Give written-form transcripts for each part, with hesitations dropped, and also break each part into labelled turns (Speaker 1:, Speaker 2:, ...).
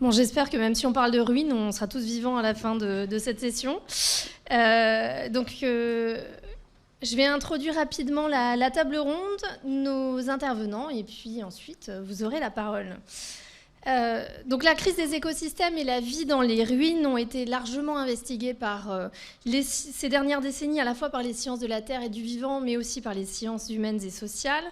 Speaker 1: Bon, j'espère que même si on parle de ruines, on sera tous vivants à la fin de cette session. Je vais introduire rapidement la table ronde, nos intervenants, et puis ensuite, vous aurez la parole. Donc la crise des écosystèmes et la vie dans les ruines ont été largement investiguées par ces dernières décennies, à la fois par les sciences de la Terre et du vivant, mais aussi par les sciences humaines et sociales.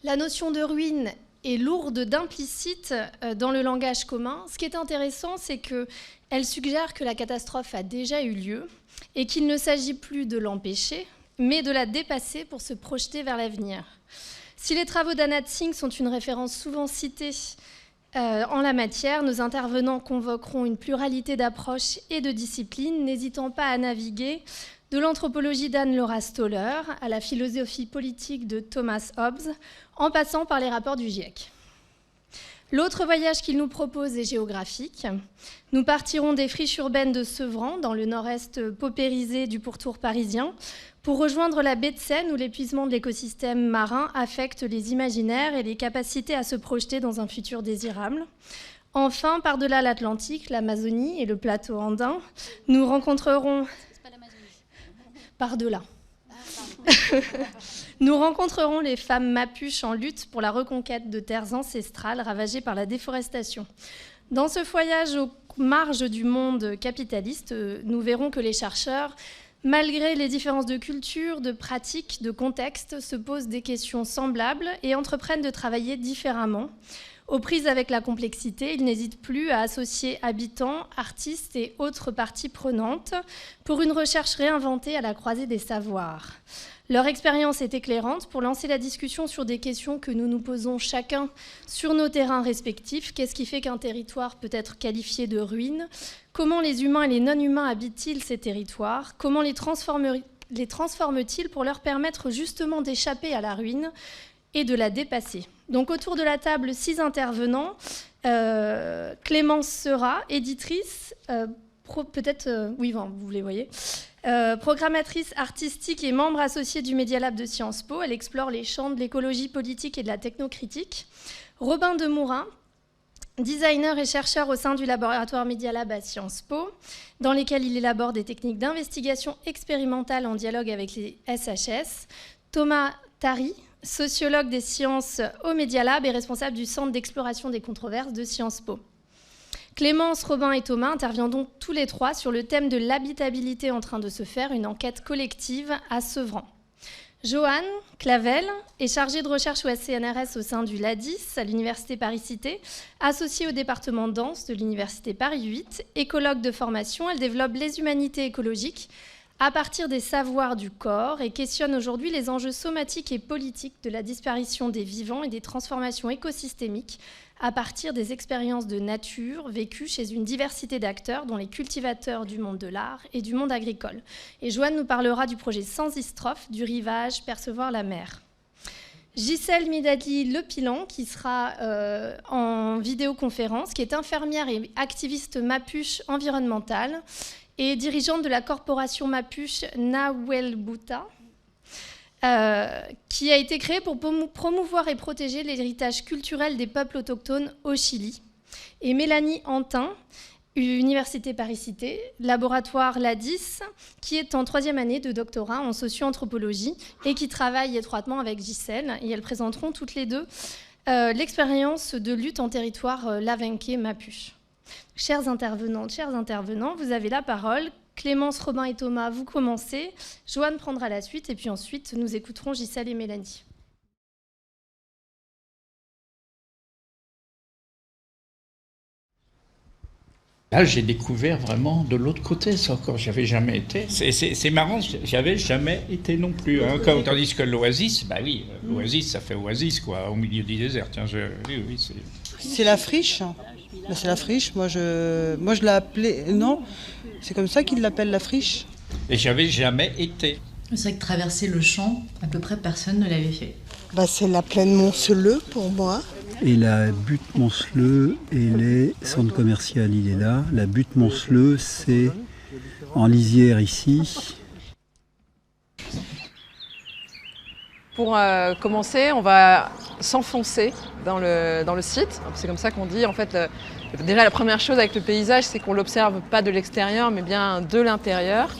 Speaker 1: La notion de ruine est lourde d'implicite dans le langage commun. Ce qui est intéressant, c'est qu'elle suggère que la catastrophe a déjà eu lieu et qu'il ne s'agit plus de l'empêcher, mais de la dépasser pour se projeter vers l'avenir. Si les travaux d'Anat Singh sont une référence souvent citée en la matière, nos intervenants convoqueront une pluralité d'approches et de disciplines, n'hésitant pas à naviguer de l'anthropologie d'Anne-Laura Stoller à la philosophie politique de Thomas Hobbes, en passant par les rapports du GIEC. L'autre voyage qu'il nous propose est géographique. Nous partirons des friches urbaines de Sevran, dans le nord-est paupérisé du pourtour parisien, pour rejoindre la baie de Seine où l'épuisement de l'écosystème marin affecte les imaginaires et les capacités à se projeter dans un futur désirable. Enfin, par-delà l'Atlantique, l'Amazonie et le plateau andin, nous rencontrerons... C'est pas l'Amazonie. Par-delà. Nous rencontrerons les femmes mapuches en lutte pour la reconquête de terres ancestrales ravagées par la déforestation. Dans ce voyage aux marges du monde capitaliste, nous verrons que les chercheurs, malgré les différences de culture, de pratiques, de contexte, se posent des questions semblables et entreprennent de travailler différemment. Aux prises avec la complexité, ils n'hésitent plus à associer habitants, artistes et autres parties prenantes pour une recherche réinventée à la croisée des savoirs. Leur expérience est éclairante pour lancer la discussion sur des questions que nous nous posons chacun sur nos terrains respectifs. Qu'est-ce qui fait qu'un territoire peut être qualifié de ruine ? Comment les humains et les non-humains habitent-ils ces territoires ? Comment les transforment-ils pour leur permettre justement d'échapper à la ruine et de la dépasser ? Donc autour de la table, 6 intervenants. Clémence Seurat, éditrice, vous les voyez. Programmatrice artistique et membre associée du Media Lab de Sciences Po. Elle explore les champs de l'écologie politique et de la technocritique. Robin Demourin, designer et chercheur au sein du laboratoire Media Lab à Sciences Po, dans lesquels il élabore des techniques d'investigation expérimentale en dialogue avec les SHS. Thomas Tari, sociologue des sciences au Media Lab et responsable du Centre d'exploration des controverses de Sciences Po. Clémence, Robin et Thomas interviennent donc tous les 3 sur le thème de l'habitabilité en train de se faire, une enquête collective à Sevran. Joanne Clavel est chargée de recherche au CNRS au sein du LADIS à l'Université Paris-Cité, associée au département danse de l'Université Paris 8, écologue de formation. Elle développe les humanités écologiques à partir des savoirs du corps et questionne aujourd'hui les enjeux somatiques et politiques de la disparition des vivants et des transformations écosystémiques à partir des expériences de nature vécues chez une diversité d'acteurs, dont les cultivateurs du monde de l'art et du monde agricole. Et Joanne nous parlera du projet Sans Istrophe, du rivage Percevoir la mer. Gisèle Midali-Lepilan, qui sera en vidéoconférence, qui est infirmière et activiste mapuche environnementale et dirigeante de la corporation mapuche Nahuelbuta, qui a été créée pour promouvoir et protéger l'héritage culturel des peuples autochtones au Chili. Et Mélanie Antin, Université Paris-Cité, laboratoire LADIS, qui est en 3e année de doctorat en socio-anthropologie et qui travaille étroitement avec Gisèle. Et elles présenteront toutes les deux l'expérience de lutte en territoire Lavenké Mapuche. Chères intervenantes, chers intervenants, vous avez la parole. Clémence, Robin et Thomas, vous commencez. Joanne prendra la suite et puis ensuite, nous écouterons Gisèle et Mélanie.
Speaker 2: Là, j'ai découvert vraiment de l'autre côté, ça encore, j'avais jamais été. C'est marrant, j'avais jamais été non plus. Hein, tandis que l'oasis, bah oui, l'oasis, ça fait oasis, quoi, au milieu du désert. Tiens, oui,
Speaker 3: c'est la friche. Bah, c'est la friche, moi je l'ai appelée... Non, c'est comme ça qu'ils l'appellent, la friche.
Speaker 2: Et j'avais jamais été.
Speaker 4: C'est vrai que traverser le champ, à peu près personne ne l'avait fait.
Speaker 3: Bah, c'est la plaine Monceleux pour moi.
Speaker 5: Et la butte Monceleux et les centres commerciaux, il est là. La butte Monceleux, c'est en lisière ici.
Speaker 6: Pour commencer, on va s'enfoncer dans le site. C'est comme ça qu'on dit. En fait, déjà, la première chose avec le paysage, c'est qu'on l'observe pas de l'extérieur, mais bien de l'intérieur.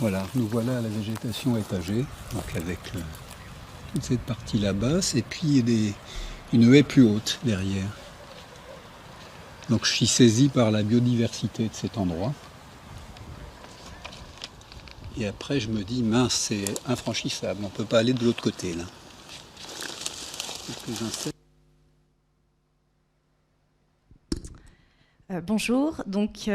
Speaker 5: Voilà, nous voilà à la végétation étagée, donc avec toute cette partie-là basse, et puis une haie plus haute derrière. Donc je suis saisi par la biodiversité de cet endroit. Et après je me dis, mince, c'est infranchissable, on ne peut pas aller de l'autre côté là.
Speaker 7: Bonjour, donc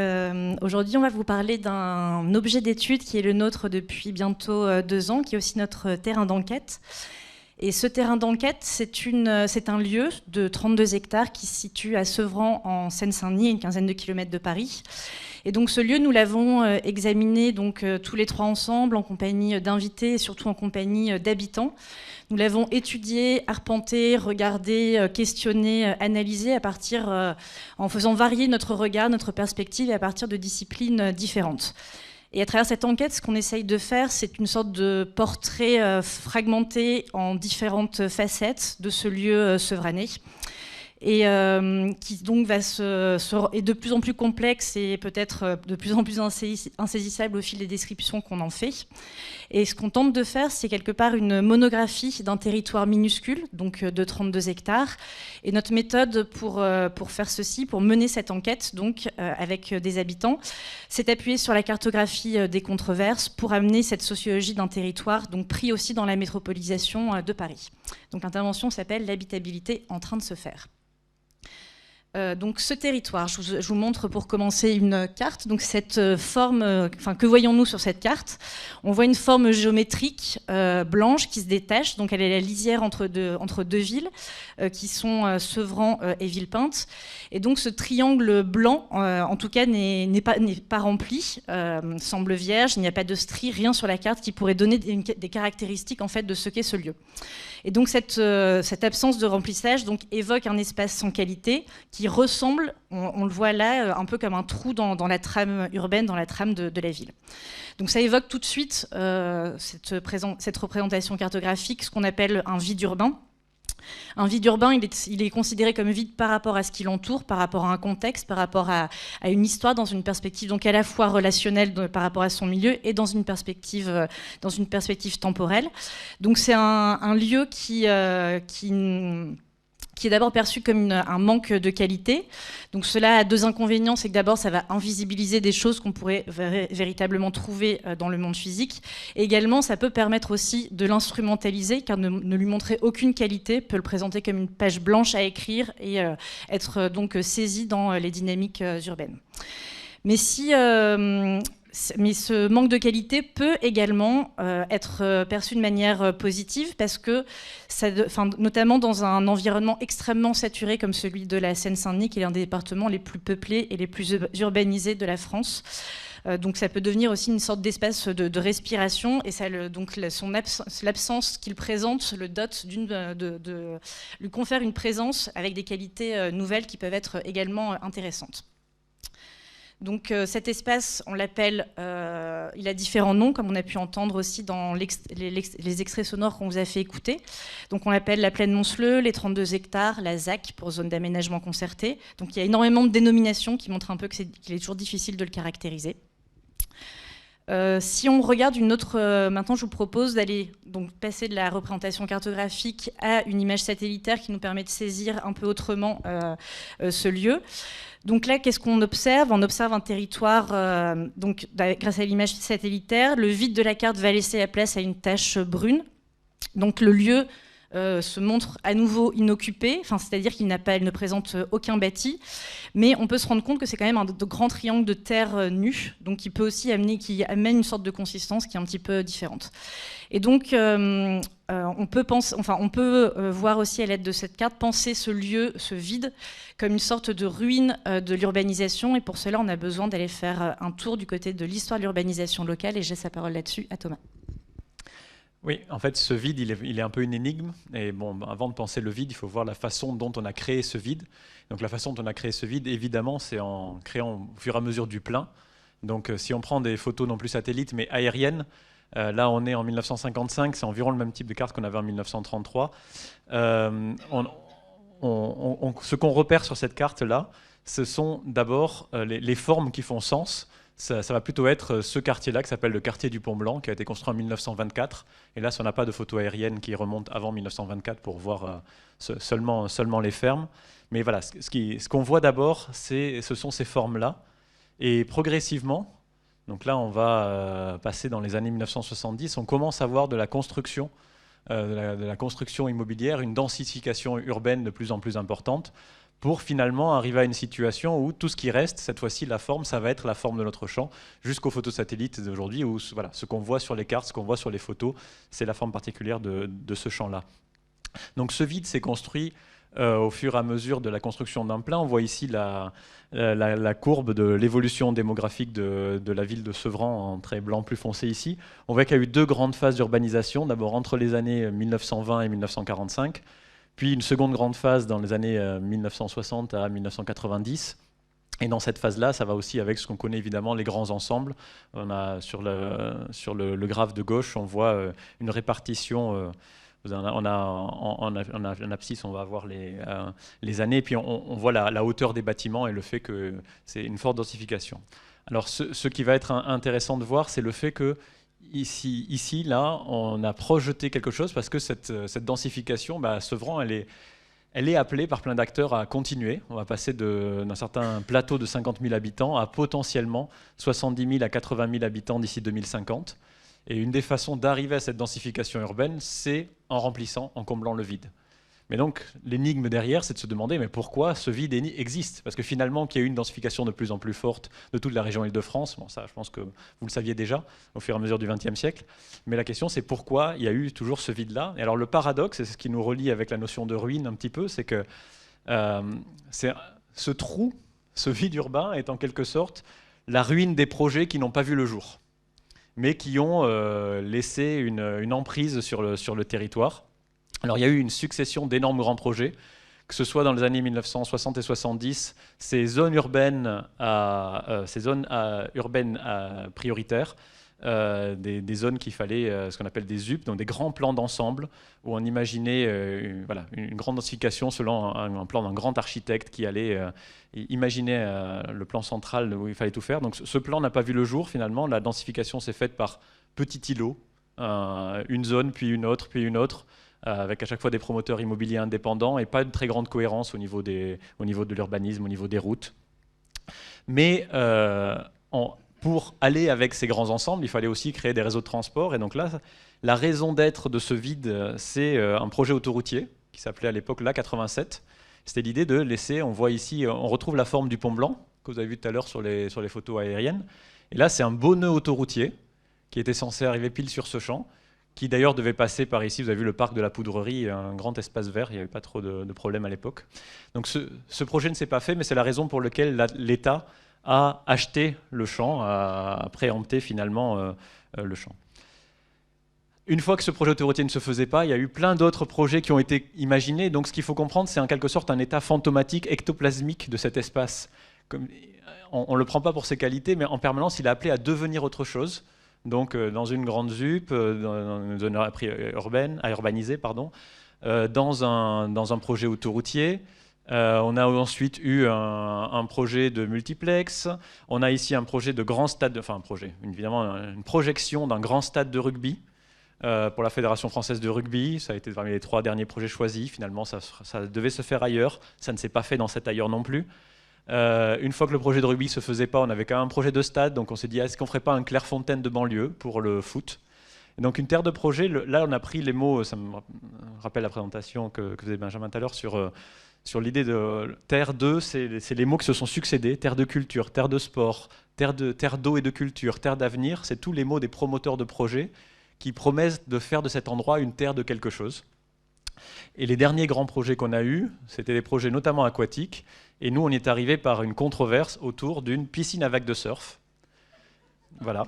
Speaker 7: aujourd'hui on va vous parler d'un objet d'étude qui est le nôtre depuis bientôt 2 ans, qui est aussi notre terrain d'enquête. Et ce terrain d'enquête, c'est un lieu de 32 hectares qui se situe à Sevran en Seine-Saint-Denis, à une quinzaine de kilomètres de Paris. Et donc ce lieu, nous l'avons examiné donc, tous les 3 ensemble, en compagnie d'invités et surtout en compagnie d'habitants. Nous l'avons étudié, arpenté, regardé, questionné, analysé en faisant varier notre regard, notre perspective et à partir de disciplines différentes. Et à travers cette enquête, ce qu'on essaye de faire, c'est une sorte de portrait fragmenté en différentes facettes de ce lieu sevranais. Et qui donc est de plus en plus complexe et peut-être de plus en plus insaisissable au fil des descriptions qu'on en fait. Et ce qu'on tente de faire, c'est quelque part une monographie d'un territoire minuscule, donc de 32 hectares. Et notre méthode pour faire ceci, pour mener cette enquête donc, avec des habitants, c'est appuyer sur la cartographie des controverses pour amener cette sociologie d'un territoire, donc pris aussi dans la métropolisation de Paris. Donc l'intervention s'appelle « L'habitabilité en train de se faire ». Donc ce territoire, je vous montre pour commencer une carte. Donc cette forme, que voyons-nous sur cette carte? On voit une forme géométrique blanche qui se détache. Donc elle est la lisière entre deux villes qui sont Sevran et Villepinte. Et donc ce triangle blanc, en tout cas, n'est pas rempli, semble vierge. Il n'y a pas de stries, rien sur la carte qui pourrait donner des caractéristiques en fait de ce qu'est ce lieu. Et donc cette absence de remplissage donc, évoque un espace sans qualité qui ressemble, on le voit là, un peu comme un trou dans la trame urbaine, dans la trame de la ville. Donc ça évoque tout de suite cette représentation cartographique, ce qu'on appelle un vide urbain. Un vide urbain, il est considéré comme vide par rapport à ce qui l'entoure, par rapport à un contexte, par rapport à une histoire, dans une perspective donc à la fois relationnelle par rapport à son milieu et dans une perspective temporelle. Donc c'est un lieu qui est d'abord perçu comme un manque de qualité. Donc cela a 2 inconvénients, c'est que d'abord ça va invisibiliser des choses qu'on pourrait véritablement trouver dans le monde physique. Et également ça peut permettre aussi de l'instrumentaliser, car ne lui montrer aucune qualité peut le présenter comme une page blanche à écrire et être donc saisi dans les dynamiques urbaines. Mais ce manque de qualité peut également être perçu de manière positive parce que, notamment dans un environnement extrêmement saturé comme celui de la Seine-Saint-Denis, qui est l'un des départements les plus peuplés et les plus urbanisés de la France. Donc ça peut devenir aussi une sorte d'espace de respiration et l'absence qu'il présente le dote de lui confère une présence avec des qualités nouvelles qui peuvent être également intéressantes. Donc cet espace, on l'appelle, il a différents noms, comme on a pu entendre aussi dans les extraits sonores qu'on vous a fait écouter. Donc on l'appelle la plaine Monceleux, les 32 hectares, la ZAC pour zone d'aménagement concerté. Donc il y a énormément de dénominations qui montrent un peu qu'il est toujours difficile de le caractériser. Si on regarde une autre... maintenant, je vous propose d'aller passer de la représentation cartographique à une image satellitaire qui nous permet de saisir un peu autrement ce lieu. Donc là, qu'est-ce qu'on observe? On observe un territoire, grâce à l'image satellitaire. Le vide de la carte va laisser la place à une tache brune. Donc le lieu se montre à nouveau inoccupé, c'est-à-dire qu'il ne présente aucun bâti, mais on peut se rendre compte que c'est quand même un grand triangle de terre nue, donc qui amène une sorte de consistance qui est un petit peu différente. Et donc on peut voir aussi à l'aide de cette carte penser ce lieu, ce vide, comme une sorte de ruine de l'urbanisation, et pour cela on a besoin d'aller faire un tour du côté de l'histoire de l'urbanisation locale, et je laisse la parole là-dessus à Thomas.
Speaker 8: Oui, en fait, ce vide, il est un peu une énigme. Et bon, avant de penser le vide, il faut voir la façon dont on a créé ce vide. Donc la façon dont on a créé ce vide, évidemment, c'est en créant au fur et à mesure du plein. Donc si on prend des photos non plus satellites, mais aériennes, là on est en 1955, c'est environ le même type de carte qu'on avait en 1933. Ce qu'on repère sur cette carte-là, ce sont d'abord les formes qui font sens. Ça va plutôt être ce quartier-là qui s'appelle le quartier du Pont-Blanc, qui a été construit en 1924. Et là, on n'a pas de photo aérienne qui remonte avant 1924 pour voir seulement les fermes. Mais voilà, ce qu'on voit d'abord, ce sont ces formes-là. Et progressivement, donc là, on va passer dans les années 1970, on commence à voir de la construction, de la construction immobilière, une densification urbaine de plus en plus importante, pour finalement arriver à une situation où tout ce qui reste, cette fois-ci la forme, ça va être la forme de notre champ, jusqu'aux photos satellites d'aujourd'hui, où voilà, ce qu'on voit sur les cartes, ce qu'on voit sur les photos, c'est la forme particulière de ce champ-là. Donc ce vide s'est construit au fur et à mesure de la construction d'un plein. On voit ici la courbe de l'évolution démographique de la ville de Sevran en trait blanc plus foncé ici. On voit qu'il y a eu deux grandes phases d'urbanisation, d'abord entre les années 1920 et 1945, puis une seconde grande phase dans les années 1960 à 1990. Et dans cette phase-là, ça va aussi avec ce qu'on connaît évidemment, les grands ensembles. On a sur le graphe de gauche, on voit une répartition. On a un abscisse, on va avoir les années, puis on voit la hauteur des bâtiments et le fait que c'est une forte densification. Alors ce qui va être intéressant de voir, c'est le fait que ici, là, on a projeté quelque chose parce que cette densification, à Sevran, elle est appelée par plein d'acteurs à continuer. On va passer d'un certain plateau de 50 000 habitants à potentiellement 70 000 à 80 000 habitants d'ici 2050. Et une des façons d'arriver à cette densification urbaine, c'est en remplissant, en comblant le vide. Mais donc, l'énigme derrière, c'est de se demander mais pourquoi ce vide existe? Parce que finalement, qu'il y a eu une densification de plus en plus forte de toute la région Île-de-France, bon, ça, je pense que vous le saviez déjà au fur et à mesure du XXe siècle. Mais la question, c'est pourquoi il y a eu toujours ce vide-là. Et alors, le paradoxe, et c'est ce qui nous relie avec la notion de ruine un petit peu, c'est que ce trou, ce vide urbain, est en quelque sorte la ruine des projets qui n'ont pas vu le jour, mais qui ont laissé une emprise sur le territoire. Alors il y a eu une succession d'énormes grands projets, que ce soit dans les années 1960 et 70, ces zones urbaines prioritaires, des zones qu'il fallait, ce qu'on appelle des ZUP, donc des grands plans d'ensemble, où on imaginait une grande densification selon un plan d'un grand architecte qui allait imaginer le plan central où il fallait tout faire. Donc ce plan n'a pas vu le jour finalement, la densification s'est faite par petits îlots, une zone, puis une autre, avec à chaque fois des promoteurs immobiliers indépendants et pas de très grande cohérence au niveau de l'urbanisme, au niveau des routes. Mais pour aller avec ces grands ensembles, il fallait aussi créer des réseaux de transport. Et donc là, la raison d'être de ce vide, c'est un projet autoroutier qui s'appelait à l'époque l'A87. C'était l'idée de laisser, on voit ici, on retrouve la forme du Pont Blanc, que vous avez vu tout à l'heure sur les photos aériennes. Et là, c'est un beau nœud autoroutier qui était censé arriver pile sur ce champ, qui d'ailleurs devait passer par ici. Vous avez vu le parc de la Poudrerie, un grand espace vert, il n'y avait pas trop de problèmes à l'époque. Donc ce projet ne s'est pas fait, mais c'est la raison pour laquelle l'État a acheté le champ, a préempté finalement le champ. Une fois que ce projet autoroutier ne se faisait pas, il y a eu plein d'autres projets qui ont été imaginés. Donc ce qu'il faut comprendre, c'est en quelque sorte un état fantomatique, ectoplasmique de cet espace. On ne le prend pas pour ses qualités, mais en permanence, il est appelé à devenir autre chose. Donc dans une grande ZUP, dans une zone urbaine, à urbaniser, dans un projet autoroutier. On a ensuite eu un projet de multiplex. On a ici un projet de grand stade, évidemment une projection d'un grand stade de rugby pour la Fédération française de rugby. Ça a été parmi les 3 derniers projets choisis. Finalement, ça devait se faire ailleurs. Ça ne s'est pas fait dans cet ailleurs non plus. Une fois que le projet de rugby ne se faisait pas, on avait quand même un projet de stade. Donc on s'est dit, est-ce qu'on ne ferait pas un Clairefontaine de banlieue pour le foot? Et donc une terre de projet, là on a pris les mots, ça me rappelle la présentation que faisait Benjamin tout à l'heure sur l'idée de terre 2, c'est les mots qui se sont succédés, terre de culture, terre de sport, terre d'eau et de culture, terre d'avenir, c'est tous les mots des promoteurs de projets qui promettent de faire de cet endroit une terre de quelque chose. Et les derniers grands projets qu'on a eus, c'était des projets notamment aquatiques, et nous on est arrivé par une controverse autour d'une piscine à vagues de surf. Voilà.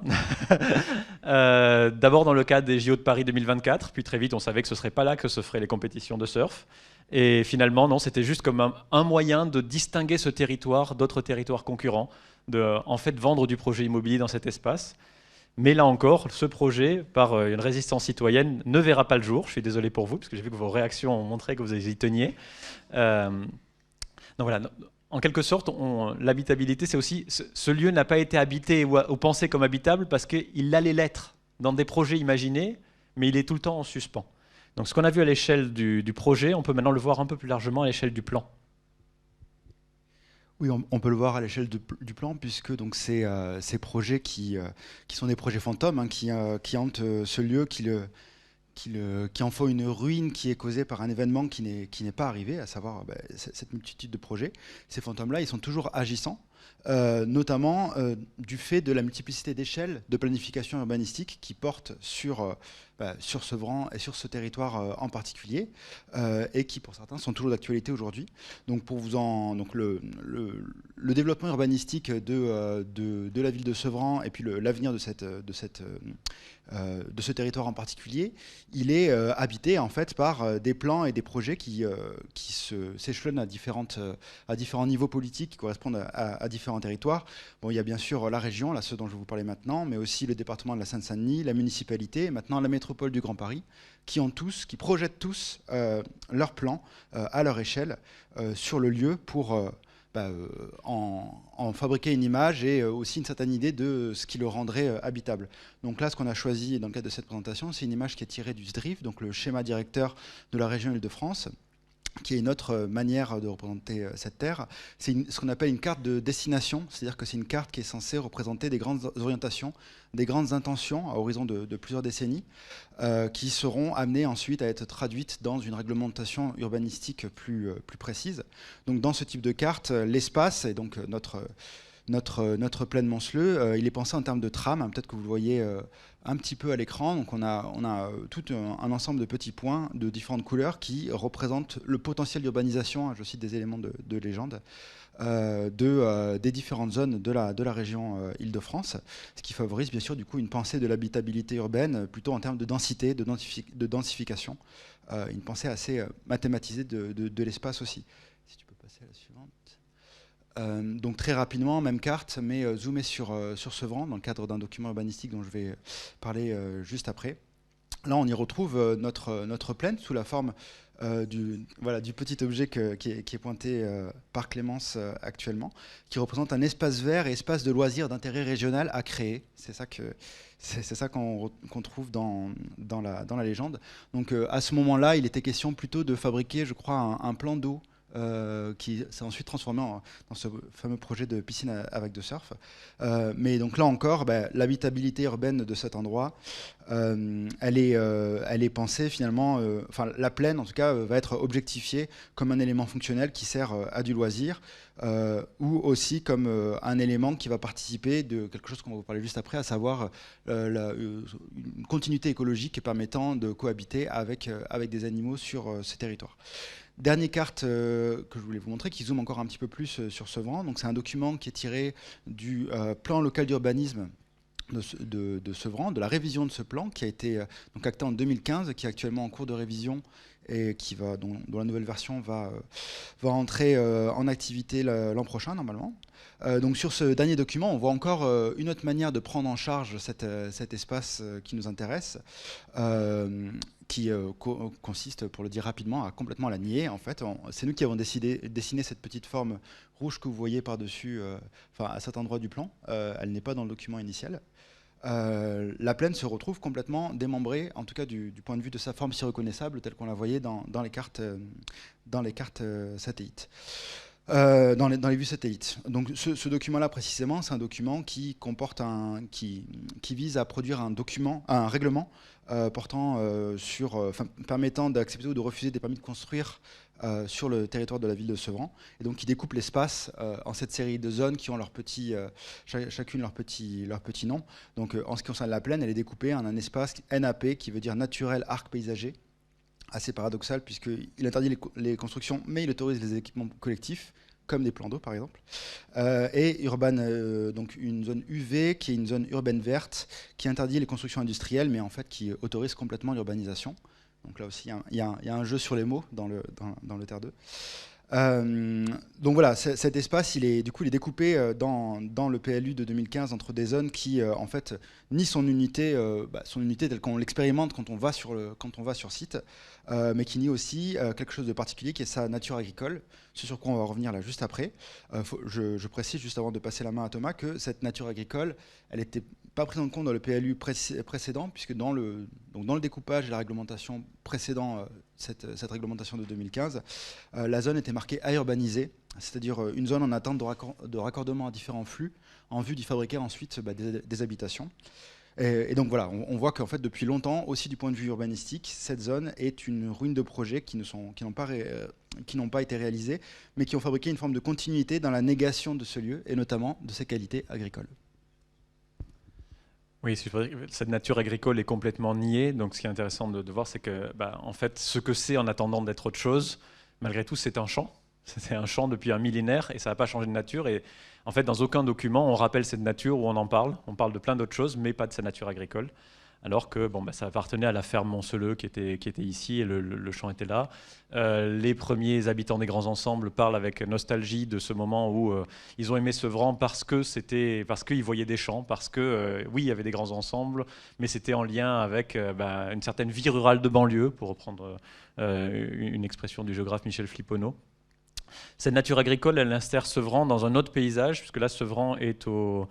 Speaker 8: D'abord dans le cadre des JO de Paris 2024, puis très vite on savait que ce ne serait pas là que se feraient les compétitions de surf. Et finalement, non, c'était juste comme un moyen de distinguer ce territoire d'autres territoires concurrents, de en fait vendre du projet immobilier dans cet espace. Mais là encore, ce projet, par une résistance citoyenne, ne verra pas le jour. Je suis désolé pour vous, parce que j'ai vu que vos réactions ont montré que vous y teniez. Donc voilà. En quelque sorte, l'habitabilité, c'est aussi... Ce lieu n'a pas été habité ou pensé comme habitable parce qu'il allait l'être dans des projets imaginés, mais il est tout le temps en suspens. Donc ce qu'on a vu à l'échelle du projet, on peut maintenant le voir un peu plus largement à l'échelle du plan.
Speaker 9: Oui, on peut le voir à l'échelle du plan, puisque donc ces projets qui sont des projets fantômes, hein, qui hantent ce lieu, qui en font une ruine qui est causée par un événement qui n'est pas arrivé, à savoir cette multitude de projets. Ces fantômes-là, ils sont toujours agissants, notamment du fait de la multiplicité d'échelles de planification urbanistique qui portent sur Sevran et sur ce territoire en particulier, et qui pour certains sont toujours d'actualité aujourd'hui. Donc le développement urbanistique de la ville de Sevran et puis l'avenir de ce territoire en particulier, il est habité en fait par des plans et des projets qui s'échelonnent à différents niveaux politiques qui correspondent à différents territoires. Bon, il y a bien sûr la région, là, ce dont je vais vous parler maintenant, mais aussi le département de la Seine-Saint-Denis, la municipalité, et maintenant la métropole du Grand Paris, qui projettent tous leurs plans à leur échelle sur le lieu pour en fabriquer une image et aussi une certaine idée de ce qui le rendrait habitable. Donc là, ce qu'on a choisi dans le cadre de cette présentation, c'est une image qui est tirée du SDRIF, donc le schéma directeur de la région Île-de-France, qui est une autre manière de représenter cette terre. C'est ce qu'on appelle une carte de destination, c'est-à-dire que c'est une carte qui est censée représenter des grandes orientations, des grandes intentions à horizon de plusieurs décennies, qui seront amenées ensuite à être traduites dans une réglementation urbanistique plus précise. Donc dans ce type de carte, l'espace, et donc notre plaine Monceleux, il est pensé en termes de trame, hein, peut-être que vous le voyez un petit peu à l'écran. Donc on a tout un ensemble de petits points de différentes couleurs qui représentent le potentiel d'urbanisation, hein, je cite des éléments de légende, des différentes zones de la région Île-de-France, ce qui favorise bien sûr du coup une pensée de l'habitabilité urbaine plutôt en termes de densité, de densification, une pensée assez mathématisée de l'espace aussi. Si tu peux passer à la suivante. Donc très rapidement, même carte, mais zoomée sur Sevran, dans le cadre d'un document urbanistique dont je vais parler juste après. Là, on y retrouve notre plaine sous la forme du petit objet qui est pointé par Clémence actuellement, qui représente un espace vert et espace de loisirs d'intérêt régional à créer. C'est ça qu'on trouve dans la légende. Donc à ce moment-là, il était question plutôt de fabriquer, je crois, un plan d'eau qui s'est ensuite transformé dans ce fameux projet de piscine avec de surf. Mais donc là encore, l'habitabilité urbaine de cet endroit, elle est pensée finalement, la plaine en tout cas va être objectifiée comme un élément fonctionnel qui sert à du loisir, ou aussi comme un élément qui va participer de quelque chose qu'on va vous parler juste après, à savoir une continuité écologique permettant de cohabiter avec des animaux sur ce territoire. Dernière carte que je voulais vous montrer, qui zoome encore un petit peu plus sur Sevran. Donc c'est un document qui est tiré du plan local d'urbanisme de Sevran, de la révision de ce plan, qui a été donc acté en 2015, qui est actuellement en cours de révision et dont la nouvelle version va entrer en activité l'an prochain normalement. Donc sur ce dernier document, on voit encore une autre manière de prendre en charge cet espace qui nous intéresse, qui consiste, pour le dire rapidement, à complètement la nier. En fait, c'est nous qui avons dessiné cette petite forme rouge que vous voyez par-dessus, à cet endroit du plan. Elle n'est pas dans le document initial. La plaine se retrouve complètement démembrée, en tout cas du point de vue de sa forme si reconnaissable, telle qu'on la voyait dans les cartes satellites. Dans les vues satellites. Donc ce document-là précisément, c'est un document qui vise à produire un règlement permettant d'accepter ou de refuser des permis de construire sur le territoire de la ville de Sevran, et donc qui découpe l'espace en cette série de zones qui ont chacune leur petit nom. Donc en ce qui concerne la plaine, elle est découpée en un espace NAP qui veut dire naturel arc paysager. Assez paradoxal puisqu'il interdit les constructions mais il autorise les équipements collectifs. comme des plans d'eau par exemple, et urban, donc une zone UV qui est une zone urbaine verte qui interdit les constructions industrielles mais en fait qui autorise complètement l'urbanisation. Donc là aussi il y a un jeu sur les mots dans le Terre 2. Donc voilà, cet espace, il est découpé dans le PLU de 2015 entre des zones qui, en fait, nient son unité telle qu'on l'expérimente quand on va sur site, mais qui nie aussi quelque chose de particulier qui est sa nature agricole, ce sur quoi on va revenir là juste après. Je précise, juste avant de passer la main à Thomas, que cette nature agricole, elle n'était pas prise en compte dans le PLU précédent, puisque dans le découpage et la réglementation précédent, cette réglementation de 2015, la zone était marquée à urbaniser, c'est-à-dire une zone en attente de raccordement à différents flux, en vue d'y fabriquer ensuite des habitations. Et donc voilà, on voit qu'en fait depuis longtemps, aussi du point de vue urbanistique, cette zone est une ruine de projets qui n'ont pas été réalisés, mais qui ont fabriqué une forme de continuité dans la négation de ce lieu, et notamment de ses qualités agricoles.
Speaker 8: Oui, cette nature agricole est complètement niée. Donc, ce qui est intéressant de voir, c'est que, en fait, ce que c'est en attendant d'être autre chose, malgré tout, c'est un champ. C'est un champ depuis un millénaire et ça n'a pas changé de nature. Et en fait, dans aucun document, on rappelle cette nature ou on en parle. On parle de plein d'autres choses, mais pas de sa nature agricole. Alors que ça appartenait à la ferme Monceleux qui était ici et le champ était là. Les premiers habitants des grands ensembles parlent avec nostalgie de ce moment où ils ont aimé Sevran parce qu'ils voyaient des champs, parce que oui, il y avait des grands ensembles, mais c'était en lien avec une certaine vie rurale de banlieue, pour reprendre une expression du géographe Michel Fliponneau. Cette nature agricole, elle insère Sevran dans un autre paysage, puisque là, Sevran est au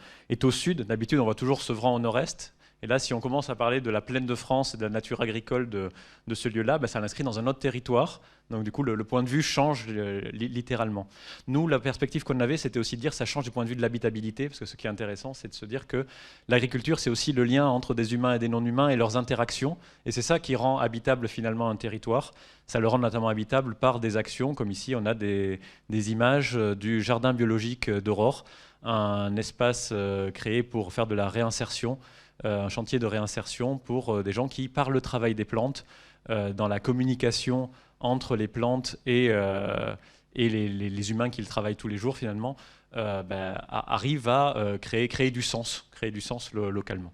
Speaker 8: sud. D'habitude, on voit toujours Sevran au nord-est. Et là, si on commence à parler de la plaine de France et de la nature agricole de ce lieu-là, ça l'inscrit dans un autre territoire. Donc du coup, le point de vue change littéralement. Nous, la perspective qu'on avait, c'était aussi de dire que ça change du point de vue de l'habitabilité, parce que ce qui est intéressant, c'est de se dire que l'agriculture, c'est aussi le lien entre des humains et des non-humains et leurs interactions. Et c'est ça qui rend habitable finalement un territoire. Ça le rend notamment habitable par des actions, comme ici, on a des images du jardin biologique d'Aurore, un espace créé pour faire de la réinsertion, un chantier de réinsertion pour des gens qui, par le travail des plantes, dans la communication entre les plantes et les humains qui le travaillent tous les jours, finalement, arrivent à créer du sens localement.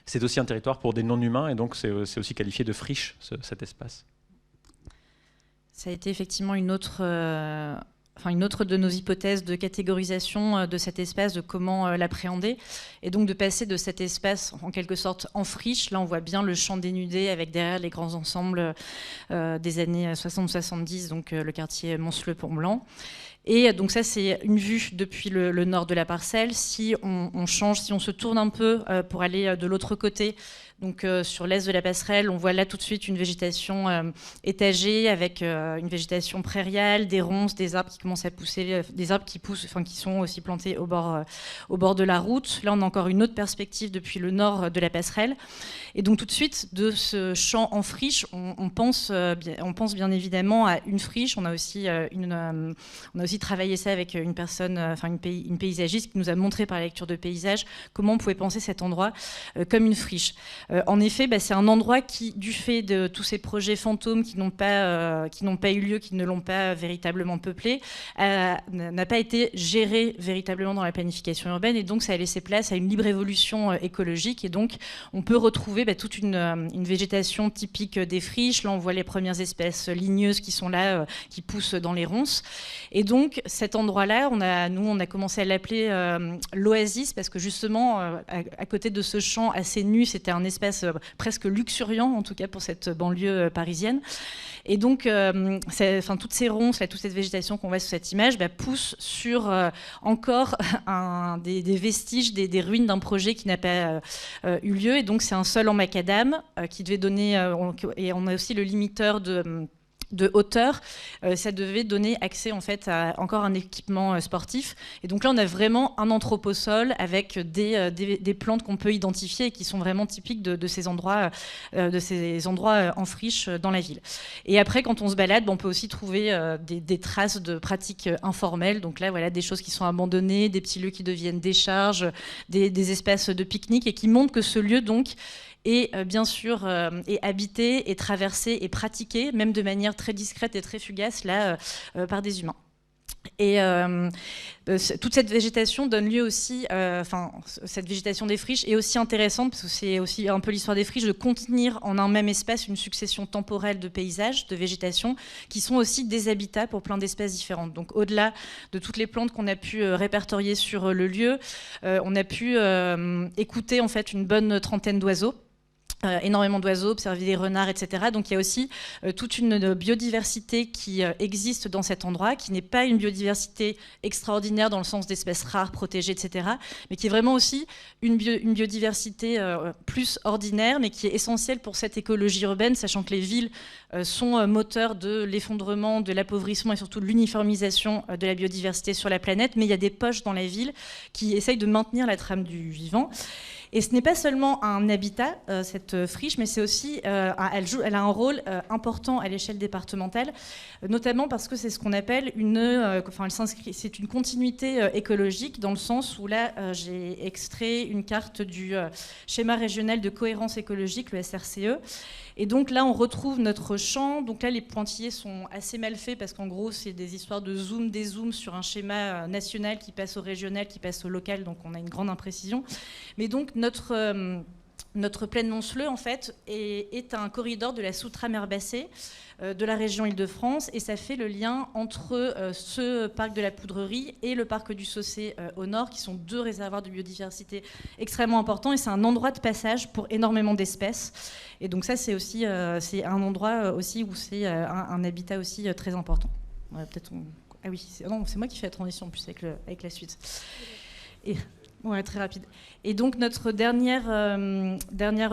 Speaker 8: C'est aussi un territoire pour des non-humains, et donc c'est aussi qualifié de friche, cet espace.
Speaker 7: Ça a été effectivement une autre de nos hypothèses de catégorisation de cet espace, de comment l'appréhender, et donc de passer de cet espace en quelque sorte en friche. Là, on voit bien le champ dénudé avec derrière les grands ensembles des années 60-70, donc le quartier Monceleux-Pont-Blanc. Et donc ça, c'est une vue depuis le nord de la parcelle. Si on change, si on se tourne un peu pour aller de l'autre côté, donc sur l'est de la passerelle, on voit là tout de suite une végétation étagée avec une végétation prairiale, des ronces, des arbres qui commencent à pousser, des arbres qui poussent, qui sont aussi plantés au bord de la route. Là, on a encore une autre perspective depuis le nord de la passerelle. Et donc tout de suite, de ce champ en friche, on pense bien évidemment à une friche. On a aussi travaillé ça avec une personne, une paysagiste qui nous a montré par la lecture de paysages comment on pouvait penser cet endroit comme une friche. En effet, c'est un endroit qui, du fait de tous ces projets fantômes qui n'ont pas eu lieu, qui ne l'ont pas véritablement peuplé, n'a pas été géré véritablement dans la planification urbaine, et donc ça a laissé place à une libre évolution écologique, et donc on peut retrouver toute une végétation typique des friches. Là, on voit les premières espèces ligneuses qui sont là, qui poussent dans les ronces, et donc cet endroit-là, on a commencé à l'appeler l'oasis, parce que justement, à côté de ce champ assez nu, c'était un espace presque luxuriant, en tout cas pour cette banlieue parisienne. Et donc, toutes ces ronces, toute cette végétation qu'on voit sur cette image, pousse sur encore des vestiges, des ruines d'un projet qui n'a pas eu lieu. Et donc, c'est un sol en macadam qui devait donner... et on a aussi le limiteur de hauteur, ça devait donner accès en fait à encore un équipement sportif. Et donc là, on a vraiment un anthroposol avec des plantes qu'on peut identifier et qui sont vraiment typiques de ces endroits en friche dans la ville. Et après, quand on se balade, on peut aussi trouver des traces de pratiques informelles. Donc là, voilà, des choses qui sont abandonnées, des petits lieux qui deviennent décharges, des espaces de pique-nique, et qui montrent que ce lieu donc et bien sûr est habité, est traversé et pratiqué, même de manière très discrète et très fugace, là, par des humains. Et toute cette végétation donne lieu aussi, cette végétation des friches est aussi intéressante parce que c'est aussi un peu l'histoire des friches de contenir en un même espace une succession temporelle de paysages, de végétation, qui sont aussi des habitats pour plein d'espèces différentes. Donc au-delà de toutes les plantes qu'on a pu répertorier sur le lieu, on a pu écouter en fait une bonne trentaine d'oiseaux. Énormément d'oiseaux, observer des renards, etc. Donc il y a aussi toute une biodiversité qui existe dans cet endroit, qui n'est pas une biodiversité extraordinaire dans le sens d'espèces rares, protégées, etc., mais qui est vraiment aussi une biodiversité plus ordinaire, mais qui est essentielle pour cette écologie urbaine, sachant que les villes sont moteurs de l'effondrement, de l'appauvrissement et surtout de l'uniformisation de la biodiversité sur la planète, mais il y a des poches dans la ville qui essayent de maintenir la trame du vivant. Et ce n'est pas seulement un habitat, cette friche, mais c'est aussi, elle a un rôle important à l'échelle départementale, notamment parce que c'est ce qu'on appelle c'est une continuité écologique, dans le sens où là, j'ai extrait une carte du schéma régional de cohérence écologique, le SRCE. Et donc là, on retrouve notre champ. Donc là, les pointillés sont assez mal faits parce qu'en gros, c'est des histoires de zoom, dézoom sur un schéma national qui passe au régional, qui passe au local. Donc on a une grande imprécision. Mais donc notre plaine Monceleux, en fait, est un corridor de la sous-trame herbacée de la région Île-de-France, et ça fait le lien entre ce parc de la Poudrerie et le parc du Saussay au nord, qui sont deux réservoirs de biodiversité extrêmement importants, et c'est un endroit de passage pour énormément d'espèces. Et donc ça, c'est aussi c'est un endroit aussi où c'est un habitat aussi très important. Ouais, ah oui, c'est moi qui fais la transition en plus avec la suite. Et... Ouais, très rapide. Et donc notre dernière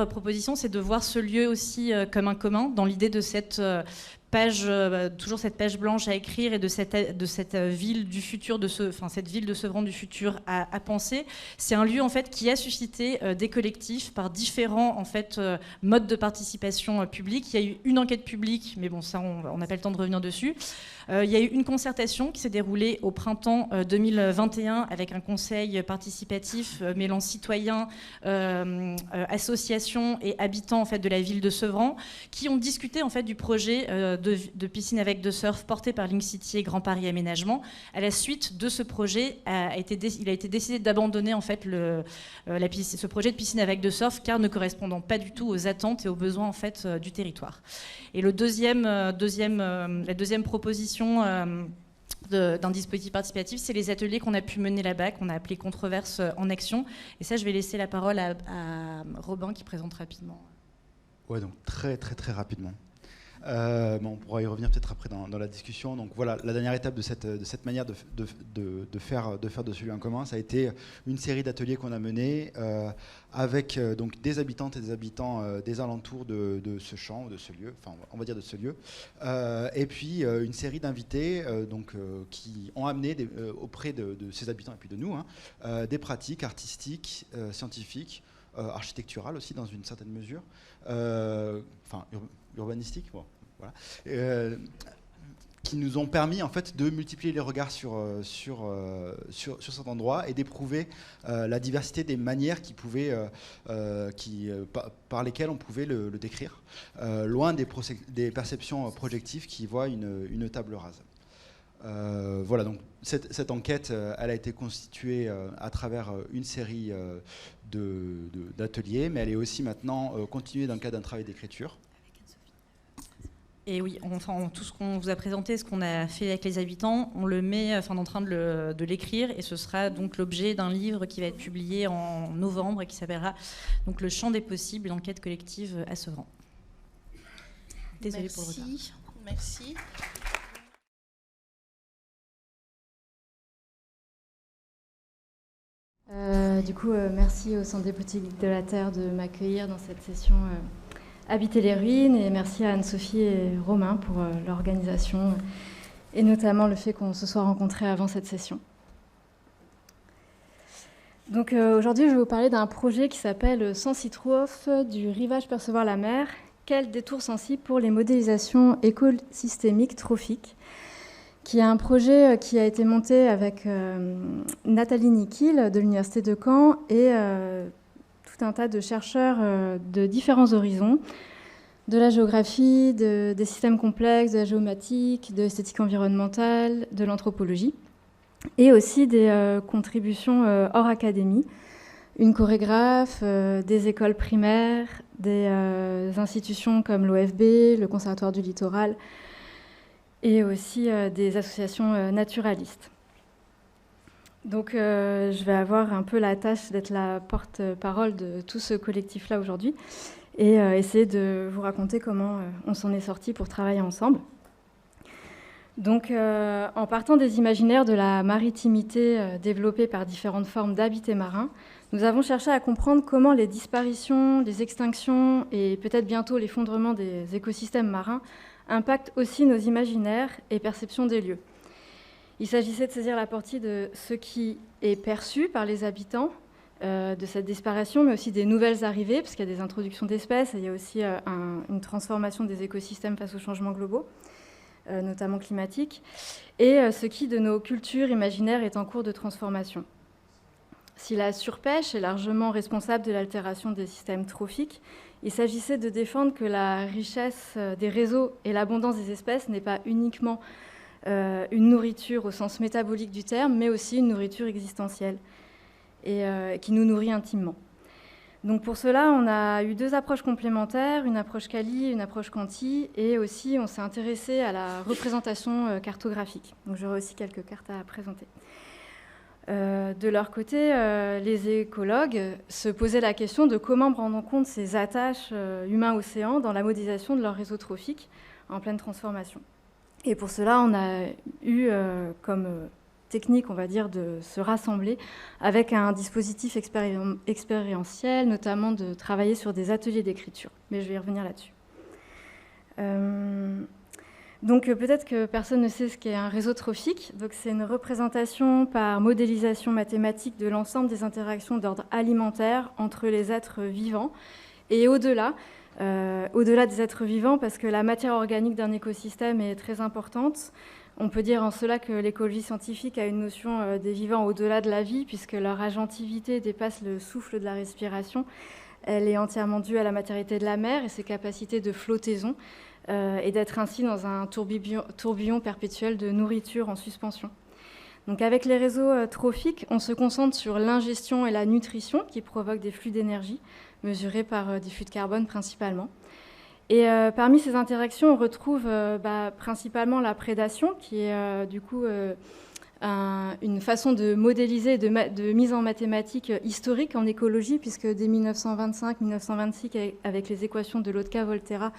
Speaker 7: proposition, c'est de voir ce lieu aussi comme un commun, dans l'idée de cette page, toujours cette page blanche à écrire, et de cette ville du futur, cette ville de Sevran du futur à penser. C'est un lieu en fait qui a suscité des collectifs par différents en fait modes de participation publique. Il y a eu une enquête publique, mais bon, ça on n'a pas le temps de revenir dessus. Il y a eu une concertation qui s'est déroulée au printemps 2021 avec un conseil participatif mêlant citoyens, associations et habitants en fait de la ville de Sevran, qui ont discuté en fait du projet de piscine avec de surf porté par Link City et Grand Paris Aménagement. À la suite de ce projet, il a été décidé d'abandonner en fait ce projet de piscine avec de surf, car ne correspondant pas du tout aux attentes et aux besoins en fait du territoire. Et la deuxième proposition d'un dispositif participatif, c'est les ateliers qu'on a pu mener là-bas, qu'on a appelés Controverse en action. Et ça, je vais laisser la parole à Robin qui présente rapidement.
Speaker 9: Ouais, donc très très très rapidement. On pourra y revenir peut-être après dans la discussion. Donc voilà, la dernière étape de cette manière de faire de ce lieu en commun, ça a été une série d'ateliers qu'on a menés avec donc des habitantes et des habitants des alentours de ce champ, de ce lieu, enfin on va dire de ce lieu, et puis une série d'invités qui ont amené auprès de ces habitants et puis de nous des pratiques artistiques, scientifiques, architecturales aussi dans une certaine mesure, urbanistiques, bon, voilà, qui nous ont permis en fait de multiplier les regards sur cet endroit et d'éprouver la diversité des manières par lesquelles on pouvait le décrire, loin des perceptions projectives qui voient une table rase. Voilà, donc cette enquête, elle a été constituée à travers une série d'ateliers, mais elle est aussi maintenant continuée dans le cadre d'un travail d'écriture.
Speaker 7: Et oui, tout ce qu'on vous a présenté, ce qu'on a fait avec les habitants, on le met en train de l'écrire, et ce sera donc l'objet d'un livre qui va être publié en novembre et qui s'appellera donc Le champ des possibles, une enquête collective à Sevran. Désolée pour le retard.
Speaker 10: Merci.
Speaker 1: Merci au Centre des politiques de la Terre de m'accueillir dans cette session Habiter les ruines, et merci à Anne-Sophie et Romain pour l'organisation et notamment le fait qu'on se soit rencontrés avant cette session. Donc aujourd'hui, je vais vous parler d'un projet qui s'appelle Sensitrophe, du rivage percevoir la mer, quel détour sensible pour les modélisations écosystémiques trophiques, qui est un projet qui a été monté avec Nathalie Niquil de l'Université de Caen et tout un tas de chercheurs de différents horizons,
Speaker 10: de la géographie, des systèmes complexes, de la géomatique, de l'esthétique environnementale, de l'anthropologie, et aussi des contributions hors académie, une chorégraphe, des écoles primaires, des institutions comme l'OFB, le Conservatoire du Littoral, et aussi des associations naturalistes. Donc je vais avoir un peu la tâche d'être la porte-parole de tout ce collectif-là aujourd'hui et essayer de vous raconter comment on s'en est sorti pour travailler ensemble. Donc en partant des imaginaires de la maritimité développés par différentes formes d'habitat marin, nous avons cherché à comprendre comment les disparitions, les extinctions et peut-être bientôt l'effondrement des écosystèmes marins impactent aussi nos imaginaires et perceptions des lieux. Il s'agissait de saisir la partie de ce qui est perçu par les habitants de cette disparition, mais aussi des nouvelles arrivées, parce qu'il y a des introductions d'espèces, et il y a aussi une transformation des écosystèmes face aux changements globaux, notamment climatiques, et ce qui, de nos cultures imaginaires, est en cours de transformation. Si la surpêche est largement responsable de l'altération des systèmes trophiques, il s'agissait de défendre que la richesse des réseaux et l'abondance des espèces n'est pas uniquement une nourriture au sens métabolique du terme, mais aussi une nourriture existentielle et qui nous nourrit intimement. Donc pour cela, on a eu deux approches complémentaires, une approche quali et une approche quanti, et aussi on s'est intéressé à la représentation cartographique. Donc j'aurai aussi quelques cartes à présenter. De leur côté, les écologues se posaient la question de comment prendre en compte ces attaches humains-océans dans la modélisation de leur réseau trophique en pleine transformation. Et pour cela, on a eu comme technique, on va dire, de se rassembler avec un dispositif expérientiel, notamment de travailler sur des ateliers d'écriture. Mais je vais y revenir là-dessus. Donc peut-être que personne ne sait ce qu'est un réseau trophique. Donc c'est une représentation par modélisation mathématique de l'ensemble des interactions d'ordre alimentaire entre les êtres vivants et au-delà des êtres vivants, parce que la matière organique d'un écosystème est très importante. On peut dire en cela que l'écologie scientifique a une notion des vivants au-delà de la vie, puisque leur agentivité dépasse le souffle de la respiration. Elle est entièrement due à la matérialité de la mer et ses capacités de flottaison, et d'être ainsi dans un tourbillon perpétuel de nourriture en suspension. Donc avec les réseaux trophiques, on se concentre sur l'ingestion et la nutrition qui provoquent des flux d'énergie, mesurés par des flux de carbone principalement. Et parmi ces interactions, on retrouve principalement la prédation, qui est du coup une façon de modéliser, de mise en mathématiques historique en écologie, puisque dès 1925-1926, avec les équations de Lotka-Volterra,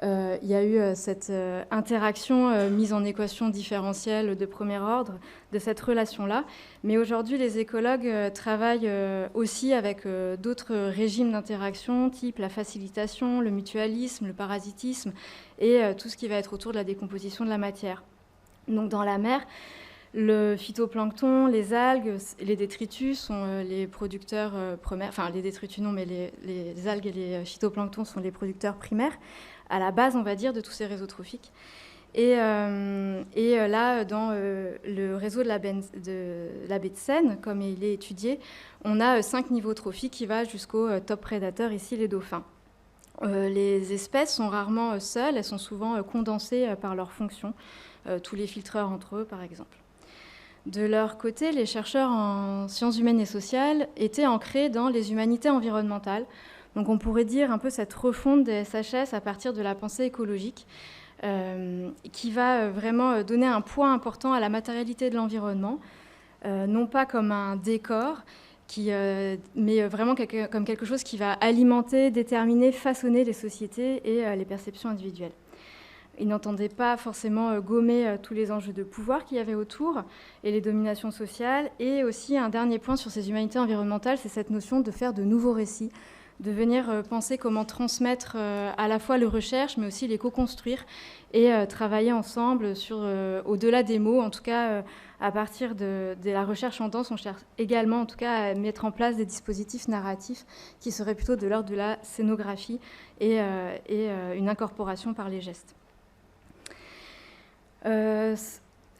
Speaker 10: il y a eu cette interaction mise en équation différentielle de premier ordre de cette relation-là. Mais aujourd'hui, les écologues travaillent aussi avec d'autres régimes d'interaction, type la facilitation, le mutualisme, le parasitisme et tout ce qui va être autour de la décomposition de la matière. Donc dans la mer, le phytoplancton, les algues, les détritus sont les producteurs primaires, enfin les détritus non, mais les algues et les phytoplanctons sont les producteurs primaires, à la base, on va dire, de tous ces réseaux trophiques. Et là, dans le réseau de la baie de Seine, comme il est étudié, on a 5 niveaux trophiques qui vont jusqu'au top prédateur, ici les dauphins. Les espèces sont rarement seules, elles sont souvent condensées par leur fonction, tous les filtreurs entre eux, par exemple. De leur côté, les chercheurs en sciences humaines et sociales étaient ancrés dans les humanités environnementales. Donc on pourrait dire un peu cette refonte des SHS à partir de la pensée écologique qui va vraiment donner un poids important à la matérialité de l'environnement, non pas comme un décor, mais vraiment comme quelque chose qui va alimenter, déterminer, façonner les sociétés et les perceptions individuelles. Ils n'entendaient pas forcément gommer tous les enjeux de pouvoir qu'il y avait autour et les dominations sociales. Et aussi un dernier point sur ces humanités environnementales, c'est cette notion de faire de nouveaux récits, de venir penser comment transmettre à la fois les recherches, mais aussi les co-construire et travailler ensemble sur, au-delà des mots, en tout cas à partir de la recherche en danse, on cherche également en tout cas à mettre en place des dispositifs narratifs qui seraient plutôt de l'ordre de la scénographie et une incorporation par les gestes.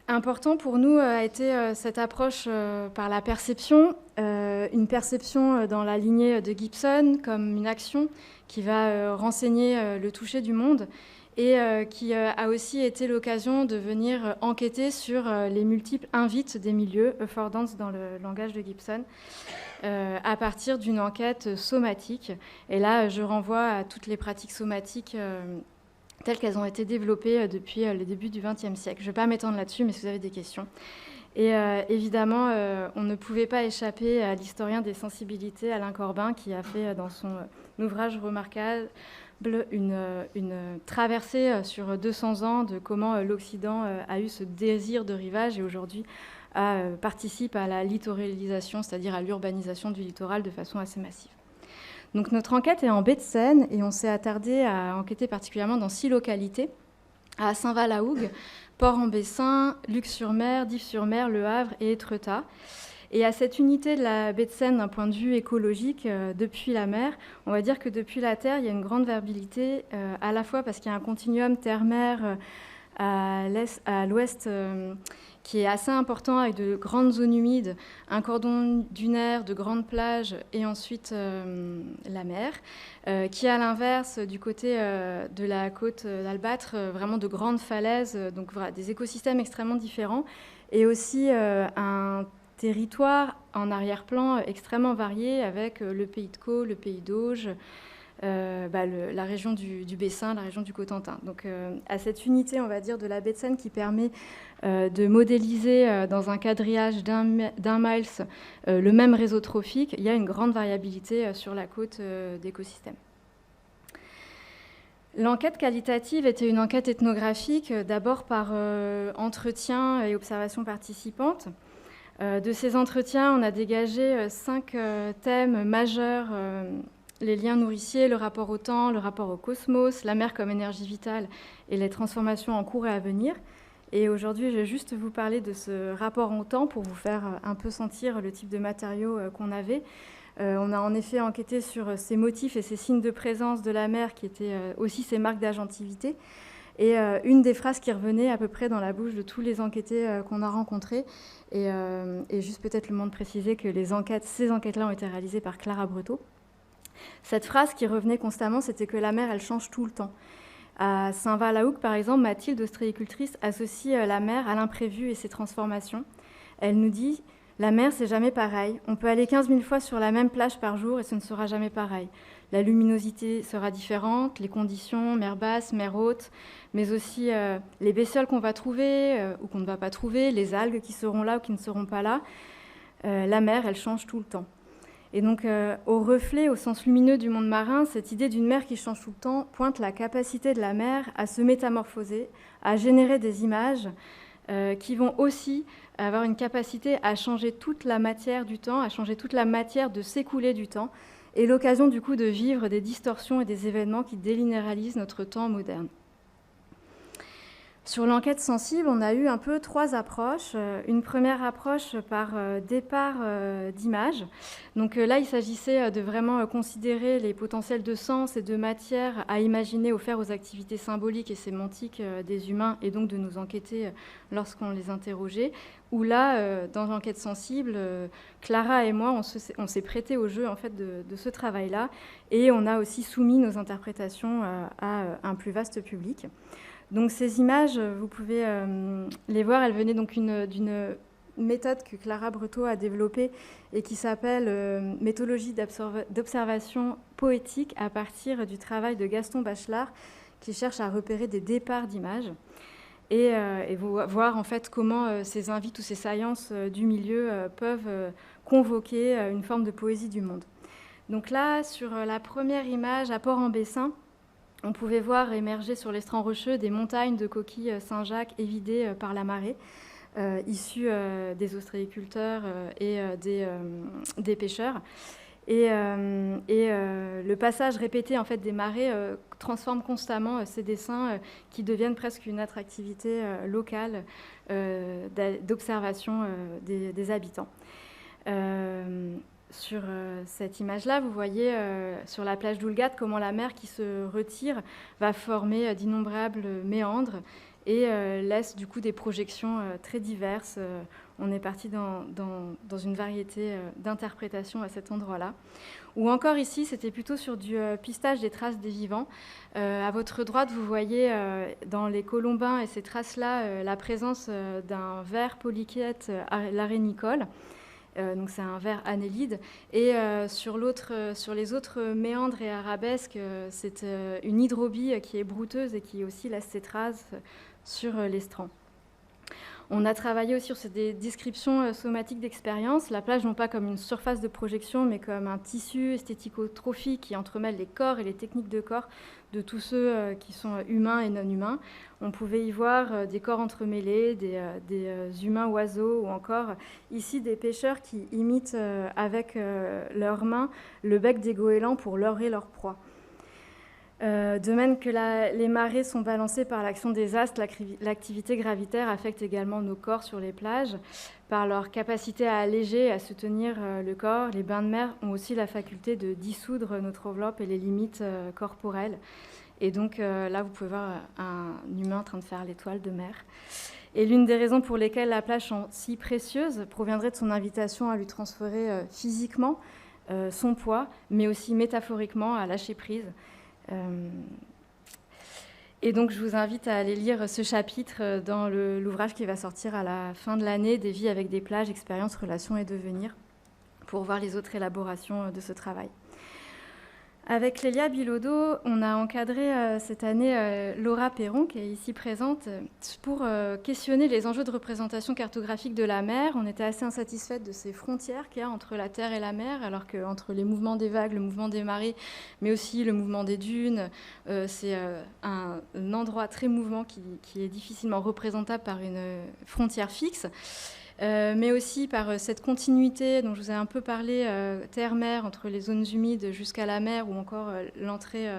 Speaker 10: Important pour nous a été cette approche par la perception, une perception dans la lignée de Gibson comme une action qui va renseigner le toucher du monde et qui a aussi été l'occasion de venir enquêter sur les multiples invites des milieux, affordance dans le langage de Gibson, à partir d'une enquête somatique. Et là, je renvoie à toutes les pratiques somatiques telles qu'elles ont été développées depuis le début du XXe siècle. Je ne vais pas m'étendre là-dessus, mais si vous avez des questions. Et évidemment, on ne pouvait pas échapper à l'historien des sensibilités, Alain Corbin, qui a fait dans son ouvrage remarquable une traversée sur 200 ans de comment l'Occident a eu ce désir de rivage et aujourd'hui participe à la littoralisation, c'est-à-dire à l'urbanisation du littoral de façon assez massive. Donc notre enquête est en baie de Seine et on s'est attardé à enquêter particulièrement dans 6 localités, à Saint-Val-la-Hougue, Port-en-Bessin, Luc-sur-Mer, Dives-sur-Mer, Le Havre et Étretat. Et à cette unité de la baie de Seine d'un point de vue écologique, depuis la mer, on va dire que depuis la terre, il y a une grande variabilité, à la fois parce qu'il y a un continuum terre-mer à l'ouest qui est assez important avec de grandes zones humides, un cordon dunaire, de grandes plages et ensuite la mer, qui à l'inverse du côté de la côte d'Albâtre, vraiment de grandes falaises, donc voilà, des écosystèmes extrêmement différents et aussi un territoire en arrière-plan extrêmement varié avec le pays de Caux, le pays d'Auge, la région du Bessin, la région du Cotentin. Donc à cette unité, on va dire, de la baie de Seine qui permet de modéliser dans un quadrillage d'un miles le même réseau trophique, il y a une grande variabilité sur la côte d'écosystèmes. L'enquête qualitative était une enquête ethnographique, d'abord par entretien et observation participante. De ces entretiens, on a dégagé 5 thèmes majeurs, les liens nourriciers, le rapport au temps, le rapport au cosmos, la mer comme énergie vitale et les transformations en cours et à venir. Et aujourd'hui, je vais juste vous parler de ce rapport au temps pour vous faire un peu sentir le type de matériaux qu'on avait. On a en effet enquêté sur ces motifs et ces signes de présence de la mer qui étaient aussi ces marques d'agentivité. Et une des phrases qui revenait à peu près dans la bouche de tous les enquêtés qu'on a rencontrés, et juste peut-être le moment de préciser que ces enquêtes-là ont été réalisées par Clara Breteau. Cette phrase qui revenait constamment, c'était que la mer, elle change tout le temps. À Saint-Val-la-Hougue, par exemple, Mathilde, ostréicultrice, associe la mer à l'imprévu et ses transformations. Elle nous dit « La mer, c'est jamais pareil. On peut aller 15 000 fois sur la même plage par jour et ce ne sera jamais pareil. La luminosité sera différente, les conditions, mer basse, mer haute, mais aussi les bestioles qu'on va trouver ou qu'on ne va pas trouver, les algues qui seront là ou qui ne seront pas là. La mer, elle change tout le temps. » Et donc, au reflet, au sens lumineux du monde marin, cette idée d'une mer qui change tout le temps pointe la capacité de la mer à se métamorphoser, à générer des images qui vont aussi avoir une capacité à changer toute la matière du temps, à changer toute la matière de s'écouler du temps, et l'occasion du coup de vivre des distorsions et des événements qui délinéalisent notre temps moderne. Sur l'enquête sensible, on a eu un peu 3 approches. Une première approche par départ d'images. Donc là, il s'agissait de vraiment considérer les potentiels de sens et de matière à imaginer offerts aux activités symboliques et sémantiques des humains et donc de nous enquêter lorsqu'on les interrogeait. Où là, dans l'enquête sensible, Clara et moi, on s'est prêté au jeu en fait, de ce travail-là et on a aussi soumis nos interprétations à un plus vaste public. Donc ces images, vous pouvez les voir, elles venaient donc d'une méthode que Clara Breteau a développée et qui s'appelle méthodologie d'observation poétique à partir du travail de Gaston Bachelard qui cherche à repérer des départs d'images et voir en fait comment ces invites ou ces saillances du milieu peuvent convoquer une forme de poésie du monde. Donc là, sur la première image à Port-en-Bessin, on pouvait voir émerger sur l'estran rocheux des montagnes de coquilles Saint-Jacques évidées par la marée, issues des ostréiculteurs et des pêcheurs. Et le passage répété en fait, des marées transforme constamment ces dessins qui deviennent presque une attractivité locale d'observation des habitants. Sur cette image-là, vous voyez sur la plage d'Oulgat comment la mer qui se retire va former d'innombrables méandres et laisse du coup des projections très diverses. On est parti dans une variété d'interprétations à cet endroit-là. Ou encore ici, c'était plutôt sur du pistage des traces des vivants. À votre droite, vous voyez dans les colombins et ces traces-là la présence d'un ver polychète l'arénicole. Donc c'est un ver annélide. Et sur les autres méandres et arabesques, c'est une hydrobie qui est brouteuse et qui aussi laisse ses traces sur les strands. On a travaillé aussi sur des descriptions somatiques d'expérience, la plage non pas comme une surface de projection, mais comme un tissu esthético-trophique qui entremêle les corps et les techniques de corps de tous ceux qui sont humains et non humains. On pouvait y voir des corps entremêlés, des humains oiseaux, ou encore ici des pêcheurs qui imitent avec leurs mains le bec des goélands pour leurrer leur proie. De même que les marées sont balancées par l'action des astres, l'activité gravitaire affecte également nos corps sur les plages. Par leur capacité à alléger et à soutenir le corps, les bains de mer ont aussi la faculté de dissoudre notre enveloppe et les limites corporelles. Et donc là, vous pouvez voir un humain en train de faire l'étoile de mer. Et l'une des raisons pour lesquelles la plage est si précieuse proviendrait de son invitation à lui transférer physiquement son poids, mais aussi métaphoriquement à lâcher prise. Et donc je vous invite à aller lire ce chapitre dans l'ouvrage qui va sortir à la fin de l'année, Des vies avec des plages, expériences, relations et devenir, pour voir les autres élaborations de ce travail. Avec Lélia Bilodeau, on a encadré cette année Laura Perron, qui est ici présente, pour questionner les enjeux de représentation cartographique de la mer. On était assez insatisfaite de ces frontières qu'il y a entre la terre et la mer, alors qu'entre les mouvements des vagues, le mouvement des marées, mais aussi le mouvement des dunes, c'est un endroit très mouvant qui est difficilement représentable par une frontière fixe. Mais aussi par cette continuité dont je vous ai un peu parlé, terre-mer, entre les zones humides jusqu'à la mer, ou encore l'entrée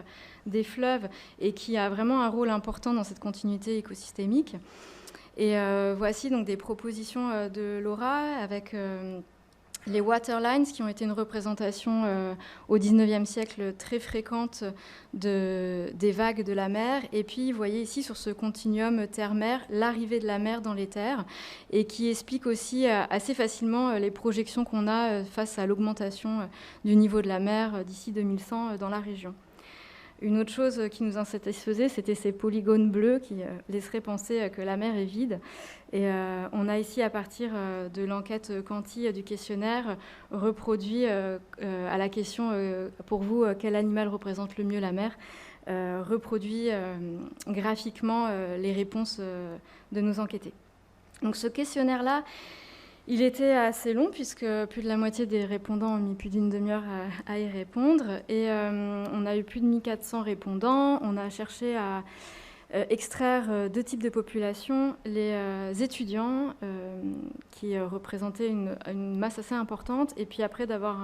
Speaker 10: des fleuves, et qui a vraiment un rôle important dans cette continuité écosystémique. Et voici donc des propositions de Laura avec les waterlines, qui ont été une représentation au XIXe siècle très fréquente des vagues de la mer. Et puis, vous voyez ici, sur ce continuum terre-mer, l'arrivée de la mer dans les terres, et qui explique aussi assez facilement les projections qu'on a face à l'augmentation du niveau de la mer d'ici 2100 dans la région. Une autre chose qui nous insatisfaisait, c'était ces polygones bleus qui laisseraient penser que la mer est vide. Et on a ici, à partir de l'enquête Quanti du questionnaire, reproduit à la question pour vous, quel animal représente le mieux la mer, reproduit graphiquement les réponses de nos enquêtés. Donc ce questionnaire-là, il était assez long, puisque plus de la moitié des répondants ont mis plus d'une demi-heure à y répondre. Et on a eu plus de 1400 répondants. On a cherché à extraire deux types de populations. Les étudiants, qui représentaient une masse assez importante. Et puis après, d'avoir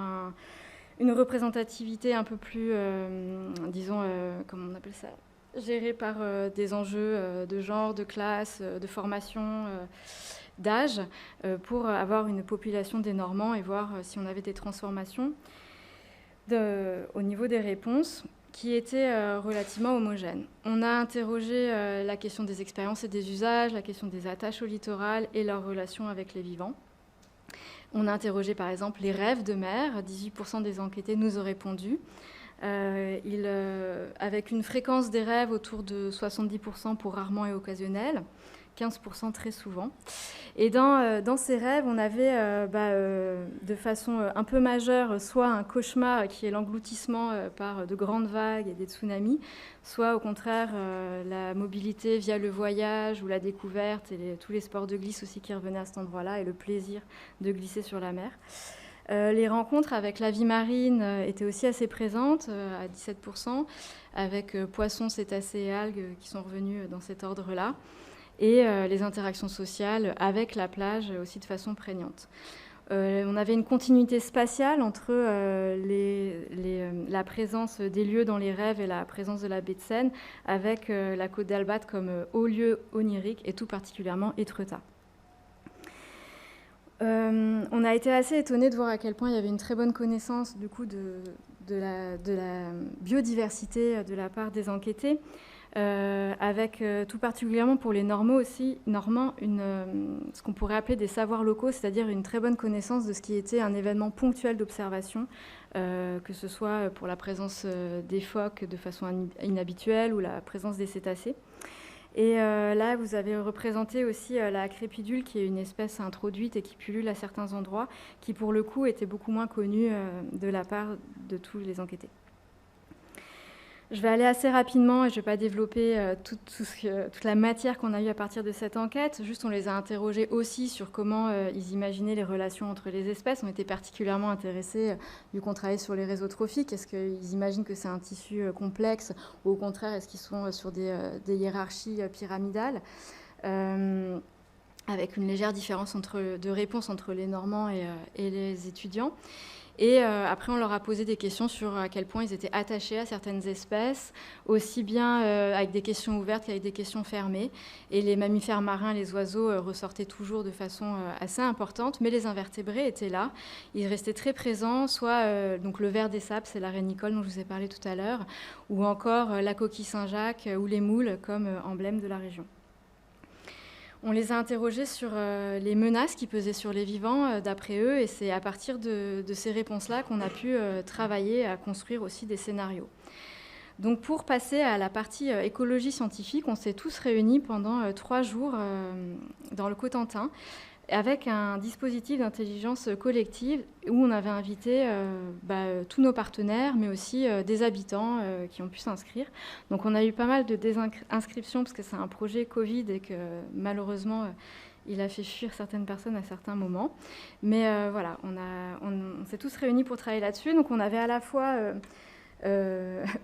Speaker 10: une représentativité un peu plus, disons, comment on appelle ça, gérée par des enjeux de genre, de classe, de formation, d'âge, pour avoir une population des Normands et voir si on avait des transformations au niveau des réponses qui étaient relativement homogènes. On a interrogé la question des expériences et des usages, la question des attaches au littoral et leur relation avec les vivants. On a interrogé par exemple les rêves de mer. 18% des enquêtés nous ont répondu. Avec une fréquence des rêves autour de 70% pour rarement et occasionnel, 15% très souvent. Et dans ces rêves, on avait de façon un peu majeure soit un cauchemar qui est l'engloutissement par de grandes vagues et des tsunamis, soit au contraire la mobilité via le voyage ou la découverte et tous les sports de glisse aussi qui revenaient à cet endroit-là et le plaisir de glisser sur la mer. Les rencontres avec la vie marine étaient aussi assez présentes, à 17%, avec poissons, cétacés et algues qui sont revenus dans cet ordre-là, et les interactions sociales avec la plage aussi de façon prégnante. On avait une continuité spatiale entre la présence des lieux dans les rêves et la présence de la baie de Seine, avec la côte d'Albat comme haut lieu onirique et tout particulièrement Étretat. On a été assez étonnés de voir à quel point il y avait une très bonne connaissance du coup, de la biodiversité de la part des enquêtés. avec tout particulièrement pour les Normands, ce qu'on pourrait appeler des savoirs locaux, c'est-à-dire une très bonne connaissance de ce qui était un événement ponctuel d'observation, que ce soit pour la présence des phoques de façon inhabituelle ou la présence des cétacés. Et là, vous avez représenté aussi la crépidule, qui est une espèce introduite et qui pullule à certains endroits, qui pour le coup était beaucoup moins connue de la part de tous les enquêtés. Je vais aller assez rapidement et je ne vais pas développer toute la matière qu'on a eue à partir de cette enquête. Juste, on les a interrogés aussi sur comment ils imaginaient les relations entre les espèces. On était particulièrement intéressés, vu qu'on travaillait sur les réseaux trophiques. Est-ce qu'ils imaginent que c'est un tissu complexe ou au contraire, est-ce qu'ils sont sur des hiérarchies pyramidales avec une légère différence de réponse entre les Normands et les étudiants. Et après, on leur a posé des questions sur à quel point ils étaient attachés à certaines espèces, aussi bien avec des questions ouvertes qu'avec des questions fermées. Et les mammifères marins, les oiseaux, ressortaient toujours de façon assez importante, mais les invertébrés étaient là. Ils restaient très présents, soit donc le ver des sables, c'est la rénicole dont je vous ai parlé tout à l'heure, ou encore la coquille Saint-Jacques ou les moules comme emblème de la région. On les a interrogés sur les menaces qui pesaient sur les vivants, d'après eux, et c'est à partir de ces réponses-là qu'on a pu travailler à construire aussi des scénarios. Donc pour passer à la partie écologie scientifique, on s'est tous réunis pendant 3 jours dans le Cotentin, avec un dispositif d'intelligence collective où on avait invité tous nos partenaires, mais aussi des habitants qui ont pu s'inscrire. Donc on a eu pas mal de désinscriptions parce que c'est un projet Covid et que malheureusement il a fait fuir certaines personnes à certains moments. Mais voilà, on s'est tous réunis pour travailler là-dessus. Donc on avait à la fois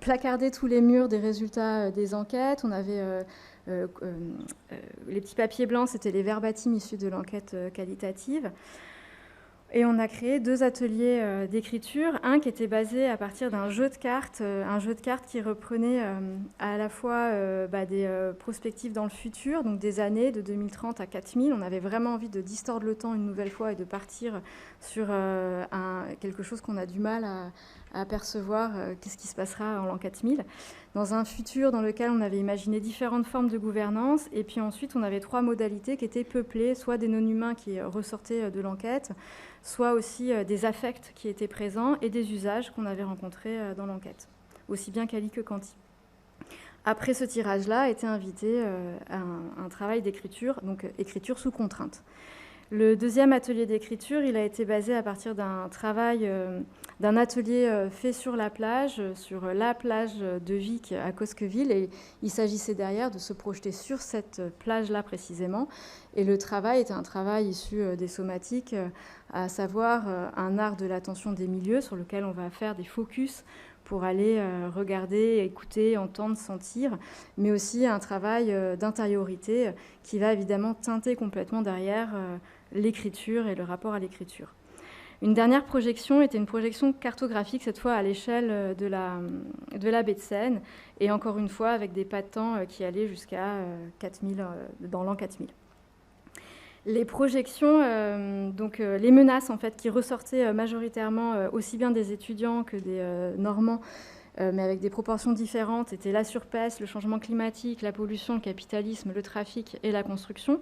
Speaker 10: placardé tous les murs des résultats des enquêtes, on avait... les petits papiers blancs, c'était les verbatim issus de l'enquête qualitative. Et on a créé 2 ateliers d'écriture, un qui était basé à partir d'un jeu de cartes, qui reprenait à la fois des prospectives dans le futur, donc des années de 2030 à 4000. On avait vraiment envie de distordre le temps une nouvelle fois et de partir sur quelque chose qu'on a du mal à apercevoir, qu'est-ce qui se passera en l'an 4000, dans un futur dans lequel on avait imaginé différentes formes de gouvernance. Et puis ensuite, on avait 3 modalités qui étaient peuplées, soit des non-humains qui ressortaient de l'enquête, soit aussi des affects qui étaient présents et des usages qu'on avait rencontrés dans l'enquête, aussi bien quali que quanti. Après ce tirage-là, a été invité à un travail d'écriture, donc écriture sous contrainte. Le deuxième atelier d'écriture, il a été basé à partir d'un travail, d'un atelier fait sur la plage de Vic à Cosqueville. Et il s'agissait derrière de se projeter sur cette plage-là précisément. Et le travail était un travail issu des somatiques, à savoir un art de l'attention des milieux sur lequel on va faire des focus pour aller regarder, écouter, entendre, sentir, mais aussi un travail d'intériorité qui va évidemment teinter complètement derrière l'écriture et le rapport à l'écriture. Une dernière projection était une projection cartographique, cette fois à l'échelle de la baie de Seine, et encore une fois avec des pas de temps qui allaient jusqu'à 4000, dans l'an 4000. Les projections, les menaces en fait, qui ressortaient majoritairement aussi bien des étudiants que des Normands, mais avec des proportions différentes, étaient la surpêche, le changement climatique, la pollution, le capitalisme, le trafic et la construction.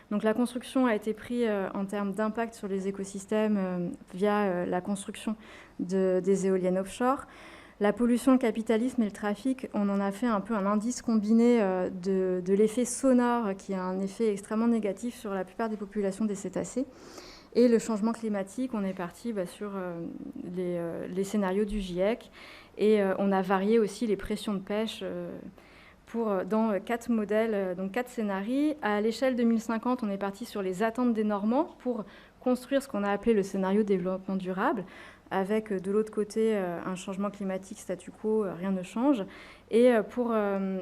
Speaker 10: Donc la construction a été prise en termes d'impact sur les écosystèmes via la construction des éoliennes offshore. La pollution, le capitalisme et le trafic, on en a fait un peu un indice combiné de l'effet sonore, qui a un effet extrêmement négatif sur la plupart des populations des cétacés. Et le changement climatique, on est parti sur les scénarios du GIEC. Et on a varié aussi les pressions de pêche dans 4 modèles, donc 4 scénarios. À l'échelle 2050, on est parti sur les attentes des Normands pour construire ce qu'on a appelé le scénario développement durable, avec de l'autre côté un changement climatique statu quo, rien ne change. Et pour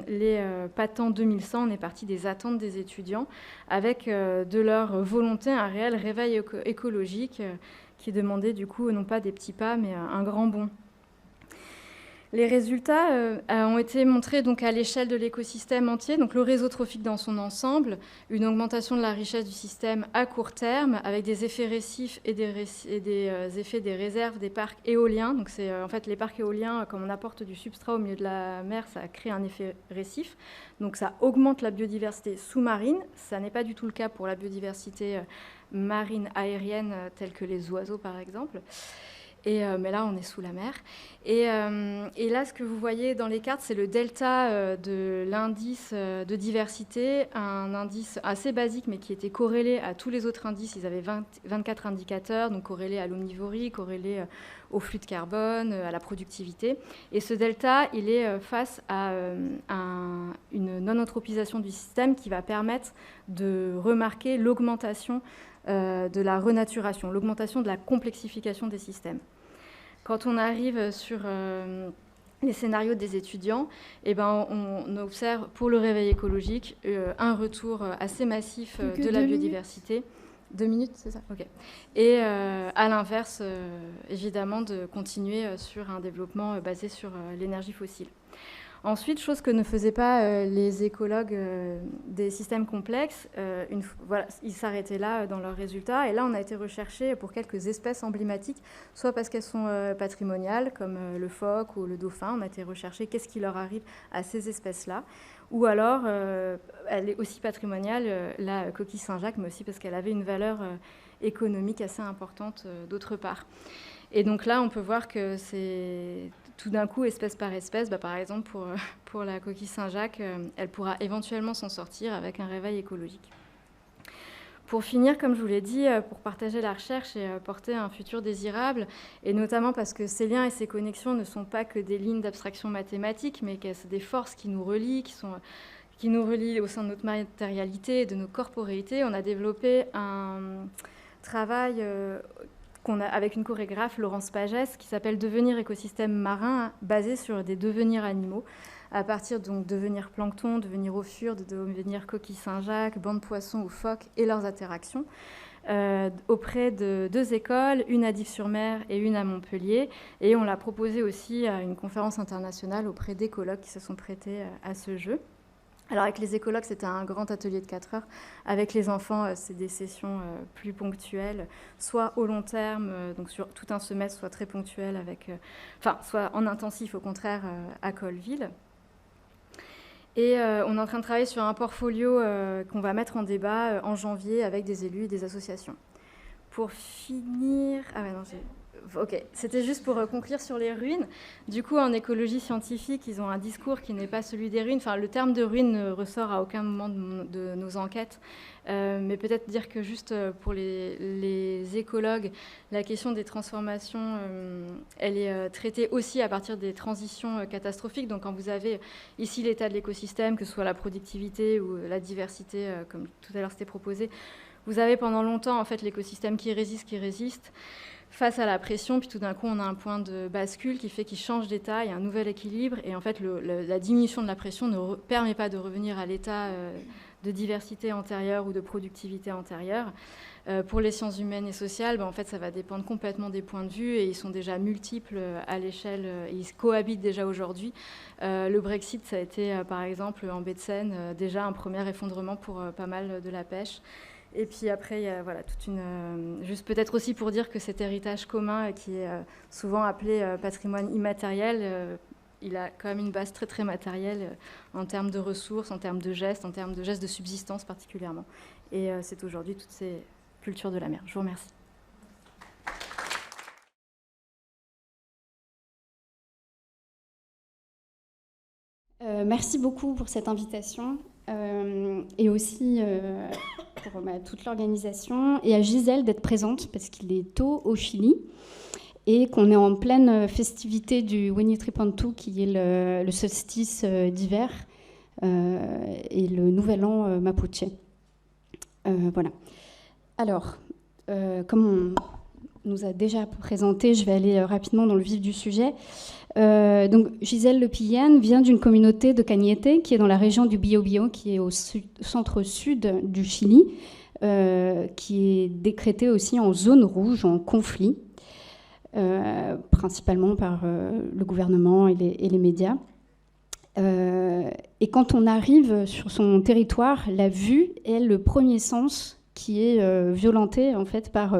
Speaker 10: les patents 2100, on est parti des attentes des étudiants, avec de leur volonté un réel réveil écologique qui demandait du coup non pas des petits pas, mais un grand bond. Les résultats ont été montrés donc, à l'échelle de l'écosystème entier, donc le réseau trophique dans son ensemble, une augmentation de la richesse du système à court terme, avec des effets récifs et des effets des réserves des parcs éoliens. Donc c'est en fait les parcs éoliens, comme on apporte du substrat au milieu de la mer, ça crée un effet récif. Donc ça augmente la biodiversité sous-marine. Ça n'est pas du tout le cas pour la biodiversité marine aérienne, telle que les oiseaux par exemple. Mais là, on est sous la mer. Et là, ce que vous voyez dans les cartes, c'est le delta de l'indice de diversité, un indice assez basique, mais qui était corrélé à tous les autres indices. Ils avaient 24 indicateurs, donc corrélés à l'omnivorie, corrélés au flux de carbone, à la productivité. Et ce delta, il est face à une non-anthropisation du système qui va permettre de remarquer l'augmentation de la renaturation, l'augmentation de la complexification des systèmes. Quand on arrive sur les scénarios des étudiants, on observe pour le réveil écologique un retour assez massif de la biodiversité. 2 minutes, c'est ça ? Ok. Et à l'inverse, évidemment, de continuer sur un développement basé sur l'énergie fossile. Ensuite, chose que ne faisaient pas les écologues des systèmes complexes, ils s'arrêtaient là dans leurs résultats. Et là, on a été recherché pour quelques espèces emblématiques, soit parce qu'elles sont patrimoniales, comme le phoque ou le dauphin. On a été rechercher qu'est-ce qui leur arrive à ces espèces-là. Ou alors, elle est aussi patrimoniale, la coquille Saint-Jacques, mais aussi parce qu'elle avait une valeur économique assez importante d'autre part. Et donc là, on peut voir que c'est tout d'un coup, espèce par espèce. Par exemple, pour la coquille Saint-Jacques, elle pourra éventuellement s'en sortir avec un réveil écologique. Pour finir, comme je vous l'ai dit, pour partager la recherche et porter un futur désirable, et notamment parce que ces liens et ces connexions ne sont pas que des lignes d'abstraction mathématique, mais que c'est des forces qui nous relient, qui nous relient au sein de notre matérialité et de nos corporéités, on a développé un travail avec une chorégraphe, Laurence Pagès, qui s'appelle « Devenir écosystème marin », basé sur des devenirs animaux, à partir donc devenir plancton, devenir ophur, de devenir coquille Saint-Jacques, banc de poissons ou phoques et leurs interactions, auprès de 2 écoles, une à Dives-sur-Mer et une à Montpellier. Et on l'a proposé aussi à une conférence internationale auprès d'écologues qui se sont prêtés à ce jeu. Alors avec les écologues, c'était un grand atelier de 4 heures. Avec les enfants, c'est des sessions plus ponctuelles, soit au long terme, donc sur tout un semestre, soit très ponctuelles, soit en intensif au contraire à Colleville. Et on est en train de travailler sur un portfolio qu'on va mettre en débat en janvier avec des élus et des associations. Pour finir... Ok, c'était juste pour conclure sur les ruines. Du coup, en écologie scientifique, ils ont un discours qui n'est pas celui des ruines. Enfin, le terme de ruine ne ressort à aucun moment de nos enquêtes. Mais peut-être dire que juste pour les écologues, la question des transformations, elle est traitée aussi à partir des transitions catastrophiques. Donc quand vous avez ici l'état de l'écosystème, que ce soit la productivité ou la diversité, comme tout à l'heure c'était proposé, vous avez pendant longtemps en fait, l'écosystème qui résiste, face à la pression, puis tout d'un coup, on a un point de bascule qui fait qu'il change d'état, il y a un nouvel équilibre, et en fait, la diminution de la pression ne permet pas de revenir à l'état de diversité antérieure ou de productivité antérieure. Pour les sciences humaines et sociales, en fait, ça va dépendre complètement des points de vue, et ils sont déjà multiples à l'échelle, ils cohabitent déjà aujourd'hui. Le Brexit, ça a été, par exemple, en baie de Seine, déjà un premier effondrement pour pas mal de la pêche. Et puis après, il y a toute une... juste peut-être aussi pour dire que cet héritage commun, qui est souvent appelé patrimoine immatériel, il a quand même une base très, très matérielle en termes de ressources, en termes de gestes de subsistance particulièrement. Et c'est aujourd'hui toutes ces cultures de la mer. Je vous remercie.
Speaker 11: Merci beaucoup pour cette invitation et aussi pour toute l'organisation et à Gisèle d'être présente parce qu'il est tôt au Chili et qu'on est en pleine festivité du Huaynitripantu qui est le solstice d'hiver et le nouvel an mapuche. Voilà. Alors, comme on nous a déjà présenté, je vais aller rapidement dans le vif du sujet. Donc, Gisèle Lepillienne vient d'une communauté de Cañete qui est dans la région du Biobío, qui est au centre-sud du Chili, qui est décrétée aussi en zone rouge, en conflit. principalement par le gouvernement et les médias. Et quand on arrive sur son territoire, la vue est le premier sens qui est violenté en fait par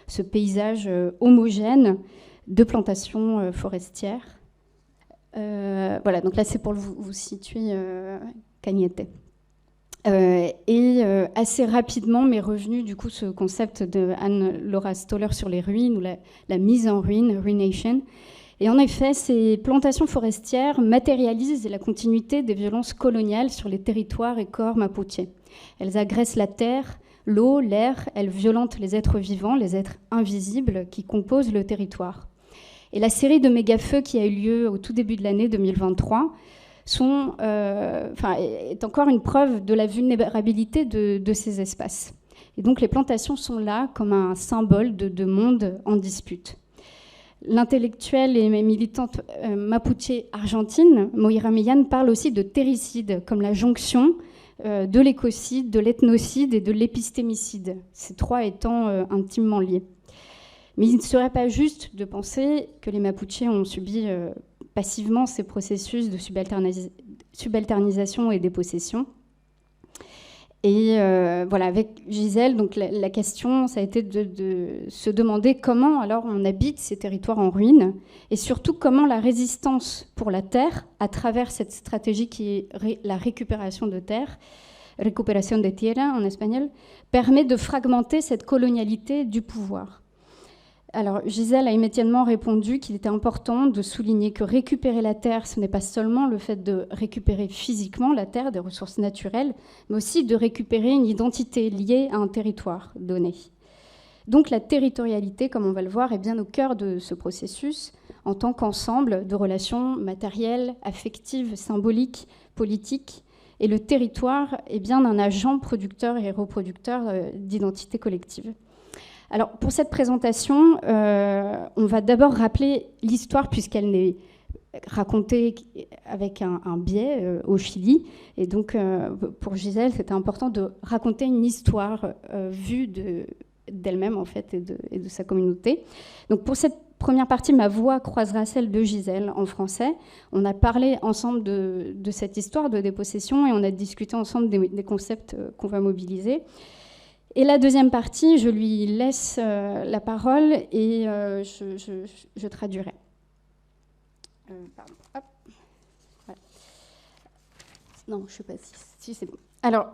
Speaker 11: ce paysage homogène de plantations forestières. Voilà, donc là c'est pour vous situer Cañete. Et assez rapidement m'est revenu du coup ce concept de Anne-Laura Stoller sur les ruines, ou la mise en ruine, ruination. Et en effet, ces plantations forestières matérialisent la continuité des violences coloniales sur les territoires et corps mapuche. Elles agressent la terre, l'eau, l'air, elles violentent les êtres vivants, les êtres invisibles qui composent le territoire. Et la série de méga-feux qui a eu lieu au tout début de l'année 2023 est encore une preuve de la vulnérabilité de ces espaces. Et donc les plantations sont là comme un symbole de monde en dispute. L'intellectuelle et militante mapuche argentine, Moira Millán, parle aussi de terricide, comme la jonction de l'écocide, de l'ethnocide et de l'épistémicide, ces trois étant intimement liés. Mais il ne serait pas juste de penser que les Mapuches ont subi passivement ces processus de subalternisation et dépossession. Et voilà, avec Gisèle, donc la question, ça a été de se demander comment alors on habite ces territoires en ruine, et surtout comment la résistance pour la terre, à travers cette stratégie qui est la récupération de terre, recuperación de tierra en espagnol, permet de fragmenter cette colonialité du pouvoir. Alors, Gisèle a immédiatement répondu qu'il était important de souligner que récupérer la terre, ce n'est pas seulement le fait de récupérer physiquement la terre, des ressources naturelles, mais aussi de récupérer une identité liée à un territoire donné. Donc la territorialité, comme on va le voir, est bien au cœur de ce processus, en tant qu'ensemble de relations matérielles, affectives, symboliques, politiques, et le territoire est bien un agent producteur et reproducteur d'identité collective. Alors, pour cette présentation, on va d'abord rappeler l'histoire, puisqu'elle n'est racontée avec un biais au Chili. Et donc, pour Gisèle, c'était important de raconter une histoire vue d'elle-même, en fait, et de sa communauté. Donc, pour cette première partie, ma voix croisera celle de Gisèle en français. On a parlé ensemble de cette histoire de dépossession et on a discuté ensemble des concepts qu'on va mobiliser. Et la deuxième partie, je lui laisse la parole et je traduirai. Pardon. Hop. Voilà. Non, je ne sais pas si c'est bon. Alors,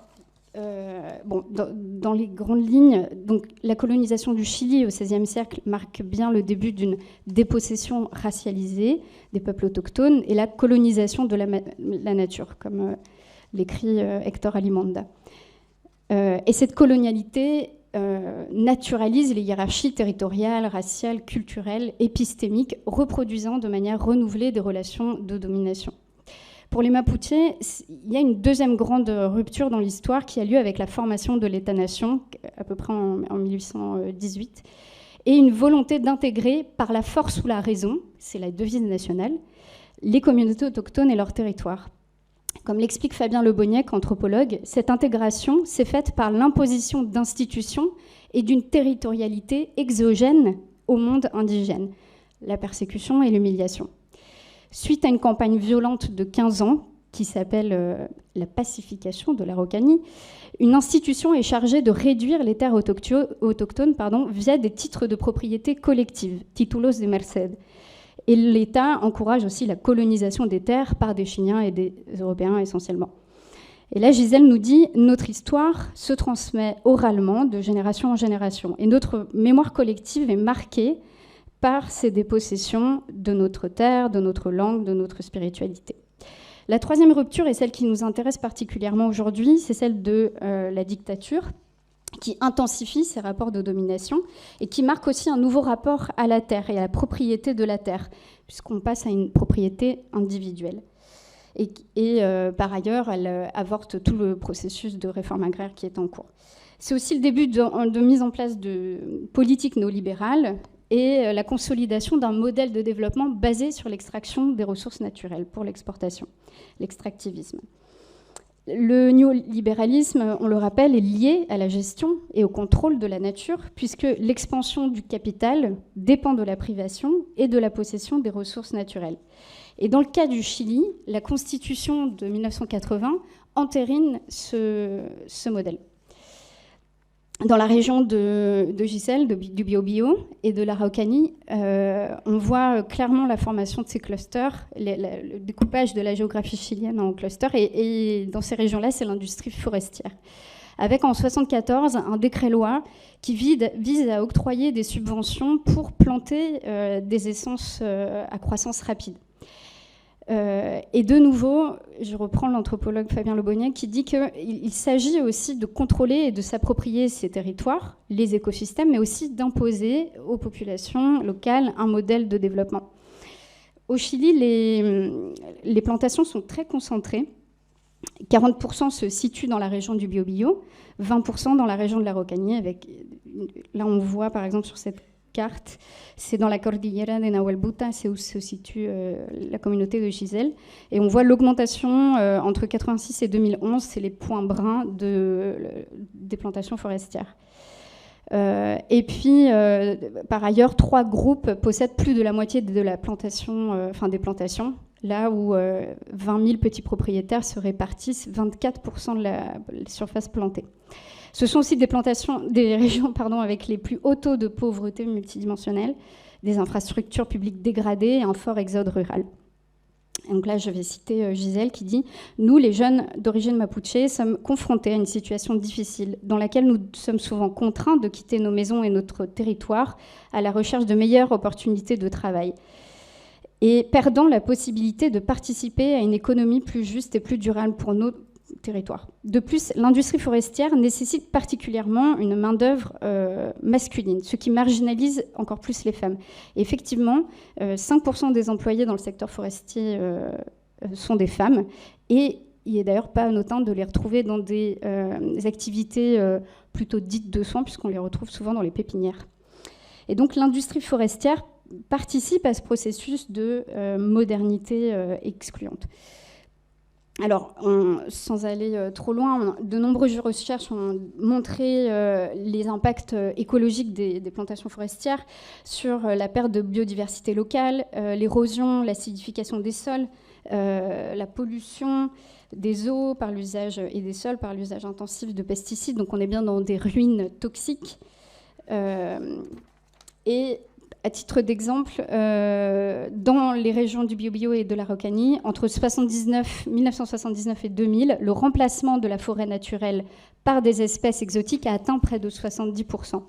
Speaker 11: dans les grandes lignes, donc, la colonisation du Chili au XVIe siècle marque bien le début d'une dépossession racialisée des peuples autochtones et la colonisation de la nature, comme l'écrit Héctor Alimonda. Et cette colonialité naturalise les hiérarchies territoriales, raciales, culturelles, épistémiques, reproduisant de manière renouvelée des relations de domination. Pour les Mapuches, il y a une deuxième grande rupture dans l'histoire qui a lieu avec la formation de l'État-nation, à peu près en 1818, et une volonté d'intégrer par la force ou la raison, c'est la devise nationale, les communautés autochtones et leurs territoires. Comme l'explique Fabien Leboniec, anthropologue, cette intégration s'est faite par l'imposition d'institutions et d'une territorialité exogène au monde indigène, la persécution et l'humiliation. Suite à une campagne violente de 15 ans, qui s'appelle la pacification de l'Araucanie, une institution est chargée de réduire les terres autochtones via des titres de propriété collective, títulos de merced. Et l'État encourage aussi la colonisation des terres par des Chiliens et des Européens essentiellement. Et là, Gisèle nous dit « Notre histoire se transmet oralement de génération en génération. Et notre mémoire collective est marquée par ces dépossessions de notre terre, de notre langue, de notre spiritualité. » La troisième rupture, et celle qui nous intéresse particulièrement aujourd'hui, c'est celle de la dictature, qui intensifie ces rapports de domination et qui marque aussi un nouveau rapport à la terre et à la propriété de la terre, puisqu'on passe à une propriété individuelle. Et par ailleurs, elle avorte tout le processus de réforme agraire qui est en cours. C'est aussi le début de mise en place de politiques néolibérales et la consolidation d'un modèle de développement basé sur l'extraction des ressources naturelles pour l'exportation, l'extractivisme. Le néolibéralisme, on le rappelle, est lié à la gestion et au contrôle de la nature, puisque l'expansion du capital dépend de la privation et de la possession des ressources naturelles. Et dans le cas du Chili, la Constitution de 1980 entérine ce modèle. Dans la région de Giselle, du Biobío et de l'Araucanie, on voit clairement la formation de ces clusters, le découpage de la géographie chilienne en clusters. Et dans ces régions-là, c'est l'industrie forestière. Avec en 1974 un décret-loi qui vise à octroyer des subventions pour planter des essences à croissance rapide. Et de nouveau, je reprends l'anthropologue Fabien Lebonnier qui dit qu'il s'agit aussi de contrôler et de s'approprier ces territoires, les écosystèmes, mais aussi d'imposer aux populations locales un modèle de développement. Au Chili, les plantations sont très concentrées. 40% se situent dans la région du Biobío, 20% dans la région de l'Araucanie. Là, on voit par exemple sur cette carte, c'est dans la Cordillera de Nahuelbuta, c'est où se situe la communauté de Giselle. Et on voit l'augmentation entre 1986 et 2011, c'est les points bruns des plantations forestières. Et puis, par ailleurs, 3 groupes possèdent plus de la moitié de la plantation, des plantations, là où 20 000 petits propriétaires se répartissent 24% de la surface plantée. Ce sont aussi des régions avec les plus hauts taux de pauvreté multidimensionnelle, des infrastructures publiques dégradées et un fort exode rural. Et donc là, je vais citer Gisèle qui dit « Nous, les jeunes d'origine mapuche, sommes confrontés à une situation difficile dans laquelle nous sommes souvent contraints de quitter nos maisons et notre territoire à la recherche de meilleures opportunités de travail et perdant la possibilité de participer à une économie plus juste et plus durable pour nos territoire. De plus, l'industrie forestière nécessite particulièrement une main-d'œuvre masculine, ce qui marginalise encore plus les femmes. Et effectivement, 5% des employés dans le secteur forestier sont des femmes, et il n'est d'ailleurs pas anodin de les retrouver dans des activités plutôt dites de soins, puisqu'on les retrouve souvent dans les pépinières. Et donc l'industrie forestière participe à ce processus de modernité excluante. Alors, sans aller trop loin, de nombreuses recherches ont montré les impacts écologiques des plantations forestières sur la perte de biodiversité locale, l'érosion, l'acidification des sols, la pollution des eaux par l'usage et des sols par l'usage intensif de pesticides. Donc, on est bien dans des ruines toxiques. Et à titre d'exemple, dans les régions du Biobío et de l'Araucanie, entre 1979 et 2000, le remplacement de la forêt naturelle par des espèces exotiques a atteint près de 70%.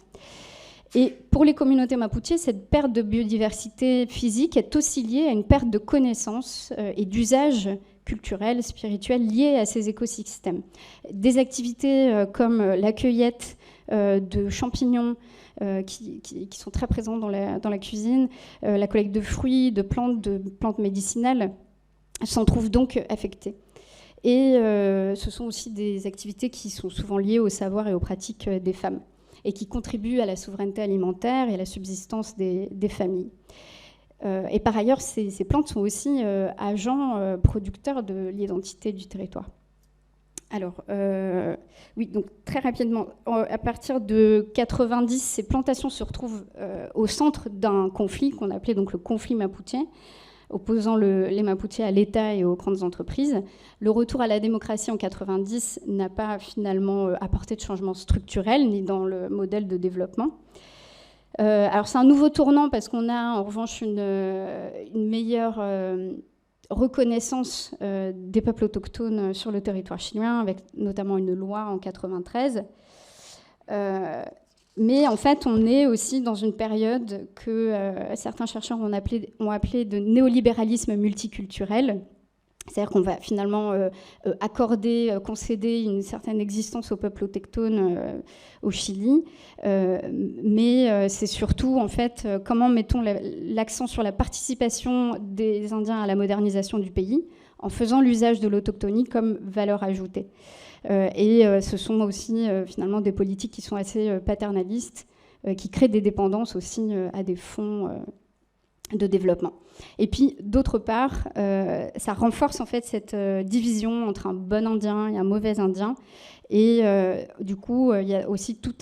Speaker 11: Et pour les communautés mapuches, cette perte de biodiversité physique est aussi liée à une perte de connaissances et d'usages culturels, spirituels liés à ces écosystèmes. Des activités comme la cueillette de champignons, qui sont très présents dans la cuisine, la collecte de fruits, de plantes médicinales, s'en trouvent donc affectées. Et ce sont aussi des activités qui sont souvent liées au savoir et aux pratiques des femmes et qui contribuent à la souveraineté alimentaire et à la subsistance des familles. Et par ailleurs, ces plantes sont aussi agents producteurs de l'identité du territoire. Alors, oui, donc très rapidement, à partir de 90, ces plantations se retrouvent au centre d'un conflit qu'on appelait donc le conflit mapuche, opposant les Mapuches à l'État et aux grandes entreprises. Le retour à la démocratie en 90 n'a pas finalement apporté de changement structurel ni dans le modèle de développement. Alors c'est un nouveau tournant parce qu'on a en revanche une meilleure reconnaissance des peuples autochtones sur le territoire chilien, avec notamment une loi en 93. Mais en fait, on est aussi dans une période que certains chercheurs ont appelé de néolibéralisme multiculturel. C'est-à-dire qu'on va finalement concéder une certaine existence au peuple autochtone au Chili. Mais c'est surtout, en fait, comment mettons l'accent sur la participation des Indiens à la modernisation du pays en faisant l'usage de l'autochtonie comme valeur ajoutée. Et ce sont aussi finalement des politiques qui sont assez paternalistes, qui créent des dépendances aussi à des fonds de développement. Et puis, d'autre part, ça renforce en fait cette division entre un bon Indien et un mauvais Indien. Et du coup, il y a aussi tout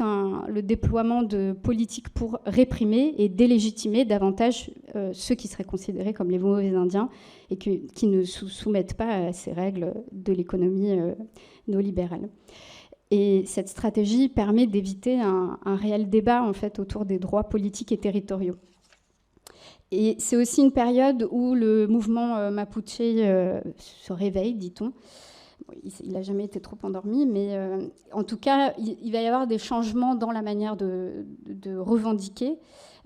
Speaker 11: le déploiement de politiques pour réprimer et délégitimer davantage ceux qui seraient considérés comme les mauvais Indiens et qui ne soumettent pas à ces règles de l'économie néolibérale. Et cette stratégie permet d'éviter un réel débat en fait, autour des droits politiques et territoriaux. Et c'est aussi une période où le mouvement mapuche se réveille, dit-on. Il n'a jamais été trop endormi, mais en tout cas, il va y avoir des changements dans la manière de revendiquer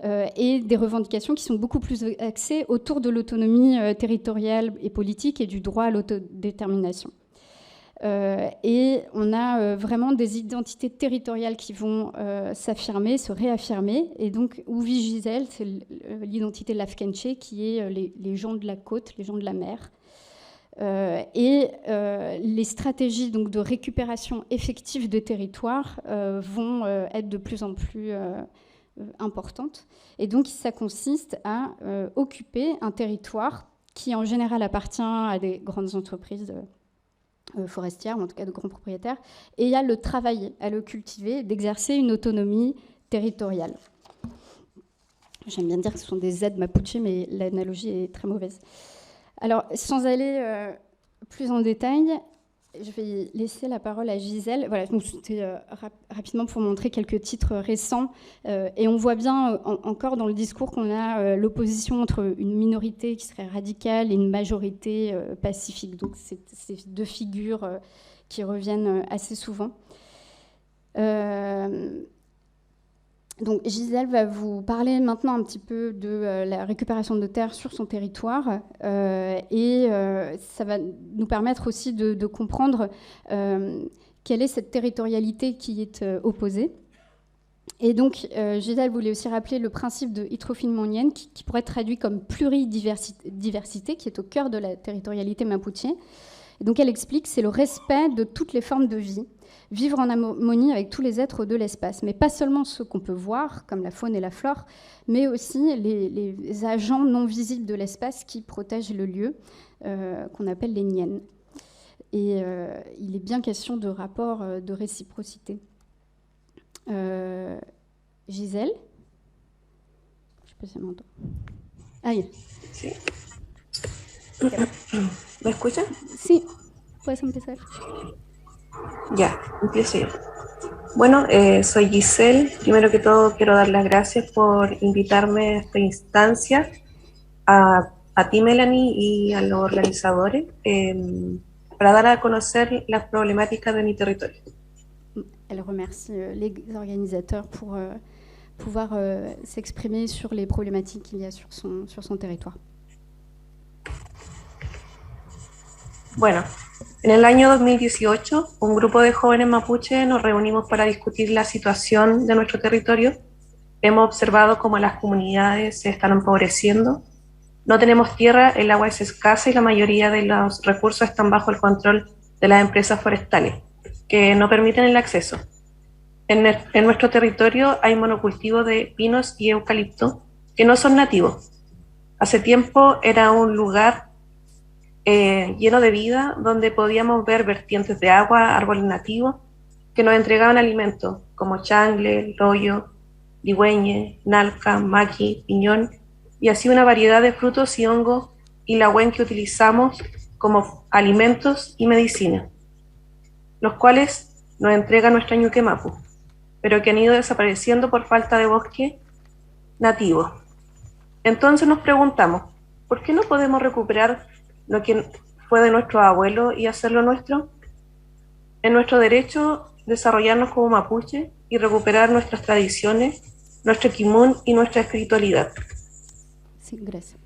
Speaker 11: et des revendications qui sont beaucoup plus axées autour de l'autonomie territoriale et politique et du droit à l'autodétermination. Et on a vraiment des identités territoriales qui vont s'affirmer, se réaffirmer. Et donc, Ouvi Gisèle, c'est l'identité Lafkenché, qui est les gens de la côte, les gens de la mer. Et les stratégies donc, de récupération effective de territoires vont être de plus en plus importantes. Et donc, ça consiste à occuper un territoire qui, en général, appartient à des grandes entreprises forestières, ou en tout cas de grands propriétaires, et à le travailler, à le cultiver, d'exercer une autonomie territoriale. J'aime bien dire que ce sont des aides mapuche, mais l'analogie est très mauvaise. Alors, sans aller plus en détail, je vais laisser la parole à Gisèle. Voilà, donc c'était rapidement pour montrer quelques titres récents. Et on voit bien encore dans le discours qu'on a l'opposition entre une minorité qui serait radicale et une majorité pacifique. Donc, c'est deux figures qui reviennent assez souvent. Donc Gisèle va vous parler maintenant un petit peu de la récupération de terres sur son territoire et ça va nous permettre aussi de comprendre quelle est cette territorialité qui est opposée. Et donc Gisèle voulait aussi rappeler le principe de Itrofin-Monyen qui pourrait être traduit comme pluridiversité, qui est au cœur de la territorialité mapuche. Et donc elle explique que c'est le respect de toutes les formes de vie, vivre en harmonie avec tous les êtres de l'espace, mais pas seulement ceux qu'on peut voir, comme la faune et la flore, mais aussi les agents non visibles de l'espace qui protègent le lieu, qu'on appelle les Nyen. Et il est bien question de rapport de réciprocité. Gisèle, je sais pas si elle m'entend. Ah, oui.
Speaker 12: Sí. ¿Me escuchan?
Speaker 11: Sí, puedes empezar.
Speaker 12: Ya, empiezo yo. Bueno, soy Gisèle. Primero que todo quiero dar las gracias por invitarme a esta instancia, a ti Melanie y a los organizadores, para dar a conocer las problemáticas de mi territorio.
Speaker 11: Elle remercie les organisateurs pour pouvoir s'exprimer sur les problématiques qu'il y a sur son territoire.
Speaker 12: Bueno, en el año 2018, un grupo de jóvenes mapuche nos reunimos para discutir la situación de nuestro territorio. Hemos observado cómo las comunidades se están empobreciendo. No tenemos tierra, el agua es escasa y la mayoría de los recursos están bajo el control de las empresas forestales, que no permiten el acceso. En nuestro territorio hay monocultivo de pinos y eucalipto que no son nativos. Hace tiempo era un lugar lleno de vida, donde podíamos ver vertientes de agua, árboles nativos, que nos entregaban alimentos como changle, rollo, ligüeñe, nalca, maqui, piñón, y así una variedad de frutos y hongos y lagüen que utilizamos como alimentos y medicina, los cuales nos entrega nuestra ñuque mapu, pero que han ido desapareciendo por falta de bosque nativo. Entonces nos preguntamos, ¿por qué no podemos recuperar lo que fue de nuestros abuelos y hacerlo nuestro? Es nuestro derecho desarrollarnos como mapuche y recuperar nuestras tradiciones, nuestro kimun y nuestra espiritualidad.
Speaker 11: Sí, gracias.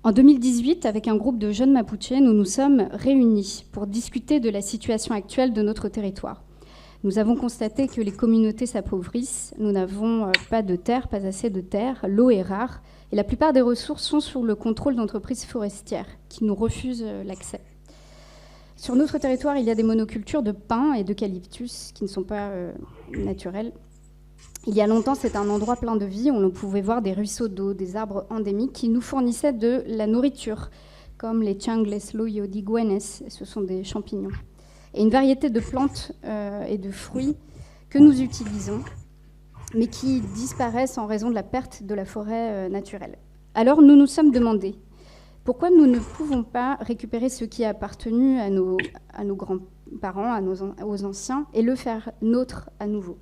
Speaker 11: En 2018, avec un groupe de jeunes mapuches, nous nous sommes réunis pour discuter de la situation actuelle de notre territoire. Nous avons constaté que les communautés s'appauvrissent, nous n'avons pas de terre, pas assez de terre, l'eau est rare, et la plupart des ressources sont sous le contrôle d'entreprises forestières qui nous refusent l'accès. Sur notre territoire, il y a des monocultures de pins et d'eucalyptus qui ne sont pas naturelles. Il y a longtemps, c'était un endroit plein de vie, où on pouvait voir des ruisseaux d'eau, des arbres endémiques qui nous fournissaient de la nourriture, comme les changles loyo digüenes, ce sont des champignons, et une variété de plantes et de fruits que nous utilisons, mais qui disparaissent en raison de la perte de la forêt naturelle. Alors nous nous sommes demandé pourquoi nous ne pouvons pas récupérer ce qui a appartenu à nos grands-parents, aux anciens, et le faire nôtre à nouveau.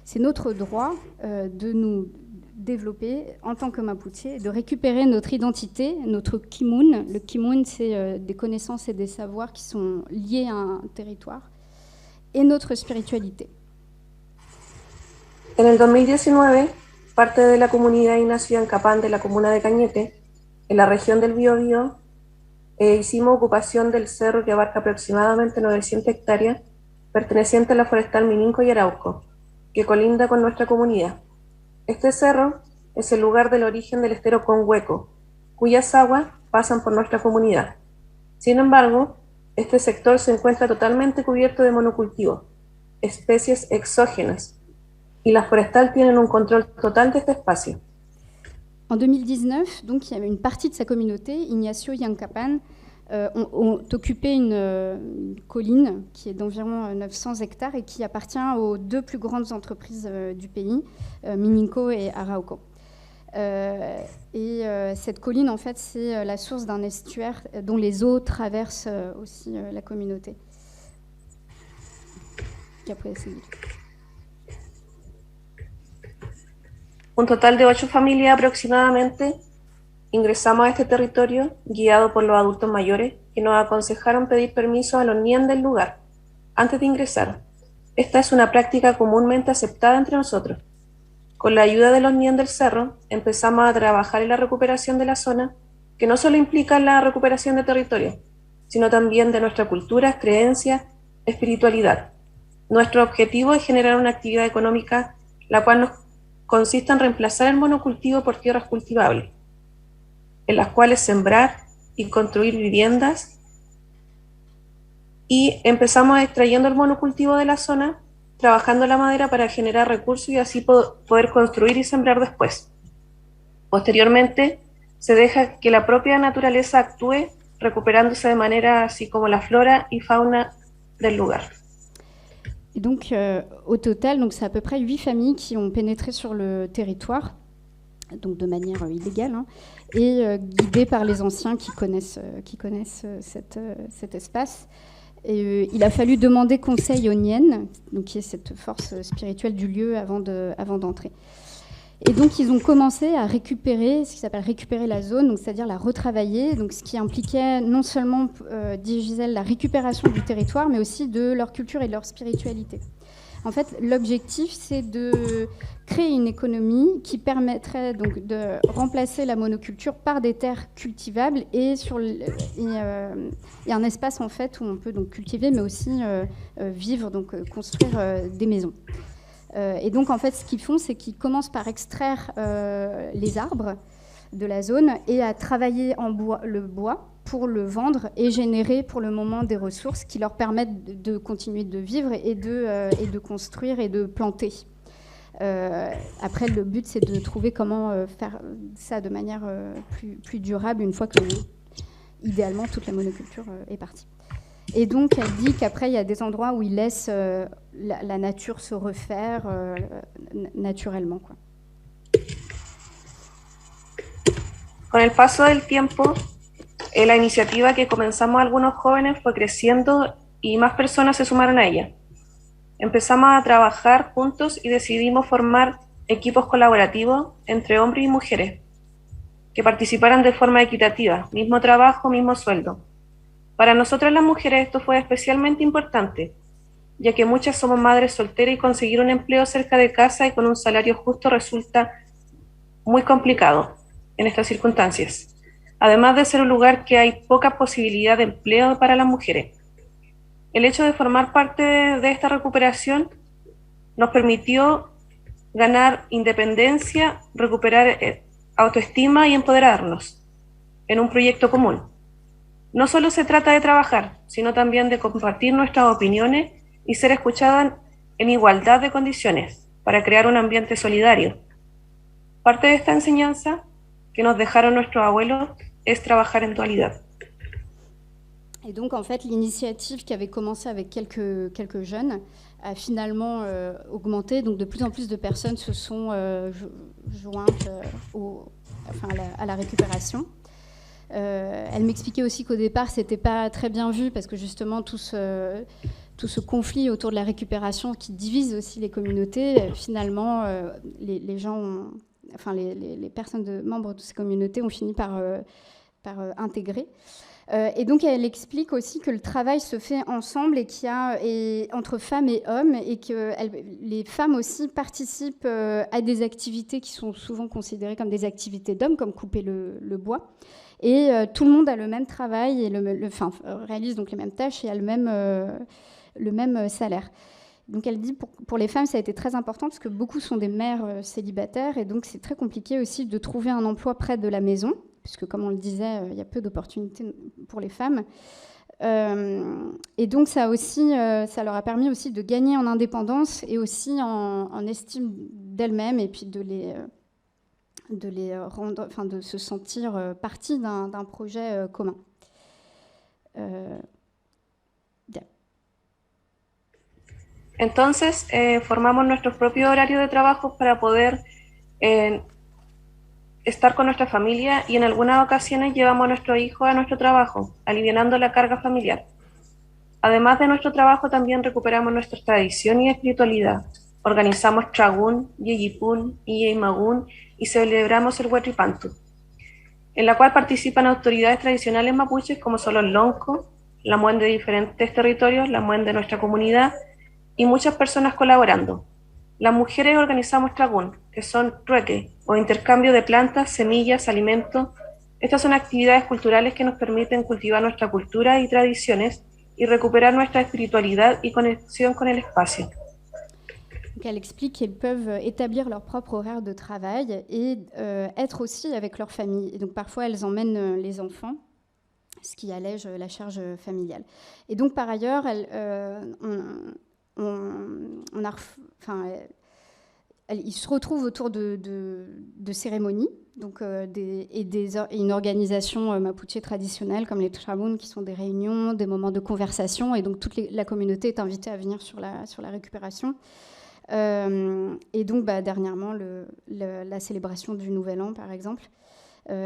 Speaker 11: C'est notre droit de nous développer en tant que Mapuche, de récupérer notre identité, notre kimun. Le kimun, c'est des connaissances et des savoirs qui sont liés à un territoire, et notre spiritualité.
Speaker 12: En el 2019, parte de la comunidad Ignacio Yancapán de la comuna de Cañete, en la región del Biobío, hicimos ocupación del cerro que abarca aproximadamente 900 hectáreas, perteneciente a la forestal Mininco y Arauco, que colinda con nuestra comunidad. Este cerro es el lugar del origen del estero Conhueco, cuyas aguas pasan por nuestra comunidad. Sin embargo, este sector se encuentra totalmente cubierto de monocultivos, especies exógenas, y las forestal tienen un control total de este espacio.
Speaker 11: En 2019, donc, il y avait une partie de sa communauté, Ignacio Yancapán, ont occupé une colline qui est d'environ 900 hectares et qui appartient aux deux plus grandes entreprises du pays, Mininco et Arauco. Cette colline, en fait, c'est la source d'un estuaire dont les eaux traversent aussi la communauté.
Speaker 12: Un total de 8 familias aproximadamente ingresamos a este territorio guiado por los adultos mayores que nos aconsejaron pedir permiso a los NIEN del lugar antes de ingresar. Esta es una práctica comúnmente aceptada entre nosotros. Con la ayuda de los NIEN del cerro empezamos a trabajar en la recuperación de la zona, que no solo implica la recuperación de territorio, sino también de nuestra cultura, creencias, espiritualidad. Nuestro objetivo es generar una actividad económica la cual consiste en reemplazar el monocultivo por tierras cultivables, en las cuales sembrar y construir viviendas, y empezamos extrayendo el monocultivo de la zona, trabajando la madera para generar recursos y así poder construir y sembrar después. Posteriormente, se deja que la propia naturaleza actúe, recuperándose de manera así como la flora y fauna del lugar.
Speaker 11: Et donc, au total, donc, c'est à peu près 8 familles qui ont pénétré sur le territoire, donc de manière illégale, hein, et guidées par les anciens qui connaissent cet espace. Et, il a fallu demander conseil aux Nien, donc qui est cette force spirituelle du lieu avant d'entrer. Et donc, ils ont commencé à récupérer, ce qui s'appelle récupérer la zone, donc c'est-à-dire la retravailler, donc ce qui impliquait non seulement, dit Gisèle, la récupération du territoire, mais aussi de leur culture et de leur spiritualité. En fait, l'objectif, c'est de créer une économie qui permettrait donc de remplacer la monoculture par des terres cultivables et un espace en fait où on peut donc cultiver, mais aussi vivre, donc construire des maisons. Et donc, en fait, ce qu'ils font, c'est qu'ils commencent par extraire les arbres de la zone et à travailler le bois pour le vendre et générer pour le moment des ressources qui leur permettent de continuer de vivre et de construire et de planter. Après, le but, c'est de trouver comment faire ça de manière plus durable une fois que, idéalement, toute la monoculture est partie. Et donc, elle dit qu'après, il y a des endroits où ils laissent la nature se refaire naturellement, quoi.
Speaker 12: Con el paso del tiempo, la iniciativa que comenzamos algunos jóvenes fue creciendo y más personas se sumaron a ella. Empezamos a trabajar juntos y decidimos formar equipos colaborativos entre hombres y mujeres que participaran de forma equitativa, mismo trabajo, mismo sueldo. Para nosotras las mujeres esto fue especialmente importante, ya que muchas somos madres solteras y conseguir un empleo cerca de casa y con un salario justo resulta muy complicado en estas circunstancias, además de ser un lugar que hay poca posibilidad de empleo para las mujeres. El hecho de formar parte de esta recuperación nos permitió ganar independencia, recuperar autoestima y empoderarnos en un proyecto común. No solo se trata de trabajar, sino también de compartir nuestras opiniones y ser escuchadas en igualdad de condiciones, para crear un ambiente solidario. Parte de esta enseñanza que nos dejaron nuestros abuelos es trabajar en dualidad.
Speaker 11: Et donc, en fait, l'initiative qui avait commencé avec quelques jeunes a finalement augmenté. Donc, de plus en plus de personnes se sont jointes à la récupération. Elle m'expliquait aussi qu'au départ, ce n'était pas très bien vu parce que justement, tout ce conflit autour de la récupération qui divise aussi les communautés, finalement, les gens les personnes membres de ces communautés ont fini par intégrer. Et donc, elle explique aussi que le travail se fait ensemble et entre femmes et hommes, et que les femmes aussi participent à des activités qui sont souvent considérées comme des activités d'hommes, comme couper le bois. Et tout le monde a le même travail et réalise donc les mêmes tâches et a le même salaire. Donc elle dit pour les femmes, ça a été très important parce que beaucoup sont des mères célibataires et donc c'est très compliqué aussi de trouver un emploi près de la maison, puisque comme on le disait, il y a peu d'opportunités pour les femmes. Et donc ça leur a permis aussi de gagner en indépendance et aussi en estime d'elles-mêmes et puis de se sentir partie d'un projet commun.
Speaker 12: Entonces, formamos nuestros propios horarios de trabajo para poder estar con nuestra familia y en algunas ocasiones llevamos a nuestros hijos a nuestro trabajo, alivianando la carga familiar. Además de nuestro trabajo, también recuperamos nuestra tradición y espiritualidad. Organizamos Tragun, Yeyipún y Yeimagún y celebramos el Huetripantu, en la cual participan autoridades tradicionales mapuches como son los Lonco, la MUEN de diferentes territorios, la MUEN de nuestra comunidad y muchas personas colaborando. Las mujeres organizamos Tragun, que son trueque o intercambio de plantas, semillas, alimentos. Estas son actividades culturales que nos permiten cultivar nuestra cultura y tradiciones y recuperar nuestra espiritualidad y conexión con el espacio.
Speaker 11: Donc elle explique qu'elles peuvent établir leur propre horaire de travail et être aussi avec leur famille. Et donc parfois elles emmènent les enfants, ce qui allège la charge familiale. Et donc par ailleurs, ils se retrouvent autour de cérémonies, donc une organisation mapuche traditionnelle comme les Tramun, qui sont des réunions, des moments de conversation, et donc toute la communauté est invitée à venir sur la récupération. Et donc dernièrement la célébration du Nouvel An par exemple.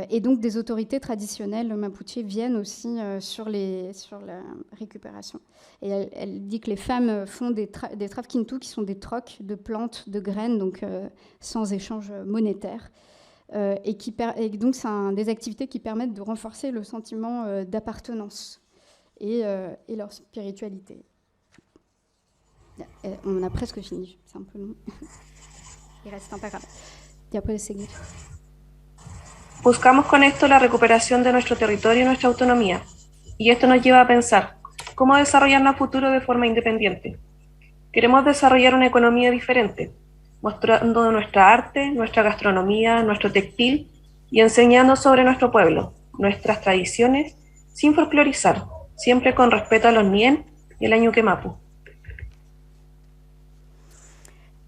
Speaker 11: Et donc des autorités traditionnelles mapuche viennent aussi sur la récupération. Et elle dit que les femmes font des trafkintu, qui sont des trocs de plantes, de graines, donc sans échange monétaire. Et donc c'est des activités qui permettent de renforcer le sentiment d'appartenance et leur spiritualité. On a presque fini, c'est un peu long. Il reste un paragraphe. Ya puedes seguir.
Speaker 12: Buscamos con esto la recuperación de nuestro territorio y nuestra autonomía, y esto nos lleva a pensar cómo desarrollarnos a futuro de forma independiente. Queremos desarrollar una economía diferente, mostrando nuestra arte, nuestra gastronomía, nuestro textil y enseñando sobre nuestro pueblo, nuestras tradiciones, sin folclorizar, siempre con respeto a los Nien y el Añuque Mapu.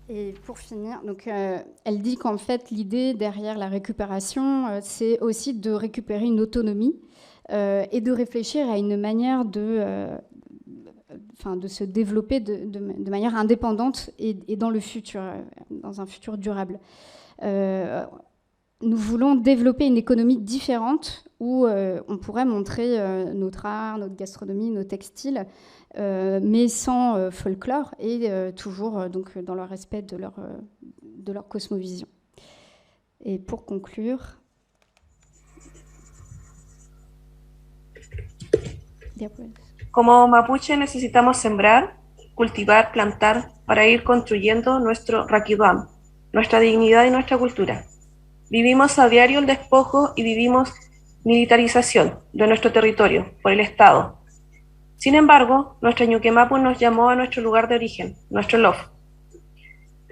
Speaker 11: Et pour finir, donc, elle dit qu'en fait, l'idée derrière la récupération, c'est aussi de récupérer une autonomie et de réfléchir à une manière de se développer de manière indépendante et dans le futur, dans un futur durable. Nous voulons développer une économie différente où on pourrait montrer notre art, notre gastronomie, nos textiles, mais sans folklore et toujours donc, dans le respect de leur cosmovision. Et pour conclure...
Speaker 12: Como mapuche necesitamos sembrar, cultivar, plantar para ir construyendo nuestro raquiduam, nuestra dignidad y nuestra cultura. Vivimos a diario el despojo y vivimos militarización de nuestro territorio por el Estado. Sin embargo, nuestra Ñuquemapu nos llamó a nuestro lugar de origen, nuestro lof.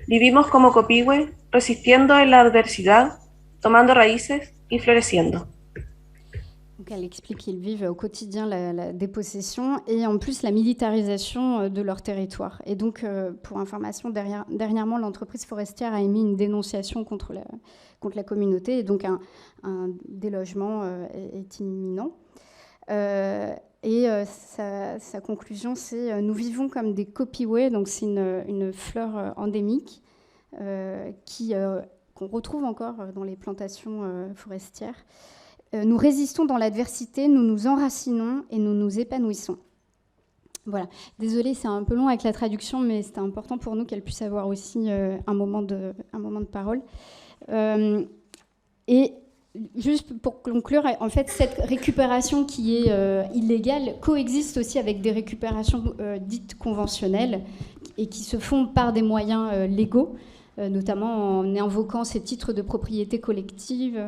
Speaker 12: Vivimos como copihue, resistiendo en la adversidad, tomando raíces y floreciendo.
Speaker 11: Donc elle explique qu'ils vivent au quotidien la dépossession et en plus la militarisation de leur territoire. Et donc, pour information, dernièrement, l'entreprise forestière a émis une dénonciation contre la communauté et donc un délogement est imminent. Et sa conclusion, c'est « Nous vivons comme des copiouets », donc c'est une fleur endémique qu'on retrouve encore dans les plantations forestières. Nous résistons dans l'adversité, nous nous enracinons et nous nous épanouissons. Voilà. Désolée, c'est un peu long avec la traduction, mais c'était important pour nous qu'elle puisse avoir aussi un moment de parole. Et juste pour conclure, en fait, cette récupération qui est illégale coexiste aussi avec des récupérations dites conventionnelles et qui se font par des moyens légaux, notamment en invoquant ces titres de propriété collective.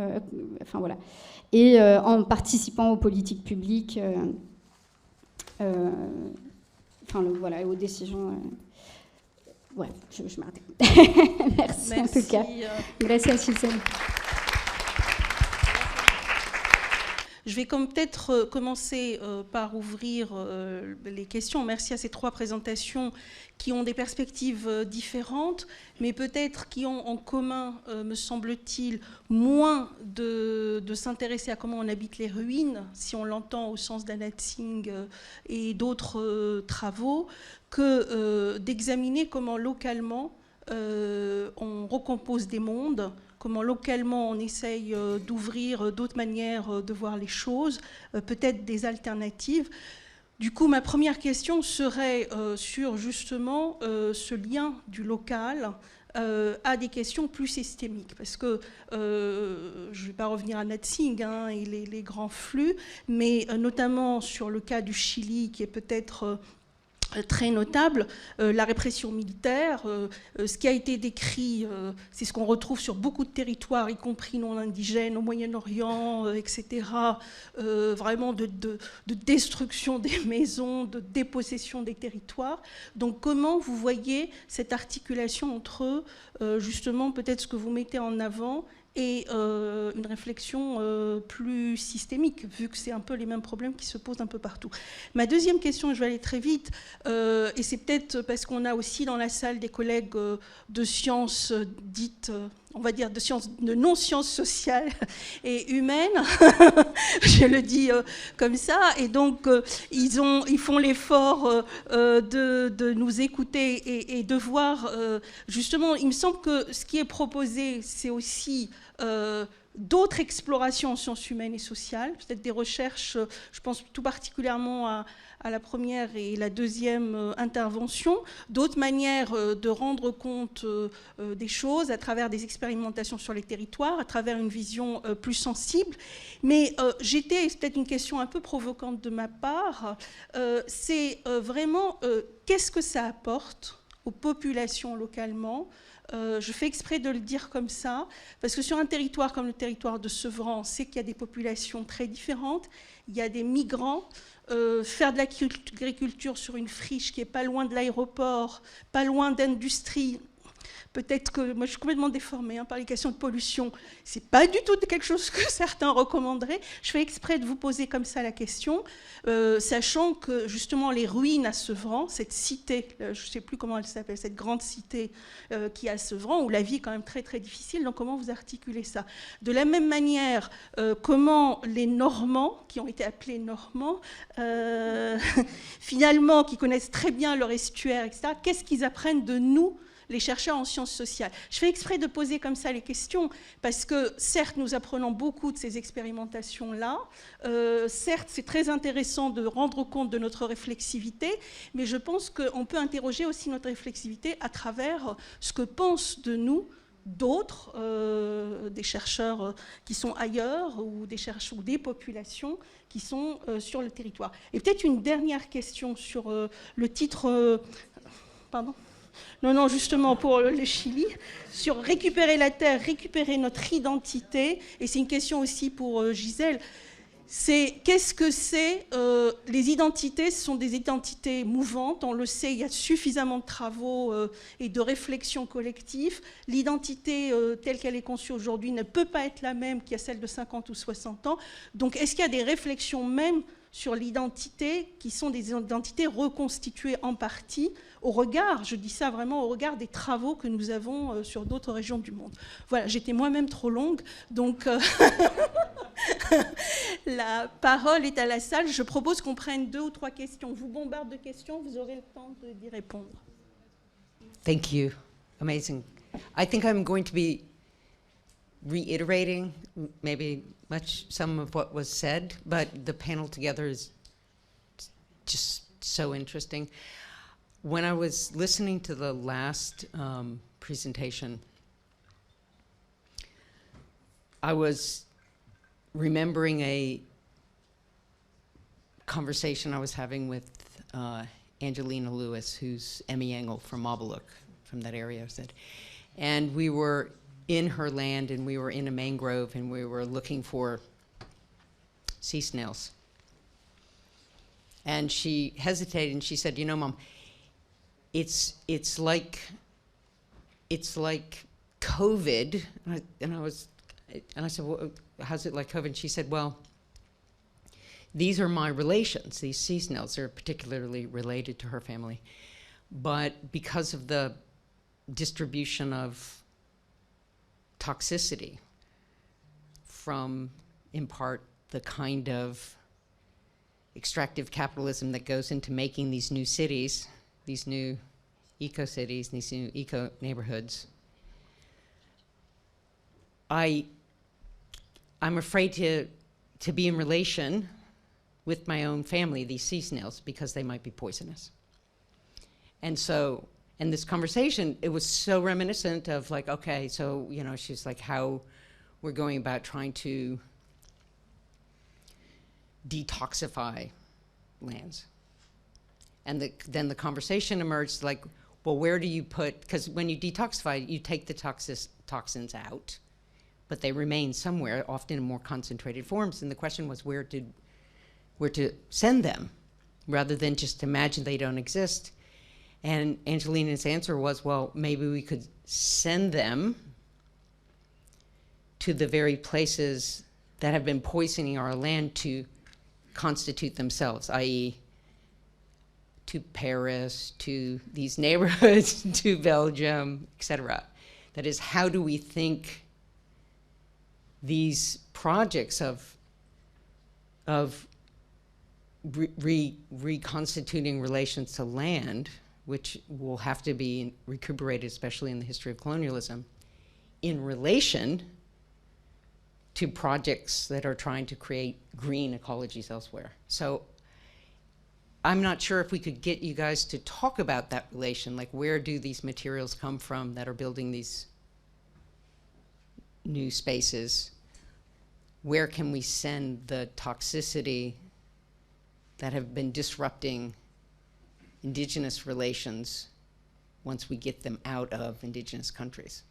Speaker 11: Enfin voilà. Et en participant aux politiques publiques, voilà, aux décisions. Ouais, je m'arrête. Merci en tout cas. Gracias, Gisèle.
Speaker 13: Je vais peut-être commencer par ouvrir les questions. Merci à ces 3 présentations qui ont des perspectives différentes, mais peut-être qui ont en commun, me semble-t-il, moins de s'intéresser à comment on habite les ruines, si on l'entend au sens d'Anna Tsing et d'autres travaux, que d'examiner comment localement on recompose des mondes, comment localement on essaye d'ouvrir d'autres manières de voir les choses, peut-être des alternatives. Du coup, ma première question serait sur justement ce lien du local à des questions plus systémiques. Parce que je ne vais pas revenir à Natsing et les grands flux, mais notamment sur le cas du Chili, qui est peut-être très notable, la répression militaire, ce qui a été décrit, c'est ce qu'on retrouve sur beaucoup de territoires, y compris non indigènes, au Moyen-Orient, etc. Vraiment de destruction des maisons, de dépossession des territoires. Donc comment vous voyez cette articulation entre, justement, peut-être ce que vous mettez en avant et une réflexion plus systémique, vu que c'est un peu les mêmes problèmes qui se posent un peu partout. Ma deuxième question, je vais aller très vite, et c'est peut-être parce qu'on a aussi dans la salle des collègues de sciences dites, on va dire de non-sciences sociales et humaines, je le dis comme ça, et donc ils font l'effort de nous écouter et de voir, justement, il me semble que ce qui est proposé, c'est aussi d'autres explorations en sciences humaines et sociales, peut-être des recherches, je pense tout particulièrement à la première et la deuxième intervention, d'autres manières de rendre compte des choses à travers des expérimentations sur les territoires, à travers une vision plus sensible. Mais c'est peut-être une question un peu provocante de ma part, c'est vraiment qu'est-ce que ça apporte aux populations localement. Je fais exprès de le dire comme ça, parce que sur un territoire comme le territoire de Sevran, on sait qu'il y a des populations très différentes, il y a des migrants. Faire de l'agriculture sur une friche qui est pas loin de l'aéroport, pas loin d'industrie, peut-être que moi je suis complètement déformée par les questions de pollution, c'est pas du tout quelque chose que certains recommanderaient. Je fais exprès de vous poser comme ça la question, sachant que justement les ruines à Sevran, cette cité, je ne sais plus comment elle s'appelle, cette grande cité qui est à Sevran, où la vie est quand même très très difficile, donc comment vous articulez ça? De la même manière, comment les Normands, qui ont été appelés Normands, finalement, qui connaissent très bien leur estuaire, etc., qu'est-ce qu'ils apprennent de nous, les chercheurs en sciences sociales? Je fais exprès de poser comme ça les questions, parce que certes, nous apprenons beaucoup de ces expérimentations-là, certes, c'est très intéressant de rendre compte de notre réflexivité, mais je pense qu'on peut interroger aussi notre réflexivité à travers ce que pensent de nous d'autres, des chercheurs qui sont ailleurs, ou des chercheurs ou des populations qui sont sur le territoire. Et peut-être une dernière question sur le titre... pardon ? Non, justement, pour le Chili, sur récupérer la terre, récupérer notre identité, et c'est une question aussi pour Gisèle. c'est qu'est-ce que c'est les identités, ce sont des identités mouvantes, on le sait, il y a suffisamment de travaux et de réflexions collectives. L'identité telle qu'elle est conçue aujourd'hui ne peut pas être la même qu'il y a celle de 50 ou 60 ans. Donc est-ce qu'il y a des réflexions même sur l'identité qui sont des identités reconstituées en partie au regard, je dis ça vraiment au regard des travaux que nous avons sur d'autres régions du monde. Voilà, j'étais moi-même trop longue, donc la parole est à la salle. Je propose qu'on prenne 2 ou 3 questions. Je vous bombarde de questions, vous aurez le temps d'y répondre.
Speaker 14: Thank you. Amazing. I think I'm going to be reiterating maybe some of what was said, but the panel together is just so interesting. When I was listening to the last presentation, I was remembering a conversation I was having with Angelina Lewis, who's Emmy Engel from Mobilook, from that area, I said. And we were in her land, and we were in a mangrove, and we were looking for sea snails. And she hesitated, and she said, "You know, Mom, it's like COVID." And I said, "Well, how's it like COVID?" And she said, "Well, these are my relations. These sea snails are particularly related to her family, but because of the distribution of toxicity from, in part, the kind of extractive capitalism that goes into making these new cities, these new eco-cities, these new eco-neighborhoods, I'm afraid to be in relation with my own family, these sea snails, because they might be poisonous." And so, in this conversation, it was so reminiscent of like, okay, so, you know, she's like, how we're going about trying to detoxify lands. And then the conversation emerged like, well, where do you put, because when you detoxify, you take the toxins out, but they remain somewhere, often in more concentrated forms. And the question was where to send them, rather than just imagine they don't exist. And Angelina's answer was, well, maybe we could send them to the very places that have been poisoning our land to constitute themselves, i.e., to Paris, to these neighborhoods, to Belgium, etc. That is, how do we think these projects of reconstituting relations to land, which will have to be recuperated, especially in the history of colonialism, in relation to projects that are trying to create green ecologies elsewhere. So I'm not sure if we could get you guys to talk about that relation, like where do these materials come from that are building these new spaces? Where can we send the toxicity that have been disrupting indigenous relations once we get them out of indigenous countries?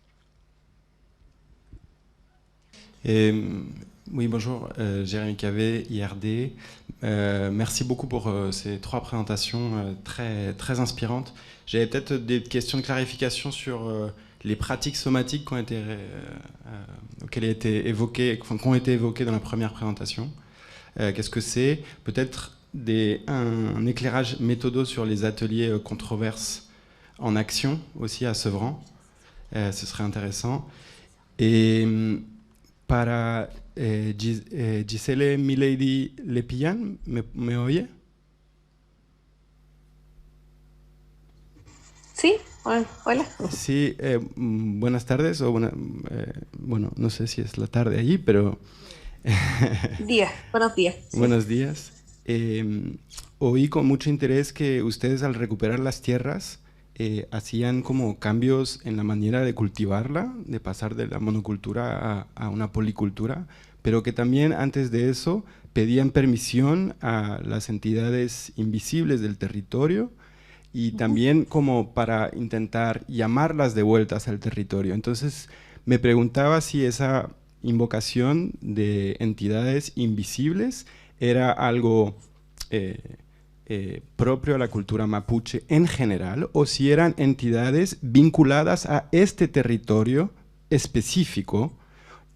Speaker 15: Oui, bonjour, Jérémy Cavé, IRD. Merci beaucoup pour ces 3 présentations très, très inspirantes. J'avais peut-être des questions de clarification sur les pratiques somatiques qui ont été évoquées dans la première présentation. Qu'est-ce que c'est? Peut-être un éclairage méthodo sur les ateliers controverses en action aussi à Sevran. Ce serait intéressant. Et para Gisele Milady Lepillan, ¿me oye?
Speaker 12: Sí, hola.
Speaker 15: Sí, buenas tardes, o bueno, no sé si es la tarde allí, pero...
Speaker 12: Buenos días. Sí.
Speaker 15: Buenos días. Oí con mucho interés que ustedes al recuperar las tierras hacían como cambios en la manera de cultivarla, de pasar de la monocultura a una policultura, pero que también antes de eso pedían permisión a las entidades invisibles del territorio y también como para intentar llamarlas de vueltas al territorio. Entonces me preguntaba si esa invocación de entidades invisibles era algo propio a la cultura mapuche en general, o si eran entidades vinculadas a este territorio específico,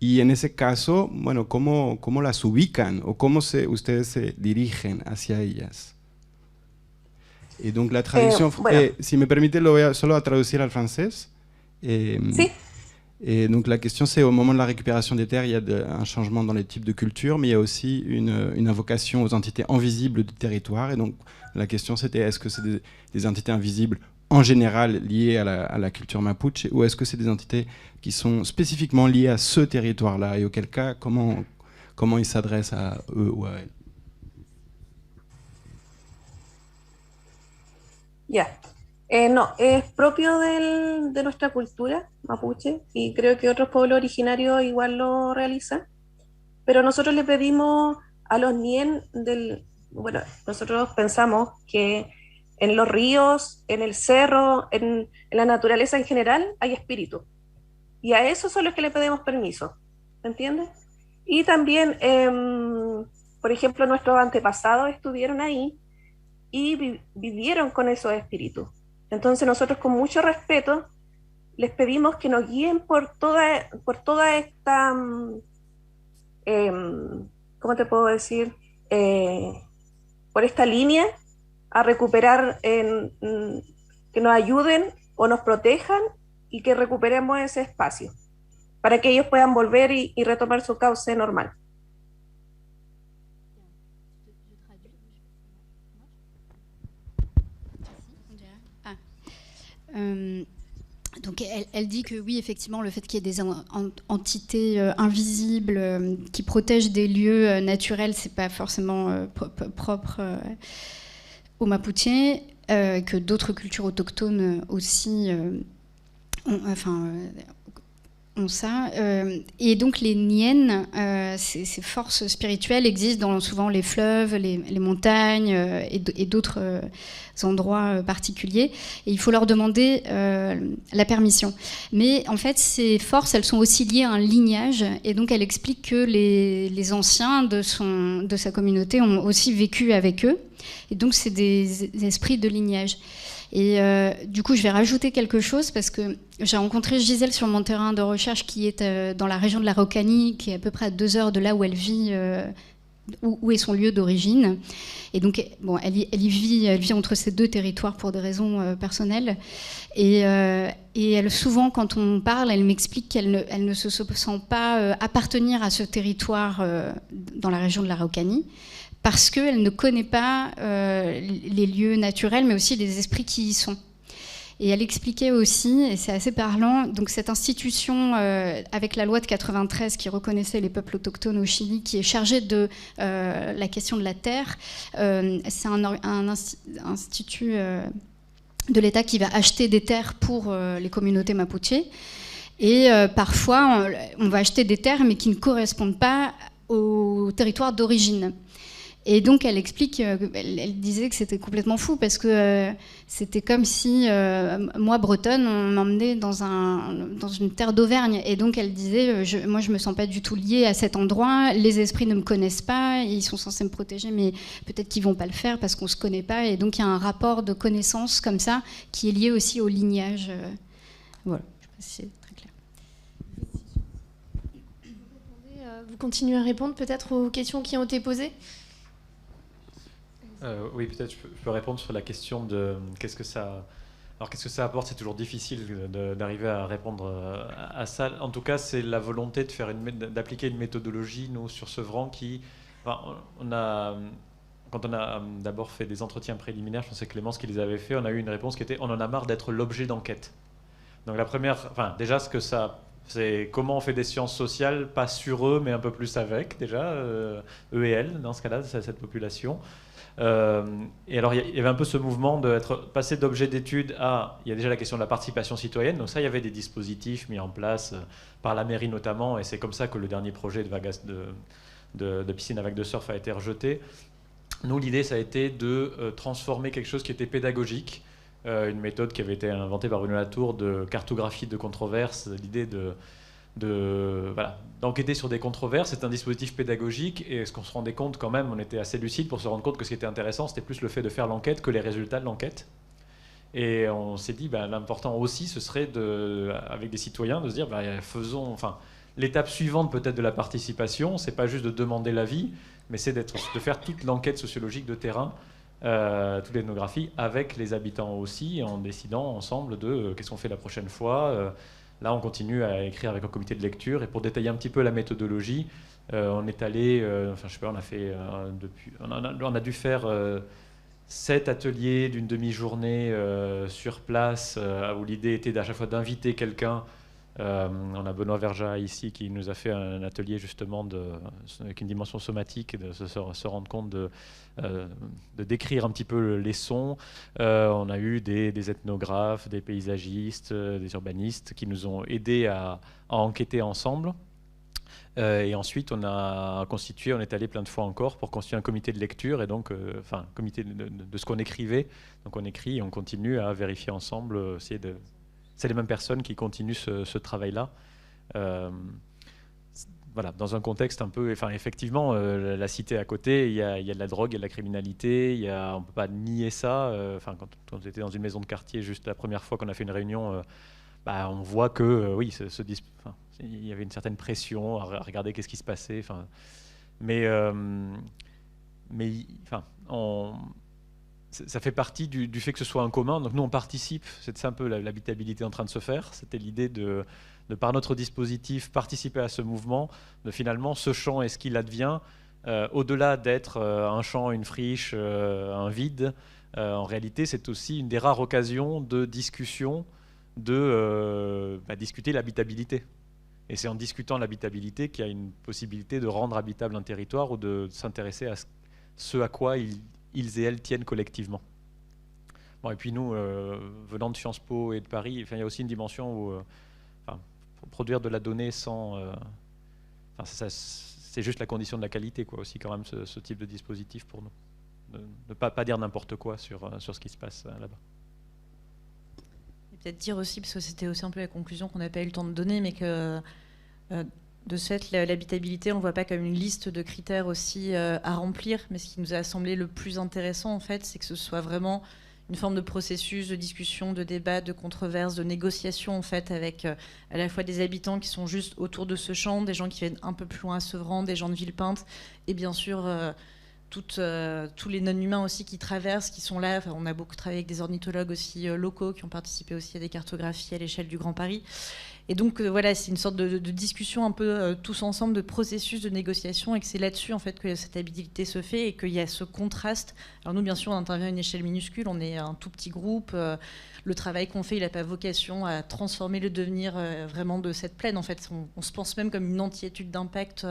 Speaker 15: y en ese caso, bueno, ¿cómo las ubican o cómo ustedes se dirigen hacia ellas? Et donc la traduction, si me permite, lo voy a solo a traducir al francés.
Speaker 12: Sí.
Speaker 15: Et donc la question c'est, au moment de la récupération des terres, il y a un changement dans les types de culture, mais il y a aussi une invocation aux entités invisibles du territoire. Et donc la question c'était, est-ce que c'est des entités invisibles en général liées à la culture mapuche, ou est-ce que c'est des entités qui sont spécifiquement liées à ce territoire-là, et auquel cas, comment ils s'adressent à eux ou à elles?
Speaker 12: Ya. No, es propio de nuestra cultura mapuche, y creo que otros pueblos originarios igual lo realizan, pero nosotros le pedimos a los Nien bueno, nosotros pensamos que en los ríos, en el cerro, en la naturaleza en general hay espíritus, y a esos son los que le pedimos permiso, ¿me entiendes? Y también, por ejemplo, nuestros antepasados estuvieron ahí y vivieron con esos espíritus. Entonces nosotros con mucho respeto les pedimos que nos guíen por toda esta, ¿cómo te puedo decir? Por esta línea a recuperar, que nos ayuden o nos protejan y que recuperemos ese espacio para que ellos puedan volver y retomar su cauce normal.
Speaker 11: Donc elle dit que oui, effectivement, le fait qu'il y ait des entités invisibles qui protègent des lieux naturels, c'est pas forcément propre aux Mapuche, que d'autres cultures autochtones aussi ont ça. Et donc les Nien, ces forces spirituelles existent dans souvent les fleuves, les montagnes et d'autres endroits particuliers. Et il faut leur demander la permission. Mais en fait, ces forces, elles sont aussi liées à un lignage. Et donc elle explique que les anciens de sa communauté ont aussi vécu avec eux. Et donc c'est des esprits de lignage. Et du coup, je vais rajouter quelque chose parce que j'ai rencontré Gisèle sur mon terrain de recherche qui est dans la région de la Araucanie, qui est à peu près à 2 heures de là où elle vit, où est son lieu d'origine. Et donc, bon, elle vit entre ces deux territoires pour des raisons personnelles. Et elle, souvent, quand on parle, elle m'explique qu'elle ne se sent pas appartenir à ce territoire dans la région de l'Araucanie, parce qu'elle ne connaît pas les lieux naturels, mais aussi les esprits qui y sont. Et elle expliquait aussi, et c'est assez parlant, donc cette institution avec la loi de 93 qui reconnaissait les peuples autochtones au Chili, qui est chargée de la question de la terre, c'est un institut de l'État qui va acheter des terres pour les communautés mapuche. Et parfois, on va acheter des terres, mais qui ne correspondent pas au territoire d'origine. Et donc elle explique, elle disait que c'était complètement fou parce que c'était comme si moi bretonne on m'emmenait dans une terre d'Auvergne, et donc elle disait moi je me sens pas du tout liée à cet endroit, les esprits ne me connaissent pas, ils sont censés me protéger mais peut-être qu'ils vont pas le faire parce qu'on se connaît pas, et donc il y a un rapport de connaissance comme ça qui est lié aussi au lignage. Voilà, je sais pas si c'est très clair.
Speaker 1: Vous continuez à répondre peut-être aux questions qui ont été posées.
Speaker 8: Oui, peut-être je peux répondre sur la question de qu'est-ce que ça apporte. C'est toujours difficile d'arriver à répondre à ça. En tout cas, c'est la volonté d'appliquer une méthodologie, nous, sur Sevran, qui... Enfin, quand on a d'abord fait des entretiens préliminaires, je pense que c'est Clémence qui les avait fait, on a eu une réponse qui était « on en a marre d'être l'objet d'enquête ». Donc la première... Enfin, déjà, c'est comment on fait des sciences sociales, pas sur eux, mais un peu plus avec, déjà, eux et elles, dans ce cas-là, cette population. Et alors il y avait un peu ce mouvement d'être passé d'objet d'étude à... Il y a déjà la question de la participation citoyenne, donc ça il y avait des dispositifs mis en place par la mairie notamment, et c'est comme ça que le dernier projet de piscine à vagues de surf a été rejeté. Nous, l'idée ça a été de transformer quelque chose qui était pédagogique, une méthode qui avait été inventée par Bruno Latour de cartographie de controverses, l'idée d'enquêter sur des controverses. C'est un dispositif pédagogique, et ce qu'on se rendait compte quand même, on était assez lucide pour se rendre compte que ce qui était intéressant, c'était plus le fait de faire l'enquête que les résultats de l'enquête. Et on s'est dit, l'important aussi, ce serait, avec des citoyens, de se dire, l'étape suivante peut-être de la participation, c'est pas juste de demander l'avis, mais c'est de faire toute l'enquête sociologique de terrain, toute l'ethnographie, avec les habitants aussi, en décidant ensemble de qu'est-ce qu'on fait la prochaine fois. Là, on continue à écrire avec un comité de lecture, et pour détailler un petit peu la méthodologie, on est allé, on a dû faire 7 ateliers d'une demi-journée sur place, où l'idée était à chaque fois d'inviter quelqu'un. On a Benoît Verja ici qui nous a fait un atelier justement avec une dimension somatique, de se rendre compte de décrire un petit peu les sons. On a eu des ethnographes, des paysagistes, des urbanistes qui nous ont aidés à enquêter ensemble. Et ensuite, on est allé plein de fois encore pour constituer un comité de lecture, et donc, comité de ce qu'on écrivait. Donc on écrit et on continue à vérifier ensemble, c'est les mêmes personnes qui continuent ce travail-là. Dans un contexte un peu... effectivement, la cité à côté, il y a de la drogue, il y a de la criminalité, on ne peut pas nier ça. Quand on était dans une maison de quartier, juste la première fois qu'on a fait une réunion, on voit que, il y avait une certaine pression à regarder qu'est-ce qui se passait. Ça fait partie du fait que ce soit un commun. Donc nous, on participe. C'est un peu l'habitabilité en train de se faire. C'était l'idée de, par notre dispositif, participer à ce mouvement, de finalement, ce champ, est-ce qu'il advient, au-delà d'être un champ, une friche, un vide, en réalité, c'est aussi une des rares occasions de discussion, de discuter l'habitabilité. Et c'est en discutant l'habitabilité qu'il y a une possibilité de rendre habitable un territoire, ou de s'intéresser à ce à quoi ils et elles tiennent collectivement. Et puis nous, venant de Sciences Po et de Paris, il y a aussi une dimension où produire de la donnée sans... c'est juste la condition de la qualité, aussi, quand même, ce type de dispositif pour nous. Ne pas dire n'importe quoi sur ce qui se passe là-bas.
Speaker 7: Et peut-être dire aussi, parce que c'était aussi un peu la conclusion qu'on n'a pas eu le temps de donner, mais que de ce fait, l'habitabilité, on ne voit pas comme une liste de critères aussi à remplir, mais ce qui nous a semblé le plus intéressant, en fait, c'est que ce soit vraiment une forme de processus, de discussion, de débat, de controverse, de négociation, en fait, avec à la fois des habitants qui sont juste autour de ce champ, des gens qui viennent un peu plus loin à Sevran, des gens de Villepinte, et bien sûr tous les non-humains aussi qui traversent, qui sont là. On a beaucoup travaillé avec des ornithologues aussi locaux qui ont participé aussi à des cartographies à l'échelle du Grand Paris. Et donc c'est une sorte de discussion un peu tous ensemble, de processus de négociation, et que c'est là-dessus en fait que cette habitabilité se fait, et qu'il y a ce contraste. Alors nous, bien sûr, on intervient à une échelle minuscule, on est un tout petit groupe. Le travail qu'on fait, il n'a pas vocation à transformer le devenir vraiment de cette plaine. En fait, on se pense même comme une anti-étude d'impact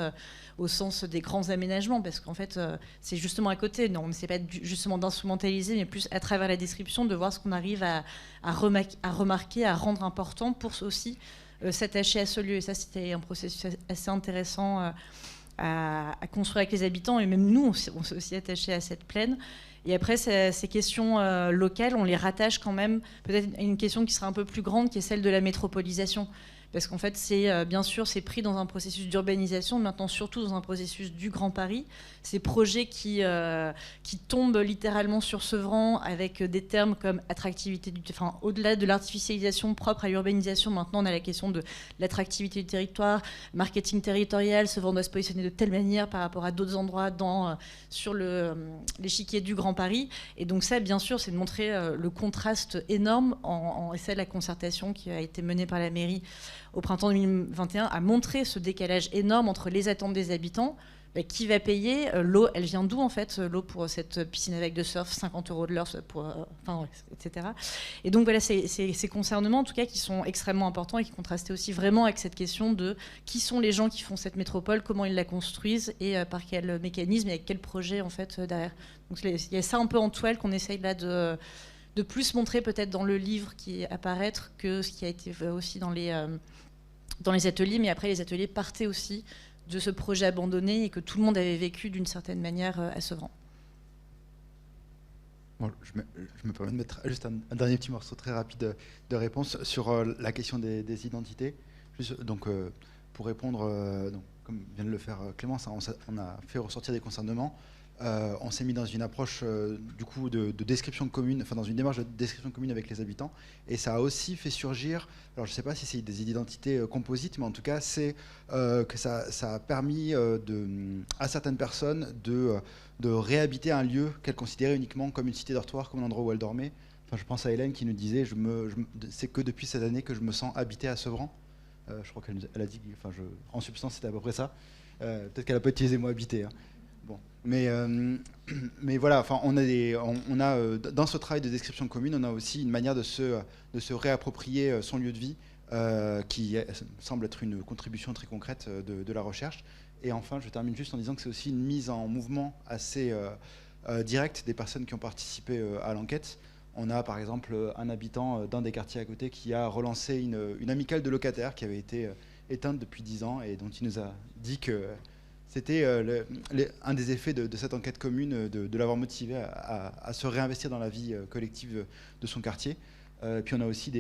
Speaker 7: au sens des grands aménagements, parce qu'en fait, c'est justement à côté. Non, on n'essaie pas justement d'instrumentaliser, mais plus à travers la description, de voir ce qu'on arrive à remarquer, à rendre important pour aussi s'attacher à ce lieu. Et ça, c'était un processus assez intéressant à construire avec les habitants. Et même nous, on s'est aussi attaché à cette plaine. Et après, ces questions locales, on les rattache quand même peut-être à une question qui sera un peu plus grande, qui est celle de la métropolisation. Parce qu'en fait, bien sûr, c'est pris dans un processus d'urbanisation, maintenant surtout dans un processus du Grand Paris. Ces projets qui tombent littéralement sur Sevran, avec des termes comme attractivité au-delà de l'artificialisation propre à l'urbanisation, maintenant on a la question de l'attractivité du territoire, marketing territorial. Sevran doit se positionner de telle manière par rapport à d'autres endroits sur l'échiquier du Grand Paris. Et donc ça, bien sûr, c'est de montrer le contraste énorme, et c'est la concertation qui a été menée par la mairie au printemps 2021, a montré ce décalage énorme entre les attentes des habitants. Qui va payer l'eau? Elle vient d'où en fait, l'eau pour cette piscine avec de surf, 50 € de l'heure, etc. Et donc voilà, ces concernements en tout cas qui sont extrêmement importants, et qui contrastaient aussi vraiment avec cette question de qui sont les gens qui font cette métropole, comment ils la construisent, et par quel mécanisme et avec quel projet en fait derrière. Donc il y a ça un peu en toile qu'on essaye là de plus montrer peut-être dans le livre qui est à paraître, que ce qui a été aussi dans les ateliers. Mais après, les ateliers partaient aussi de ce projet abandonné, et que tout le monde avait vécu d'une certaine manière à Sevran.
Speaker 9: Bon, je me permets de mettre juste un dernier petit morceau très rapide de réponse sur la question des identités. Donc, pour répondre, donc, comme vient de le faire Clémence, on a fait ressortir des concernements. On s'est mis dans une approche du coup de description commune, enfin dans une démarche de description commune avec les habitants, et ça a aussi fait surgir, alors je ne sais pas si c'est des identités composites, mais en tout cas c'est que ça a permis à certaines personnes de réhabiter un lieu qu'elles considéraient uniquement comme une cité dortoir, comme un endroit où elles dormaient. Enfin, je pense à Hélène qui nous disait c'est que depuis cette année que je me sens habité à Sevran. Je crois qu'elle a dit, enfin, en substance c'était à peu près ça. Peut-être qu'elle n'a pas utilisé le mot habité. Hein. Bon. Mais voilà, enfin, on a dans ce travail de description commune, on a aussi une manière de se réapproprier son lieu de vie qui semble être une contribution très concrète de la recherche. Et enfin, je termine juste en disant que c'est aussi une mise en mouvement assez directe des personnes qui ont participé à l'enquête. On a par exemple un habitant d'un des quartiers à côté qui a relancé une amicale de locataires qui avait été éteinte depuis 10 ans et dont il nous a dit que c'était un des effets de cette enquête commune, de l'avoir motivé à se réinvestir dans la vie collective de son quartier. Puis on a aussi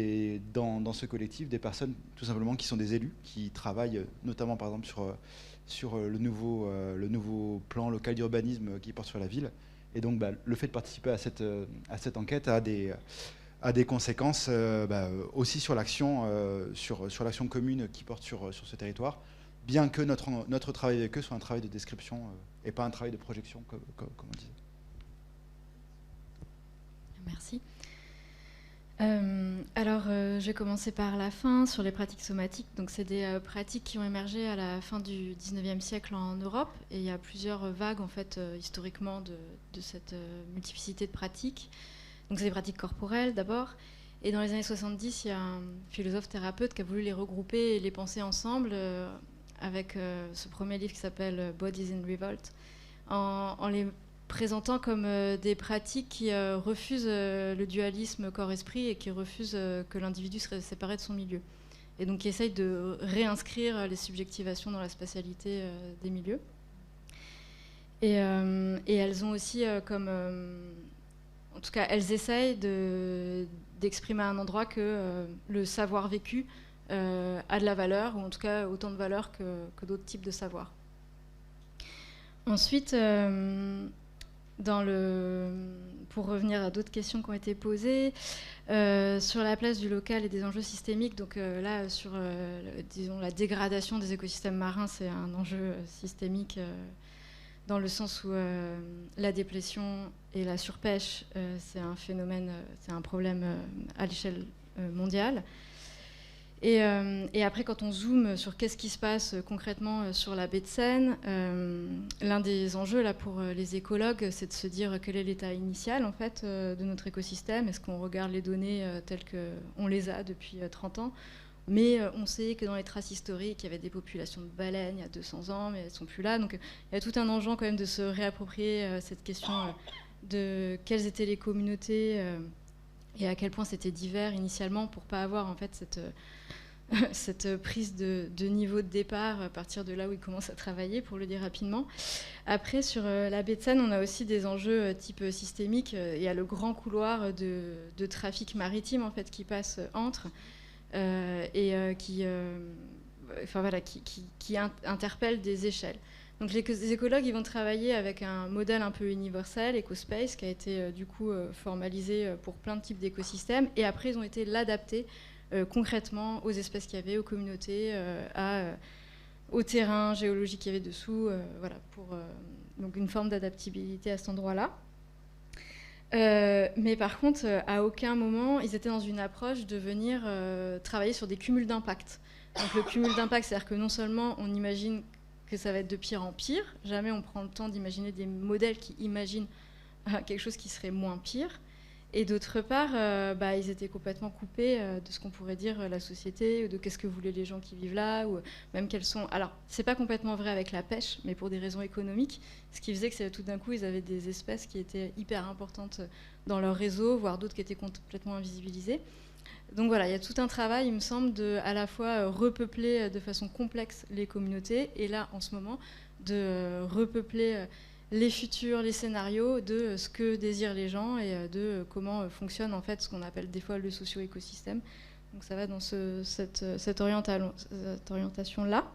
Speaker 9: dans ce collectif des personnes tout simplement qui sont des élus, qui travaillent notamment par exemple sur le nouveau plan local d'urbanisme qui porte sur la ville. Et donc le fait de participer à cette enquête a des conséquences aussi sur l'action sur l'action commune qui porte sur ce territoire, bien que notre travail avec eux soit un travail de description et pas un travail de projection, comme on disait.
Speaker 10: Merci. Alors, je vais commencer par la fin, sur les pratiques somatiques. Donc, c'est des pratiques qui ont émergé à la fin du 19e siècle en Europe. Et il y a plusieurs vagues, en fait, historiquement, de cette multiplicité de pratiques. Donc, c'est des pratiques corporelles, d'abord. Et dans les années 70, il y a un philosophe-thérapeute qui a voulu les regrouper et les penser ensemble avec ce premier livre qui s'appelle Bodies in Revolt, en les présentant comme des pratiques qui refusent le dualisme corps-esprit et qui refusent que l'individu serait séparé de son milieu. Et donc qui essayent de réinscrire les subjectivations dans la spatialité des milieux. Et elles ont aussi en tout cas, elles essayent d'exprimer à un endroit que le savoir vécu a de la valeur, ou en tout cas autant de valeur que d'autres types de savoir. Ensuite, pour revenir à d'autres questions qui ont été posées, sur la place du local et des enjeux systémiques, donc là, sur disons, la dégradation des écosystèmes marins, c'est un enjeu systémique dans le sens où la déplétion et la surpêche, c'est un phénomène, c'est un problème à l'échelle mondiale. Et après, quand on zoome sur qu'est-ce qui se passe concrètement sur la baie de Seine, l'un des enjeux là, pour les écologues, c'est de se dire quel est l'état initial en fait, de notre écosystème. Est-ce qu'on regarde les données telles qu'on les a depuis 30 ans? Mais on sait que dans les traces historiques, il y avait des populations de baleines il y a 200 ans, mais elles ne sont plus là. Donc il y a tout un enjeu quand même de se réapproprier cette question de quelles étaient les communautés et à quel point c'était divers initialement pour ne pas avoir en fait cette prise de niveau de départ à partir de là où ils commencent à travailler, pour le dire rapidement. Après, sur la baie de Seine, on a aussi des enjeux type systémique. Il y a le grand couloir de trafic maritime en fait, qui passe entre et qui interpelle des échelles. Donc les écologues ils vont travailler avec un modèle un peu universel, EcoSpace, qui a été du coup formalisé pour plein de types d'écosystèmes, et après ils ont été l'adapter concrètement aux espèces qu'il y avait, aux communautés, au terrain géologique qu'il y avait dessous, voilà, pour donc une forme d'adaptabilité à cet endroit-là. Mais par contre, à aucun moment, ils étaient dans une approche de venir travailler sur des cumuls d'impact. Donc le cumul d'impact, c'est-à-dire que non seulement on imagine que ça va être de pire en pire, jamais on prend le temps d'imaginer des modèles qui imaginent quelque chose qui serait moins pire, et d'autre part, ils étaient complètement coupés de ce qu'on pourrait dire la société, de qu'est-ce que voulaient les gens qui vivent là, ou même quels sont... Alors, c'est pas complètement vrai avec la pêche, mais pour des raisons économiques, ce qui faisait que tout d'un coup, ils avaient des espèces qui étaient hyper importantes dans leur réseau, voire d'autres qui étaient complètement invisibilisées. Donc voilà, il y a tout un travail, il me semble, de à la fois repeupler de façon complexe les communautés, et là, en ce moment, de repeupler les futurs, les scénarios de ce que désirent les gens et de comment fonctionne en fait ce qu'on appelle des fois le socio-écosystème. Donc ça va dans cette orientation-là.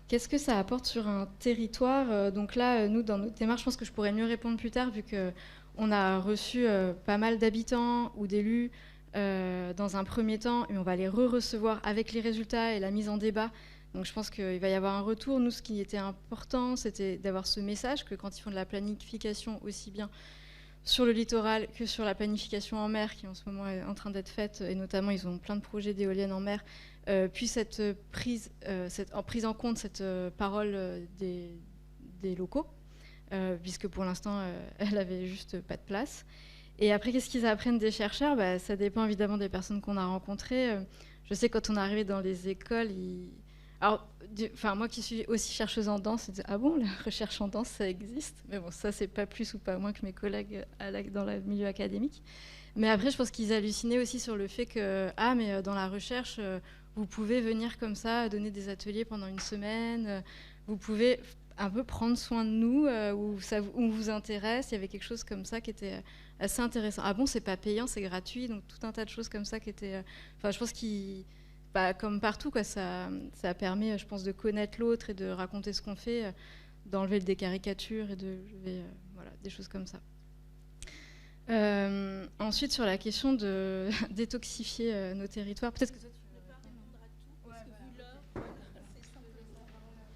Speaker 10: Qu'est-ce que ça apporte sur un territoire? Donc là, nous, dans notre démarche, je pense que je pourrais mieux répondre plus tard, vu qu'on a reçu pas mal d'habitants ou d'élus dans un premier temps, et on va les re-recevoir avec les résultats et la mise en débat. Donc je pense qu'il va y avoir un retour. Nous, ce qui était important, c'était d'avoir ce message que quand ils font de la planification aussi bien sur le littoral que sur la planification en mer, qui en ce moment est en train d'être faite, et notamment ils ont plein de projets d'éoliennes en mer, puis cette prise en compte cette parole des locaux, puisque pour l'instant elle avait juste pas de place. Et après, qu'est-ce qu'ils apprennent des chercheurs? Ça dépend évidemment des personnes qu'on a rencontrées. Je sais, quand on est arrivé dans les écoles, alors, moi qui suis aussi chercheuse en danse, je disais, ah bon, la recherche en danse, ça existe? Mais bon, ça, c'est pas plus ou pas moins que mes collègues dans le milieu académique. Mais après, je pense qu'ils hallucinaient aussi sur le fait que, mais dans la recherche, vous pouvez venir comme ça, donner des ateliers pendant une semaine, vous pouvez un peu prendre soin de nous, où on vous intéresse. Il y avait quelque chose comme ça qui était assez intéressant. Ah bon, c'est pas payant, c'est gratuit, donc tout un tas de choses comme ça qui étaient... je pense comme partout, quoi, ça permet, je pense, de connaître l'autre et de raconter ce qu'on fait, d'enlever des caricatures et voilà, des choses comme ça. Ensuite, sur la question de détoxifier nos territoires, peut-être que toi, tu veux répondre à tout, parce que vu l'heure, c'est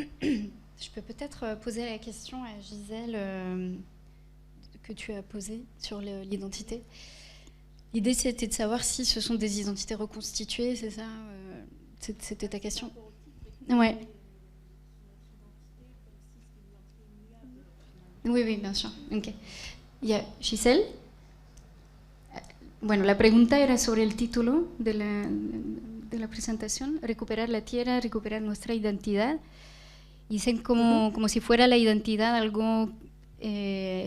Speaker 10: simple.
Speaker 11: Je peux peut-être poser la question à Gisèle que tu as posée sur l'identité. L'idée, c'était de savoir si ce sont des identités reconstituées, c'est ça? C'était ta question? Ouais. Oui, bien sûr. Okay. Giselle? Bueno, la pregunta era sobre el título de la presentación, recuperar la tierra, recuperar nuestra identidad. Dicen como si fuera la identidad algo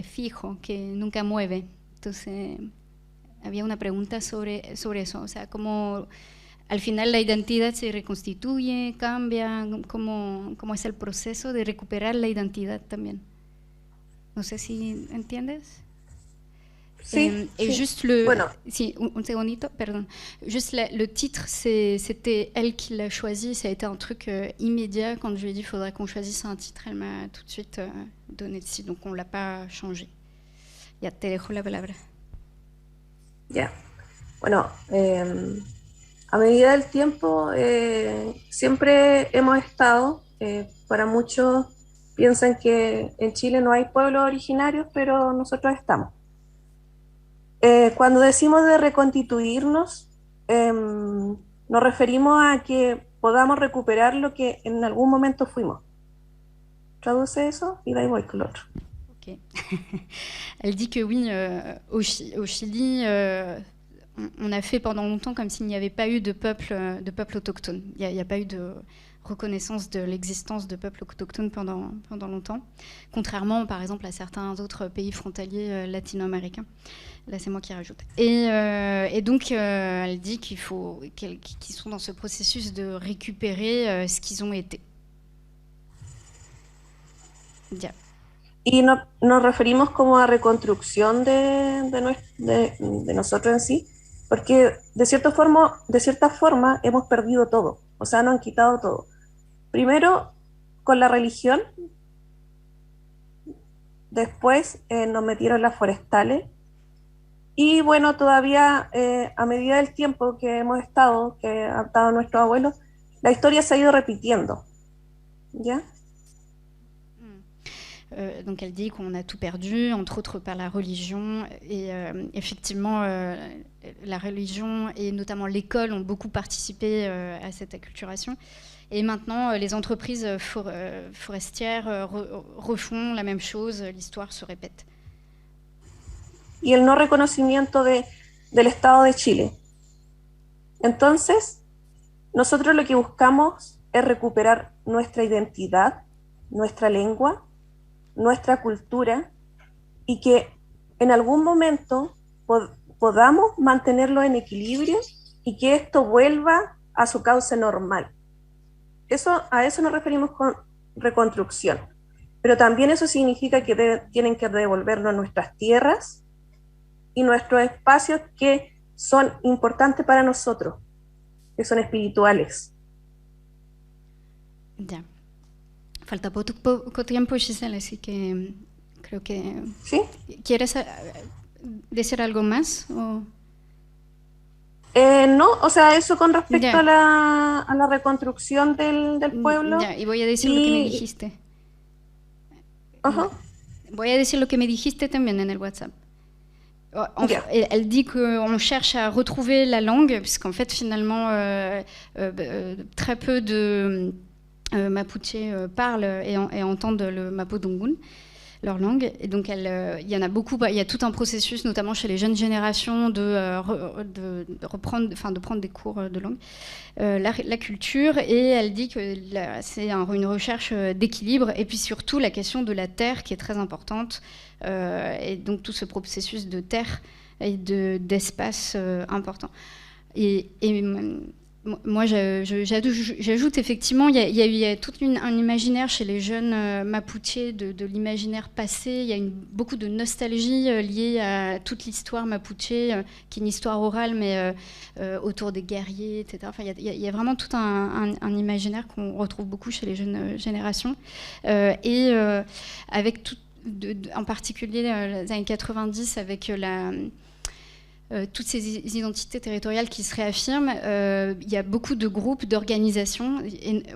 Speaker 11: fijo, que nunca mueve. Entonces, había una pregunta sobre eso, o sea, cómo al final la identidad se reconstituye, cambia, cómo es el proceso de recuperar la identidad también. No sé si entiendes.
Speaker 12: Sí,
Speaker 11: et juste un segundito, pardon. Juste le titre, c'était elle qui l'a choisi. Ça a été un truc immédiat. Quand je lui ai dit qu'il faudrait qu'on choisisse un titre, elle m'a tout de suite donné dessus. Donc on ne l'a pas changé. Ya, te dejo la palabra.
Speaker 12: Ya. Bueno, a medida del tiempo siempre hemos estado, para muchos piensan que en Chile no hay pueblos originarios, pero nosotros estamos. Cuando decimos de reconstituirnos, nos referimos a que podamos recuperar lo que en algún momento fuimos. Traduce eso y de ahí voy con l'autre.
Speaker 11: Ok. Elle dit que oui, au Chili, on a fait pendant longtemps comme s'il n'y avait pas eu de peuple autochtone. Il n'y a pas eu de reconnaissance de l'existence de peuples autochtones pendant longtemps, contrairement par exemple à certains autres pays frontaliers latino-américains. Là, c'est moi qui rajoute. Et donc, elle dit qu'ils sont dans ce processus de récupérer ce qu'ils ont été. Ya.
Speaker 12: Y nos referimos como a reconstrucción de nosotros en sí, porque de cierta forma hemos perdido todo, o sea, nos han quitado todo. Primero con la religión, después nos metieron las forestales, y bueno, todavía a medida del tiempo que hemos estado, que han estado nuestros abuelos, la historia se ha ido repitiendo, ¿ya?
Speaker 11: Donc elle dit qu'on a tout perdu, entre autres par la religion, et effectivement la religion et notamment l'école ont beaucoup participé à cette acculturation. Et maintenant les entreprises forestières refont la même chose, l'histoire se répète.
Speaker 12: Y el no reconocimiento del Estado de Chile. Entonces, nosotros lo que buscamos es recuperar nuestra identidad, nuestra lengua, nuestra cultura, y que en algún momento podamos mantenerlo en equilibrio y que esto vuelva a su cauce normal. A eso nos referimos con reconstrucción. pero también eso significa que tienen que devolvernos nuestras tierras y nuestros espacios que son importantes para nosotros, que son espirituales.
Speaker 11: Ya. Falta poco tiempo, Giselle, así que creo que...
Speaker 12: ¿Sí?
Speaker 11: ¿Quieres decir algo más? O...
Speaker 12: No, o sea, eso con respecto a la reconstrucción del pueblo.
Speaker 11: Ya, y voy a decir lo que me dijiste. Voy a decir lo que me dijiste también en el WhatsApp. Elle dit qu'on cherche à retrouver la langue, puisqu'en fait, finalement, très peu de Mapuche parlent et entendent le Mapudungun, leur langue. Et donc, il y en a beaucoup. Il y a tout un processus, notamment chez les jeunes générations, de prendre des cours de langue, la culture. Et elle dit que c'est une recherche d'équilibre. Et puis surtout, la question de la terre qui est très importante. Et donc, tout ce processus de terre et d'espace important. Et moi, j'ajoute effectivement, il y a tout un imaginaire chez les jeunes Mapuche de l'imaginaire passé. Il y a beaucoup de nostalgie liée à toute l'histoire Mapuche, qui est une histoire orale, mais autour des guerriers, etc. Enfin, il y a vraiment tout un imaginaire qu'on retrouve beaucoup chez les jeunes générations. Avec tout, en particulier les années 90, avec toutes ces identités territoriales qui se réaffirment, il y a beaucoup de groupes, d'organisations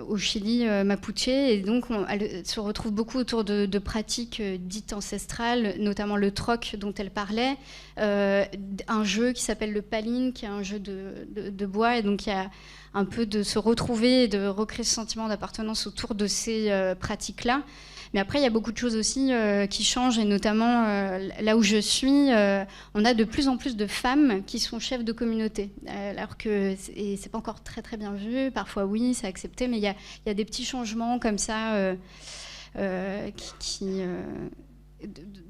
Speaker 11: au Chili Mapuche, et donc elles se retrouvent beaucoup autour de pratiques dites ancestrales, notamment le troc dont elle parlait, un jeu qui s'appelle le paline, qui est un jeu de bois, et donc il y a un peu de se retrouver et de recréer ce sentiment d'appartenance autour de ces pratiques-là. Mais après, il y a beaucoup de choses aussi qui changent, et notamment là où je suis, on a de plus en plus de femmes qui sont chefs de communauté, alors que c'est pas encore très très bien vu. Parfois, oui, c'est accepté, mais il y a des petits changements comme ça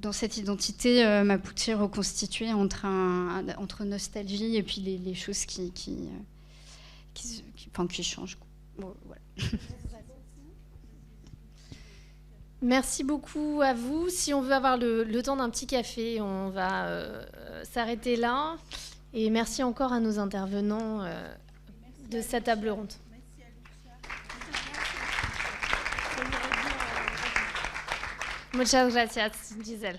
Speaker 11: dans cette identité Mapuche reconstituée entre nostalgie et puis les choses qui changent. Bon, voilà.
Speaker 1: Merci beaucoup à vous. Si on veut avoir le temps d'un petit café, on va s'arrêter là. Et merci encore à nos intervenants de cette table ronde. Muchas gracias, Giselle.